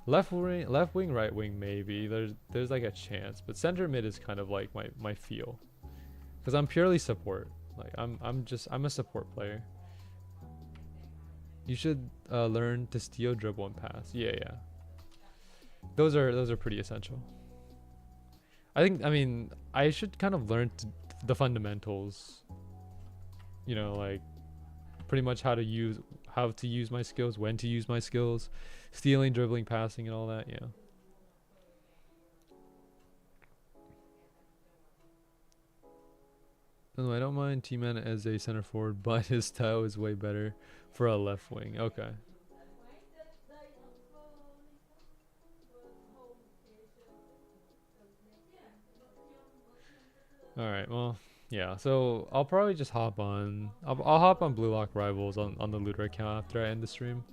Left wing, right wing, maybe. There's like a chance, but center mid is kind of like my feel, because I'm purely support. Like I'm a support player. You should learn to steal, dribble, and pass. Yeah. Those are pretty essential. I mean, I should kind of learn the fundamentals. You know, like pretty much how to use my skills, when to use my skills, stealing, dribbling, passing, and all that. Yeah. No, I don't mind T-Man as a center forward, but his style is way better for a left wing. Okay. All right. Well, yeah. So I'll probably just hop on. I'll hop on Blue Lock Rivals on the looter account after I end the stream.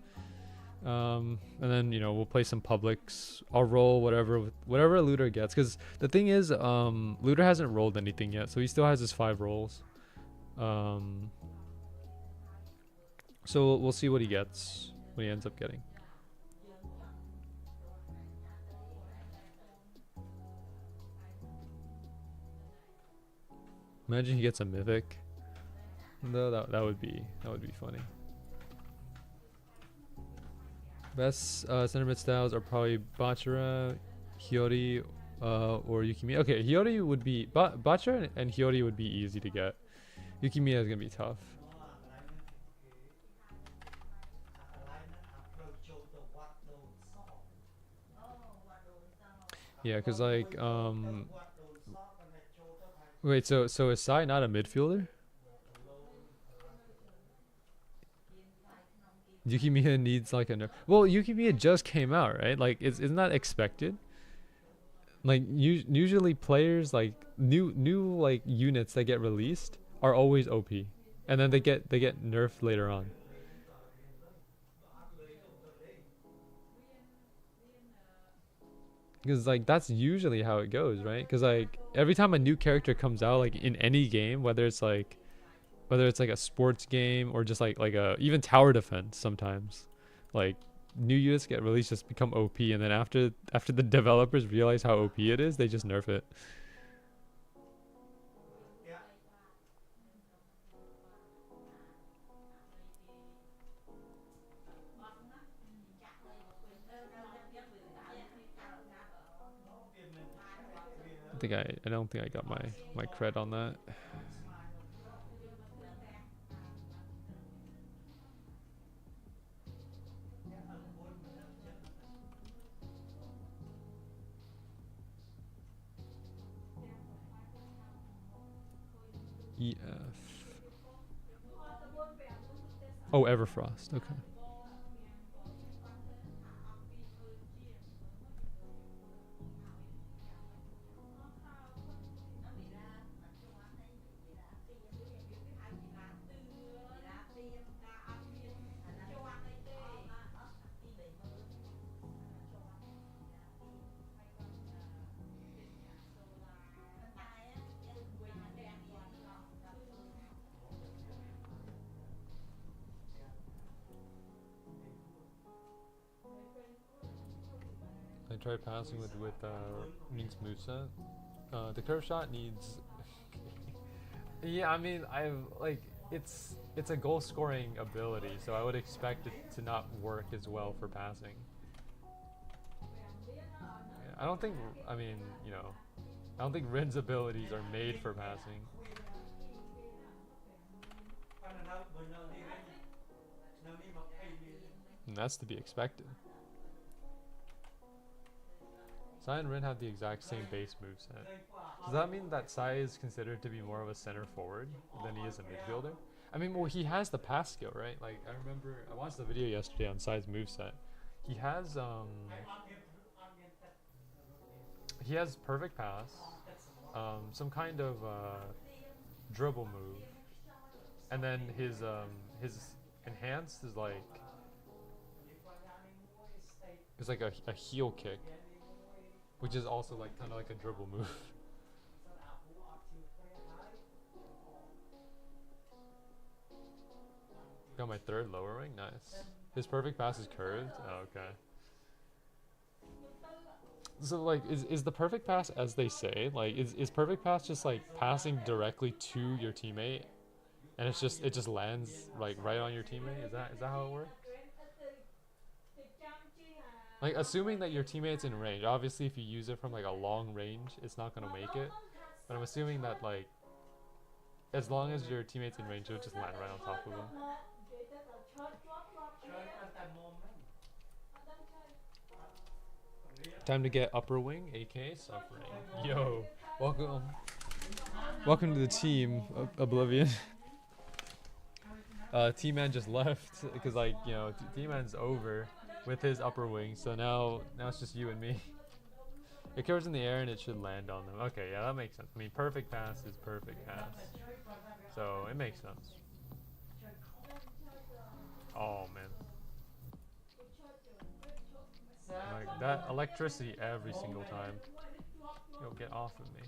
And then we'll play some publics. I'll roll whatever looter gets, because the thing is, looter hasn't rolled anything yet, so he still has his 5 rolls. So we'll see what he gets, what he ends up getting. Imagine he gets a mythic. No, that would be funny. Best center mid styles are probably Bachara, Hiyori, or Yukimiya. Okay, Hiyori would be Bachara and Hiyori would be easy to get. Yukimiya is gonna be tough. Yeah, cause like wait, so is Sai not a midfielder? Yukimiya needs like a nerf. Well, Yukimiya just came out, right? Like, isn't that expected? Like, usually players like new like units that get released are always OP, and then they get nerfed later on. Because like that's usually how it goes, right? Because like every time a new character comes out, like in any game, whether it's like a sports game or just like a even tower defense, sometimes like new units get released, just become OP, and then after the developers realize how OP it is, they just nerf it. I don't think I got my cred on that. EF. Oh, Everfrost. Okay. I tried passing with Mink's moveset. The curve shot needs. Yeah, I mean, it's a goal scoring ability, so I would expect it to not work as well for passing. Yeah, I don't think Rin's abilities are made for passing. And that's to be expected. Sai and Rin have the exact same base moveset. Does that mean that Sai is considered to be more of a center forward than he is a midfielder? I mean, well, he has the pass skill, right? Like, I remember I watched the video yesterday on Sai's moveset. He has perfect pass, some kind of dribble move, and then his enhanced is like a heel kick, which is also like kind of like a dribble move. Got my 3rd lower wing, nice. His perfect pass is curved. Oh, okay. So like, is the perfect pass as they say? Like, is perfect pass just like passing directly to your teammate, and it just lands like right on your teammate? Is that how it works? Like, assuming that your teammate's in range. Obviously, if you use it from like a long range, it's not gonna make it. But I'm assuming that like, as long as your teammate's in range, it'll just land right on top of him. Time to get upper wing, AK suffering. Yo, welcome to the team, Oblivion. T-Man just left because like T-Man's over with his upper wing, so now it's just you and me. It covers in the air and it should land on them. Okay, yeah, that makes sense. I mean, perfect pass is perfect pass, so it makes sense. Oh man, like that electricity every single time. Yo, get off of me.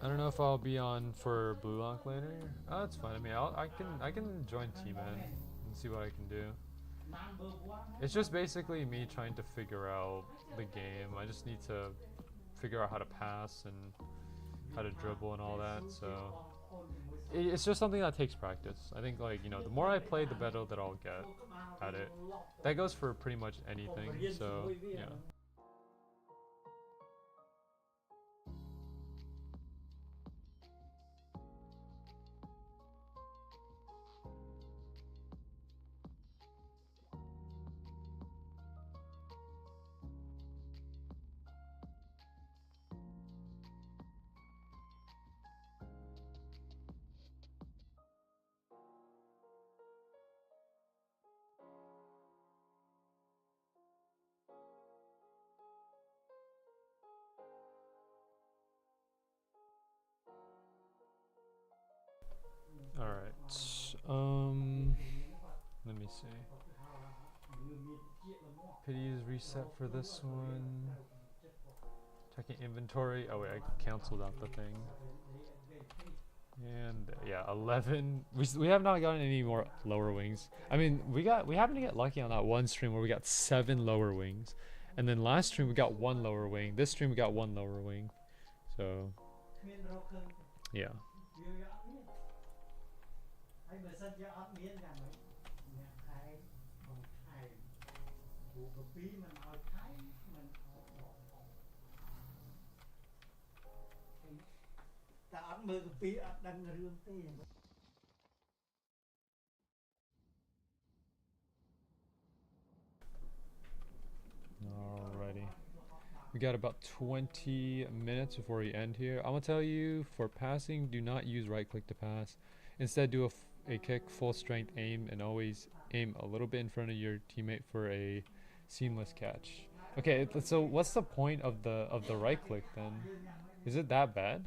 I don't know if I'll be on for Blue Lock later. Oh, that's fine. I mean, I can join T-Man and see what I can do. It's just basically me trying to figure out the game. I just need to figure out how to pass and how to dribble and all that. So it's just something that takes practice. I think like the more I play, the better that I'll get at it. That goes for pretty much anything. So yeah. Alright, let me see. Pity is reset for this one. Checking inventory. Oh wait, I canceled out the thing. And yeah, 11. We have not gotten any more lower wings. I mean, we happened to get lucky on that one stream where we got 7 lower wings. And then last stream we got 1 lower wing. This stream we got 1 lower wing. So yeah. Alrighty. We got about 20 minutes before we end here. I'm gonna tell you, for passing, do not use right click to pass. Instead, do a kick, full strength aim, and always aim a little bit in front of your teammate for a seamless catch. Okay, so what's the point of the right click then? Is it that bad?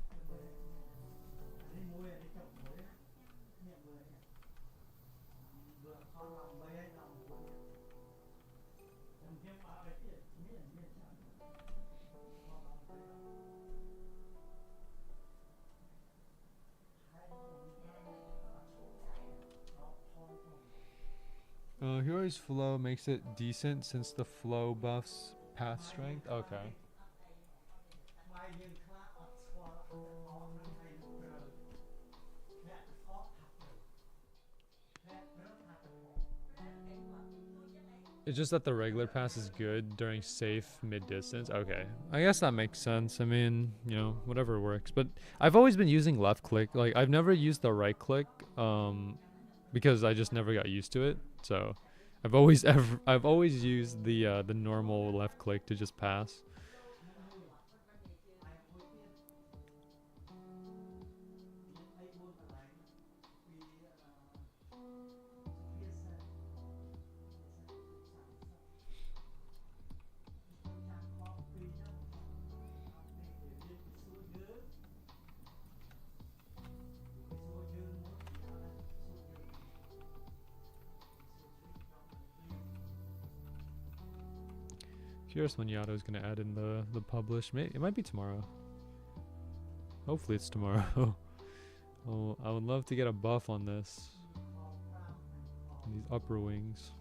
Hero's flow makes it decent since the flow buffs path strength. Okay. It's just that the regular pass is good during safe mid-distance. Okay, I guess that makes sense. I mean, whatever works. But I've always been using left click. Like, I've never used the right click because I just never got used to it. So I've always used the normal left click to just pass. Curious when Yato is going to add in the publish. It might be tomorrow. Hopefully it's tomorrow. Oh, I would love to get a buff on this. these upper wings.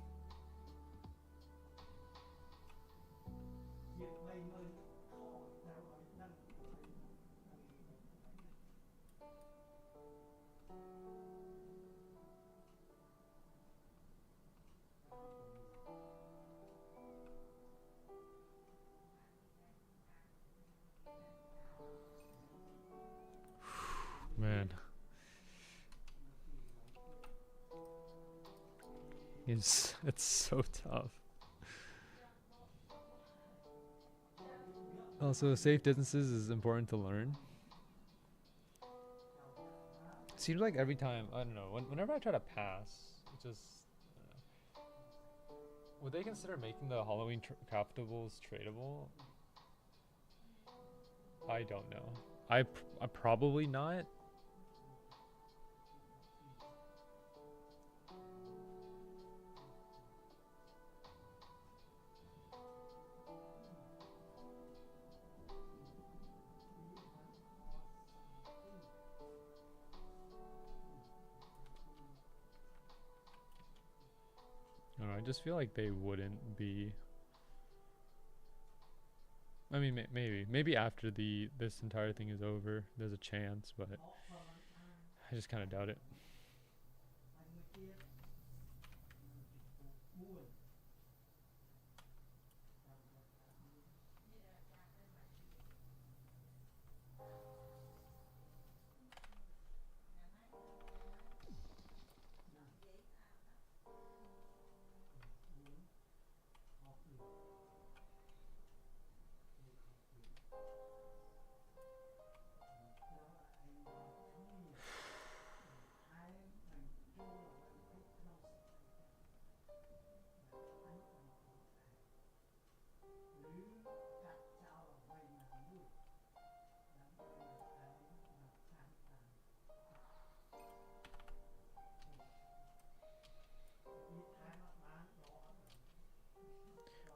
Man, it's so tough. Also, safe distances is important to learn. Seems like every time, I don't know, whenever I try to pass, it just, I don't know. Would they consider making the Halloween craftables tradable? I don't know. I probably not. I don't know, I just feel like they wouldn't be. I mean, maybe after this entire thing is over, there's a chance, but I just kind of doubt it.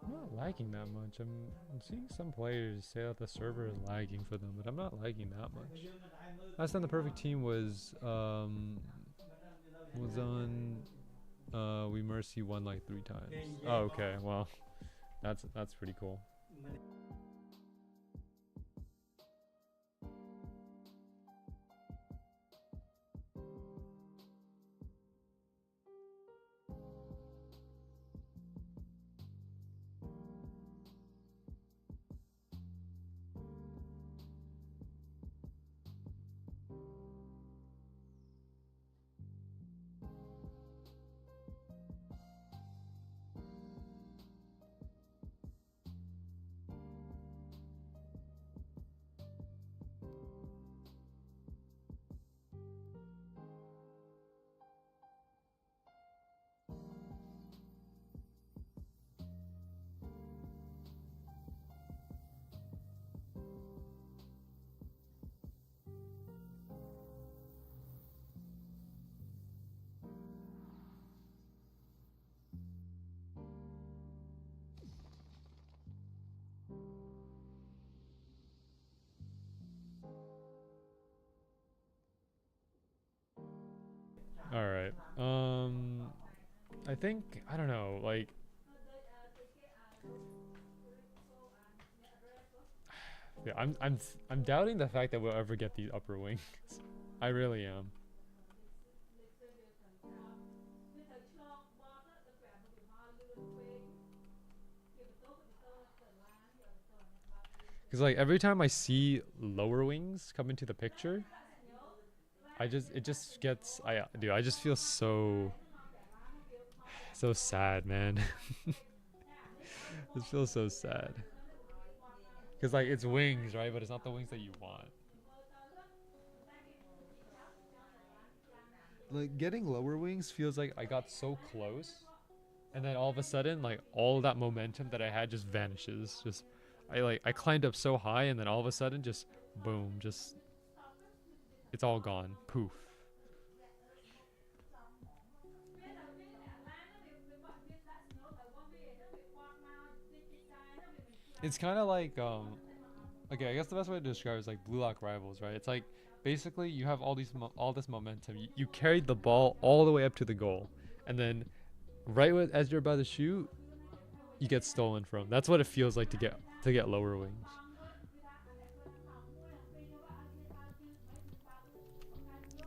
I'm not lagging that much. I'm seeing some players say that the server is lagging for them, but I'm not lagging that much. Last time the perfect team was on We Mercy won like 3 times. Oh, okay. Well, that's pretty cool. All right. I think I don't know. Like, yeah, I'm doubting the fact that we'll ever get these upper wings. I really am. Because like every time I see lower wings come into the picture, it just gets dude, I just feel so sad, man. It feels so sad. Because like it's wings, right? But it's not the wings that you want. Like getting lower wings feels like I got so close, and then all of a sudden, like all that momentum that I had just vanishes. Just I climbed up so high, and then all of a sudden, just boom, just it's all gone. Poof. It's kind of like okay, I guess the best way to describe it is like Blue Lock Rivals, right? It's like basically you have all this momentum. You carried the ball all the way up to the goal, and then right as you're about to shoot, you get stolen from. That's what it feels like to get lower wings.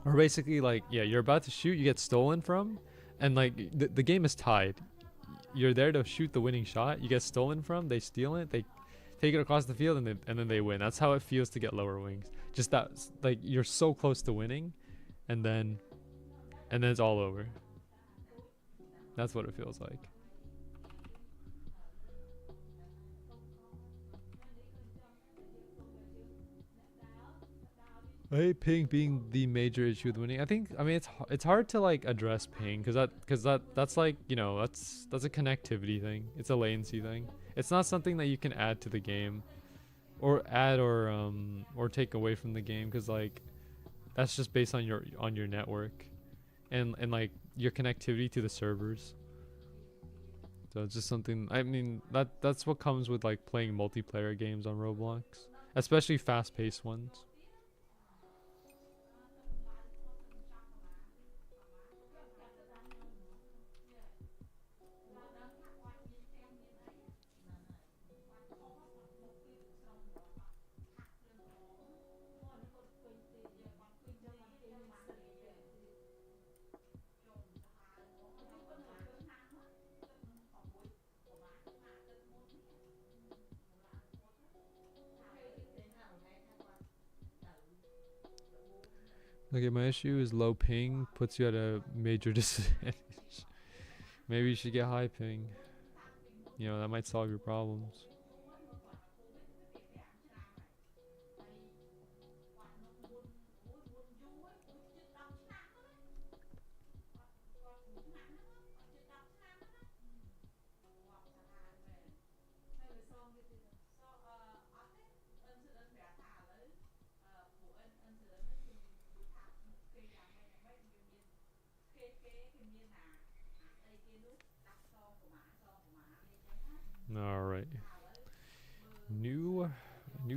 Or basically, like, yeah, you're about to shoot, you get stolen from, and like the game is tied. You're there to shoot the winning shot, you get stolen from, they steal it, they take it across the field, and then they win. That's how it feels to get lower wings. Just that, like, you're so close to winning, and then it's all over. That's what it feels like. I hate ping being the major issue with winning. I mean it's hard to like address ping that's like, you know, that's a connectivity thing. It's a latency thing. It's not something that you can add to the game or add or take away from the game, cuz like that's just based on your network and like your connectivity to the servers. So it's just something, I mean, that's what comes with like playing multiplayer games on Roblox, especially fast-paced ones. Okay, my issue is low ping puts you at a major disadvantage. Maybe you should get high ping. You know, that might solve your problems. All right. New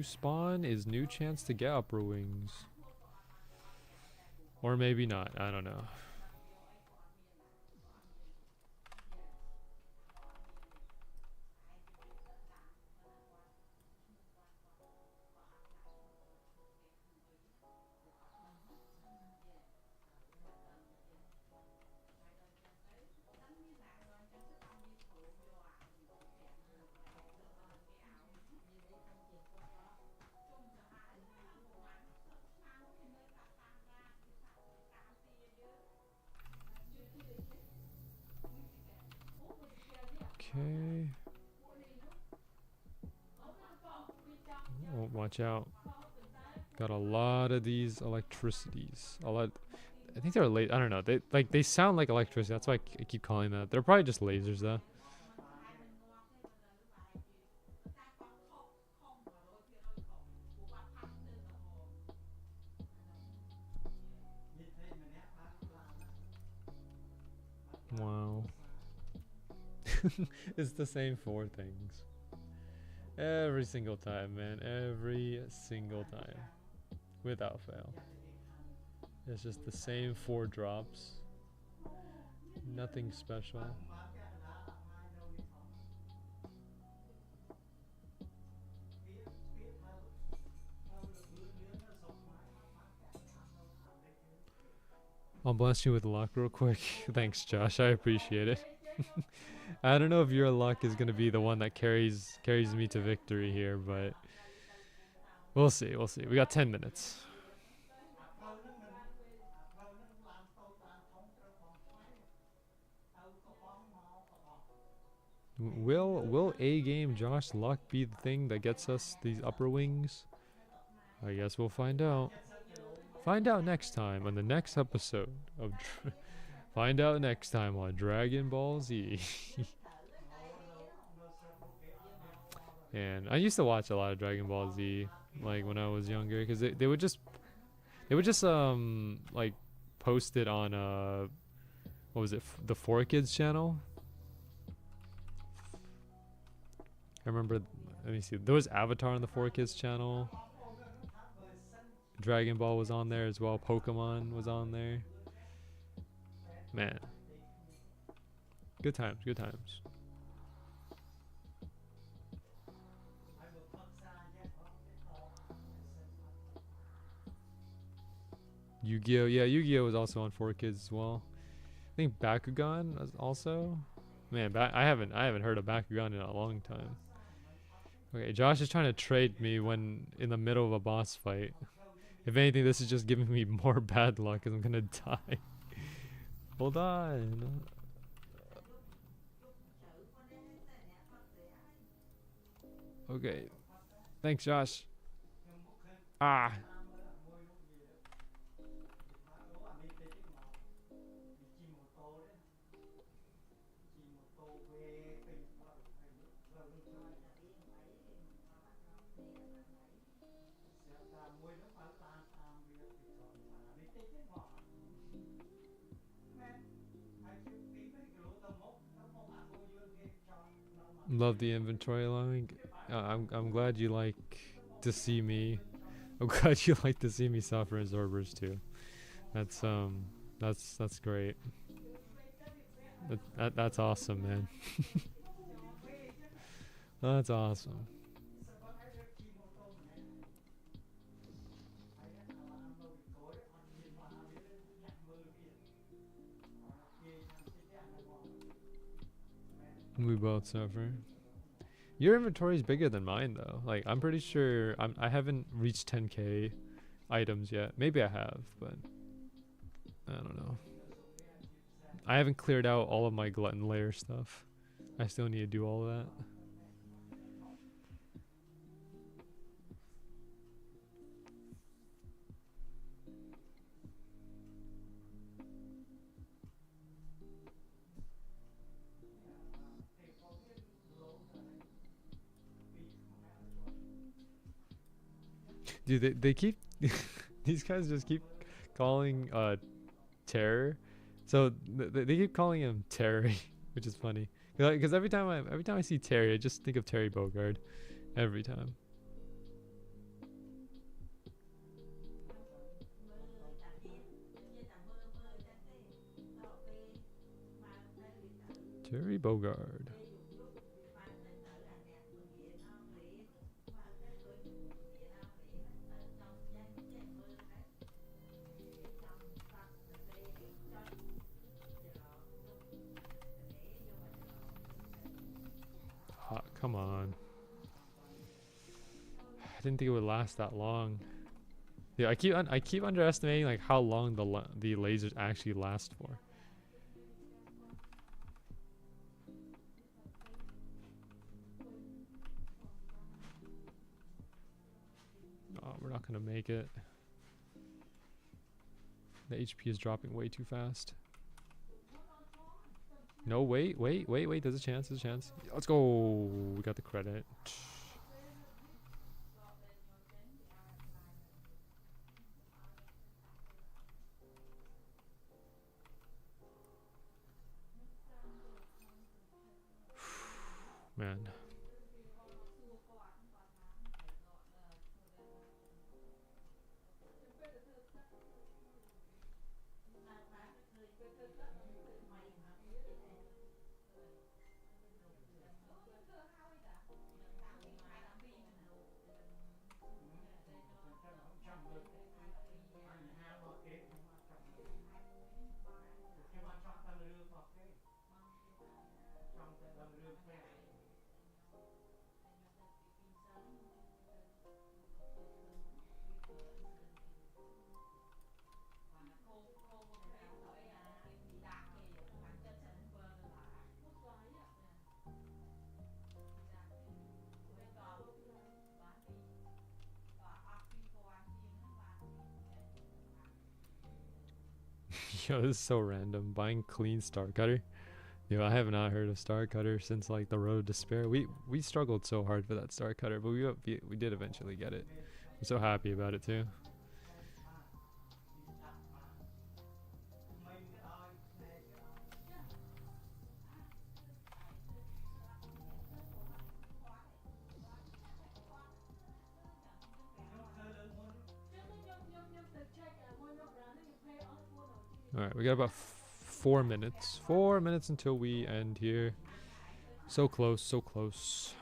spawn is new chance to get upper wings. Or maybe not. I don't know. Okay. Oh, watch out. Got a lot of these electricities. A lot. I think they're late. I don't know. They sound like electricity. That's why I keep calling that. They're probably just lasers though. Wow. It's the same four things. Every single time, man. Every single time. Without fail. It's just the same four drops. Nothing special. I'll bless you with luck real quick. Thanks, Josh. I appreciate it. I don't know if your luck is gonna be the one that carries me to victory here, but we'll see. We'll see. We got 10 minutes. Will A game Josh luck be the thing that gets us these upper wings? I guess we'll find out. Find out next time on the next episode of. Find out next time on Dragon Ball Z. And I used to watch a lot of Dragon Ball Z, like when I was younger, because they would just like post it on what was it, the 4Kids channel. I remember. Let me see. There was Avatar on the 4Kids channel. Dragon Ball was on there as well. Pokemon was on there. Man. Good times, good times. Yu-Gi-Oh! Yeah, Yu-Gi-Oh! Was also on 4Kids as well. I think Bakugan was also. Man, I haven't heard of Bakugan in a long time. Okay, Josh is trying to trade me when in the middle of a boss fight. If anything, this is just giving me more bad luck because I'm gonna die. Hold on. Okay. Thanks, Josh. Ah. Love the inventory allowing. I'm glad you like to see me. I'm glad you like to see me suffer in Swordburst too. That's great. That's awesome, man. That's awesome. We both suffer. Your inventory is bigger than mine though. Like I'm pretty sure I haven't reached 10k items yet. Maybe I have, but I don't know. I haven't cleared out all of my glutton layer stuff. I still need to do all of that. Dude, they keep these guys just keep calling Terror. So they keep calling him Terry, which is funny. Because every time I see Terry, I just think of Terry Bogard. Every time. Terry Bogard. Come on. I didn't think it would last that long. Yeah, I keep underestimating like how long the lasers actually last for. Oh, we're not gonna make it. The HP is dropping way too fast. No, wait. There's a chance. Let's go. We got the credit. Man. Yo, this is so random. Buying clean Star Cutter. Yo, I have not heard of Star Cutter since like the Road to Despair. We struggled so hard for that Star Cutter, but we did eventually get it. I'm so happy about it too. All right, we got about 4 minutes. 4 minutes until we end here. So close, so close.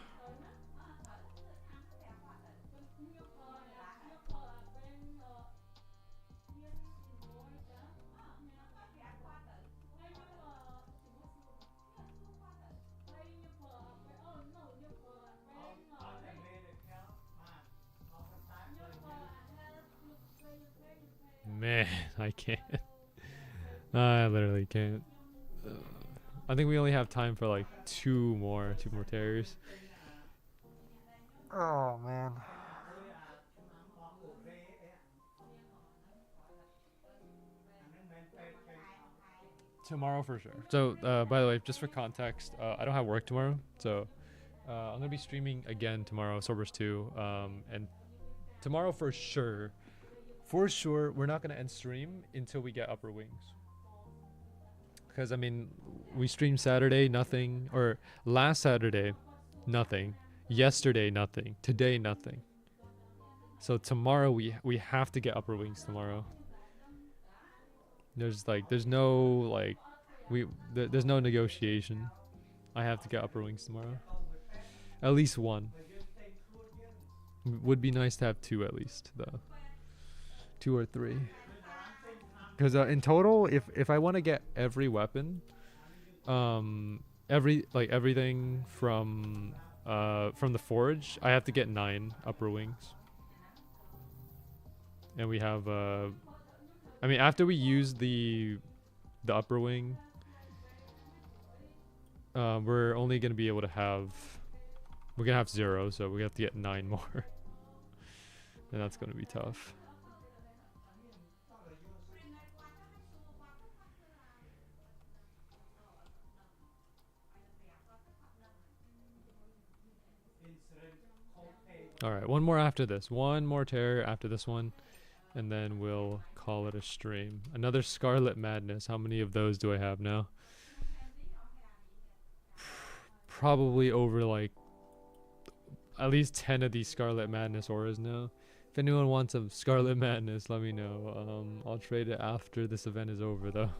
Man, I can't. I literally can't. I think we only have time for like two more terrors. Oh man. Tomorrow for sure. So, by the way, just for context, I don't have work tomorrow, so I'm gonna be streaming again tomorrow, Swordburst 2, and tomorrow for sure, we're not gonna end stream until we get upper wings. Because I mean, we streamed Saturday, nothing, or last Saturday, nothing. Yesterday, nothing. Today, nothing. So tomorrow we have to get upper wings tomorrow. There's no there's no negotiation. I have to get upper wings tomorrow. At least one. Would be nice to have two at least though. 2 or 3. Because in total, if I want to get every weapon, everything from the forge, I have to get 9 upper wings. And we have I mean, after we use the upper wing, we're only gonna be able to have, we're gonna have 0, so we have to get 9 more, and that's gonna be tough. All right, one more after this. One more terror after this one, and then we'll call it a stream. Another Scarlet Madness. How many of those do I have now? Probably over like at least 10 of these Scarlet Madness auras now. If anyone wants a Scarlet Madness, let me know. I'll trade it after this event is over though.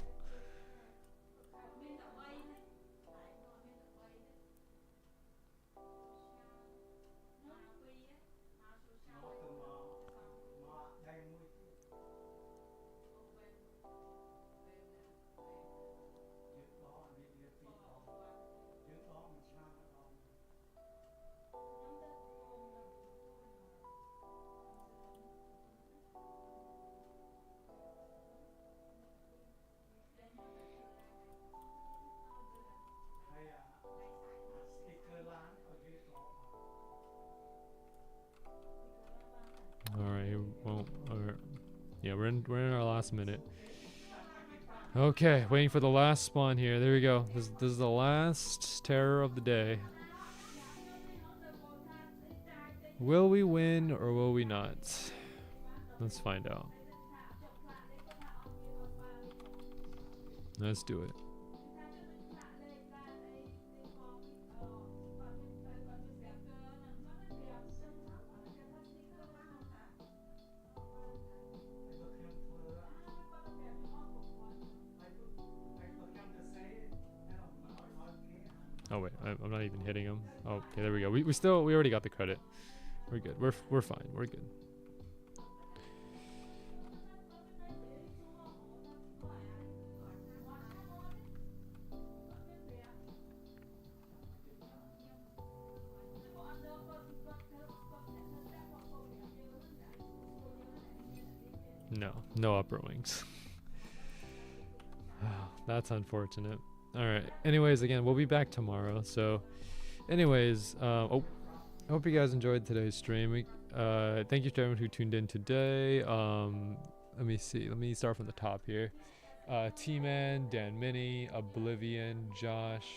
Yeah, we're in our last minute. Okay, waiting for the last spawn here. There we go. This is the last terror of the day. Will we win or will we not? Let's find out. Let's do it. Oh wait, I'm not even hitting him. Oh, okay, there we go. We already got the credit. We're good. We're fine. We're good. No upper wings. That's unfortunate. All right. Anyways, again, we'll be back tomorrow. So, anyways, I hope you guys enjoyed today's stream. Thank you to everyone who tuned in today. Let me see. Let me start from the top here. T-Man, Dan Mini, Oblivion, Josh,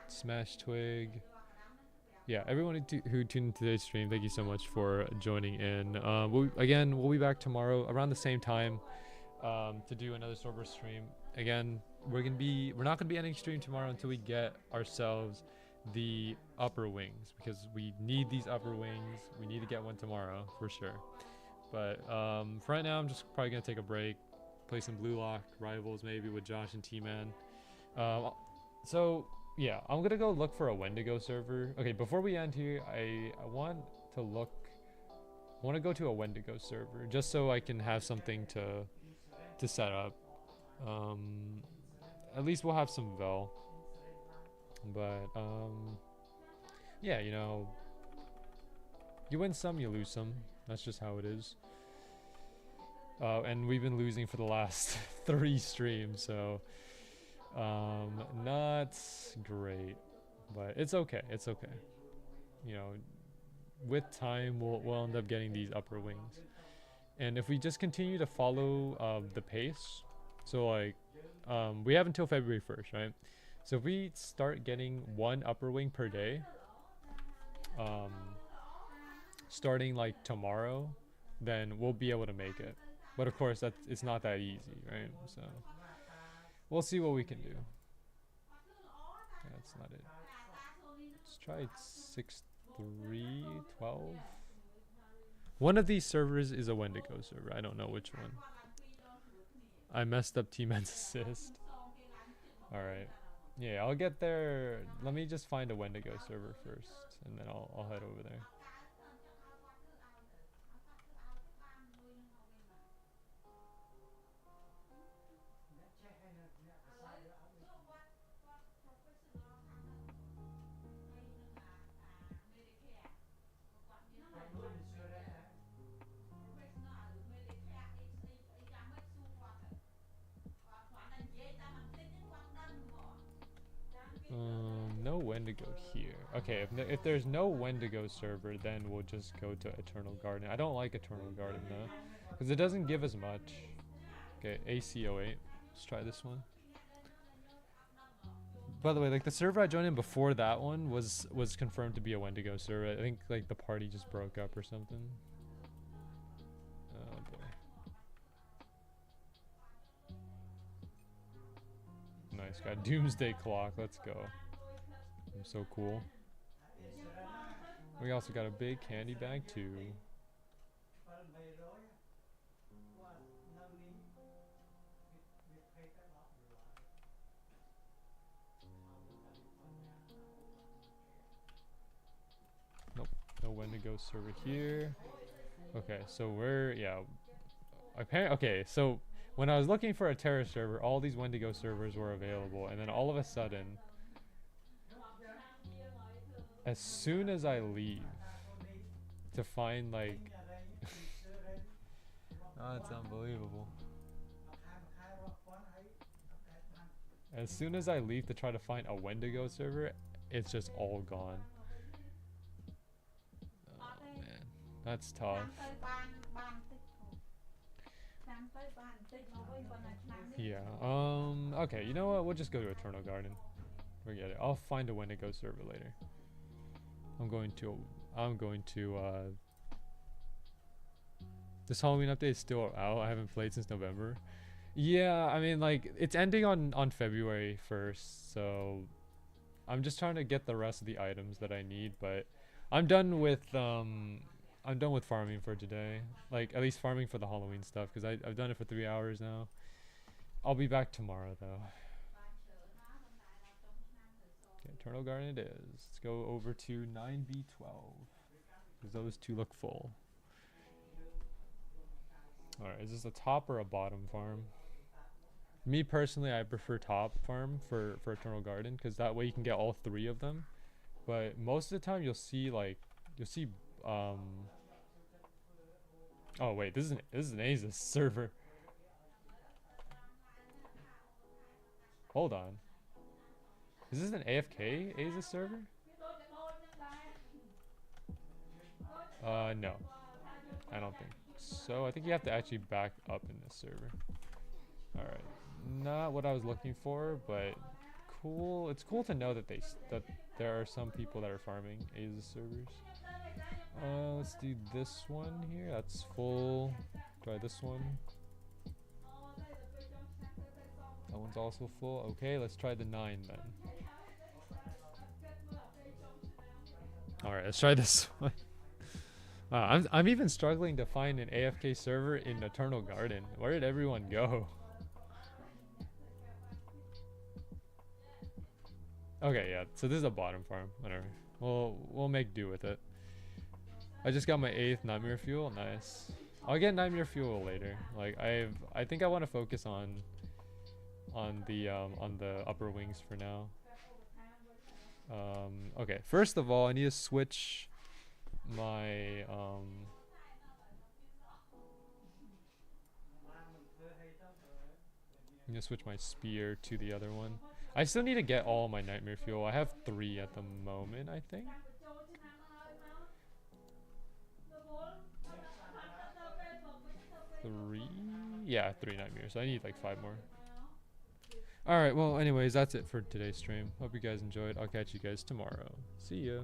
Smash Twig. Yeah, everyone who tuned in today's stream, thank you so much for joining in. We'll be back tomorrow around the same time to do another Swordburst stream. Again, we're not gonna be ending stream tomorrow until we get ourselves the upper wings, because we need these upper wings. We need to get one tomorrow for sure. But for right now, I'm just probably gonna take a break, play some Blue Lock Rivals maybe with Josh and T-Man. So yeah, I'm gonna go look for a Wendigo server. Okay, before we end here, I want to look. I want to go to a Wendigo server just so I can have something to set up. At least we'll have some Vel. But yeah, you know, you win some, you lose some. That's just how it is. And we've been losing for the last 3 streams, so not great, but it's okay. It's okay. You know, with time, we'll end up getting these upper wings, and if we just continue to follow the pace, so like we have until February 1st, right? So if we start getting 1 upper wing per day, starting like tomorrow, then we'll be able to make it. But of course, it's not that easy, right? So we'll see what we can do. Yeah, that's not it. Let's try 6-3-12. One of these servers is a Wendigo server. I don't know which one. I messed up T-Man's assist. Alright. Yeah, I'll get there. Let me just find a Wendigo server first, and then I'll head over there. No Wendigo here. Okay, if there's no Wendigo server, then we'll just go to Eternal Garden. I don't like Eternal Garden though, because it doesn't give us much. Okay, AC08. Let's try this one. By the way, like the server I joined in before that one was confirmed to be a Wendigo server. I think like the party just broke up or something. Oh boy. Nice, got Doomsday Clock. Let's go. I'm so cool. We also got a big candy bag too. Nope, no Wendigo server here. Okay, so we're, yeah. Apparently, okay, so when I was looking for a Terra server, all these Wendigo servers were available, and then all of a sudden, as soon as I leave to find like oh, it's unbelievable. As soon as I leave to try to find a Wendigo server, it's just all gone. Oh man, that's tough. Yeah, okay, you know what? We'll just go to Eternal Garden. Forget it. I'll find a Wendigo server later. I'm going to this Halloween update is still out. I haven't played since November. Yeah, I mean like it's ending on February 1st, so I'm just trying to get the rest of the items that I need, but I'm done with farming for today. Like at least farming for the Halloween stuff, because I've done it for 3 hours now. I'll be back tomorrow though. Okay, Eternal Garden it is. Let's go over to 9B12, because those two look full. Alright, is this a top or a bottom farm? Me personally, I prefer top farm for Eternal Garden, because that way you can get all 3 of them. But most of the time you'll see oh wait, this is an Asus server. Hold on. Is this an AFK Asus server? No. I don't think so. I think you have to actually back up in this server. Alright. Not what I was looking for, but cool. It's cool to know that there are some people that are farming Asus servers. Let's do this one here. That's full. Try this one. That one's also full. Okay, let's try the 9 then. Alright, let's try this one. I'm even struggling to find an AFK server in Eternal Garden. Where did everyone go? Okay, yeah. So this is a bottom farm. Whatever. We'll make do with it. I just got my 8th nightmare fuel. Nice. I'll get nightmare fuel later. Like I think I want to focus on the upper wings for now. Okay. First of all, I need to switch my I'm gonna switch my spear to the other one. I still need to get all my nightmare fuel. I have 3 at the moment, I think. 3? Yeah, 3 nightmares. I need like 5 more. Alright, well anyways, that's it for today's stream. Hope you guys enjoyed. I'll catch you guys tomorrow. See ya.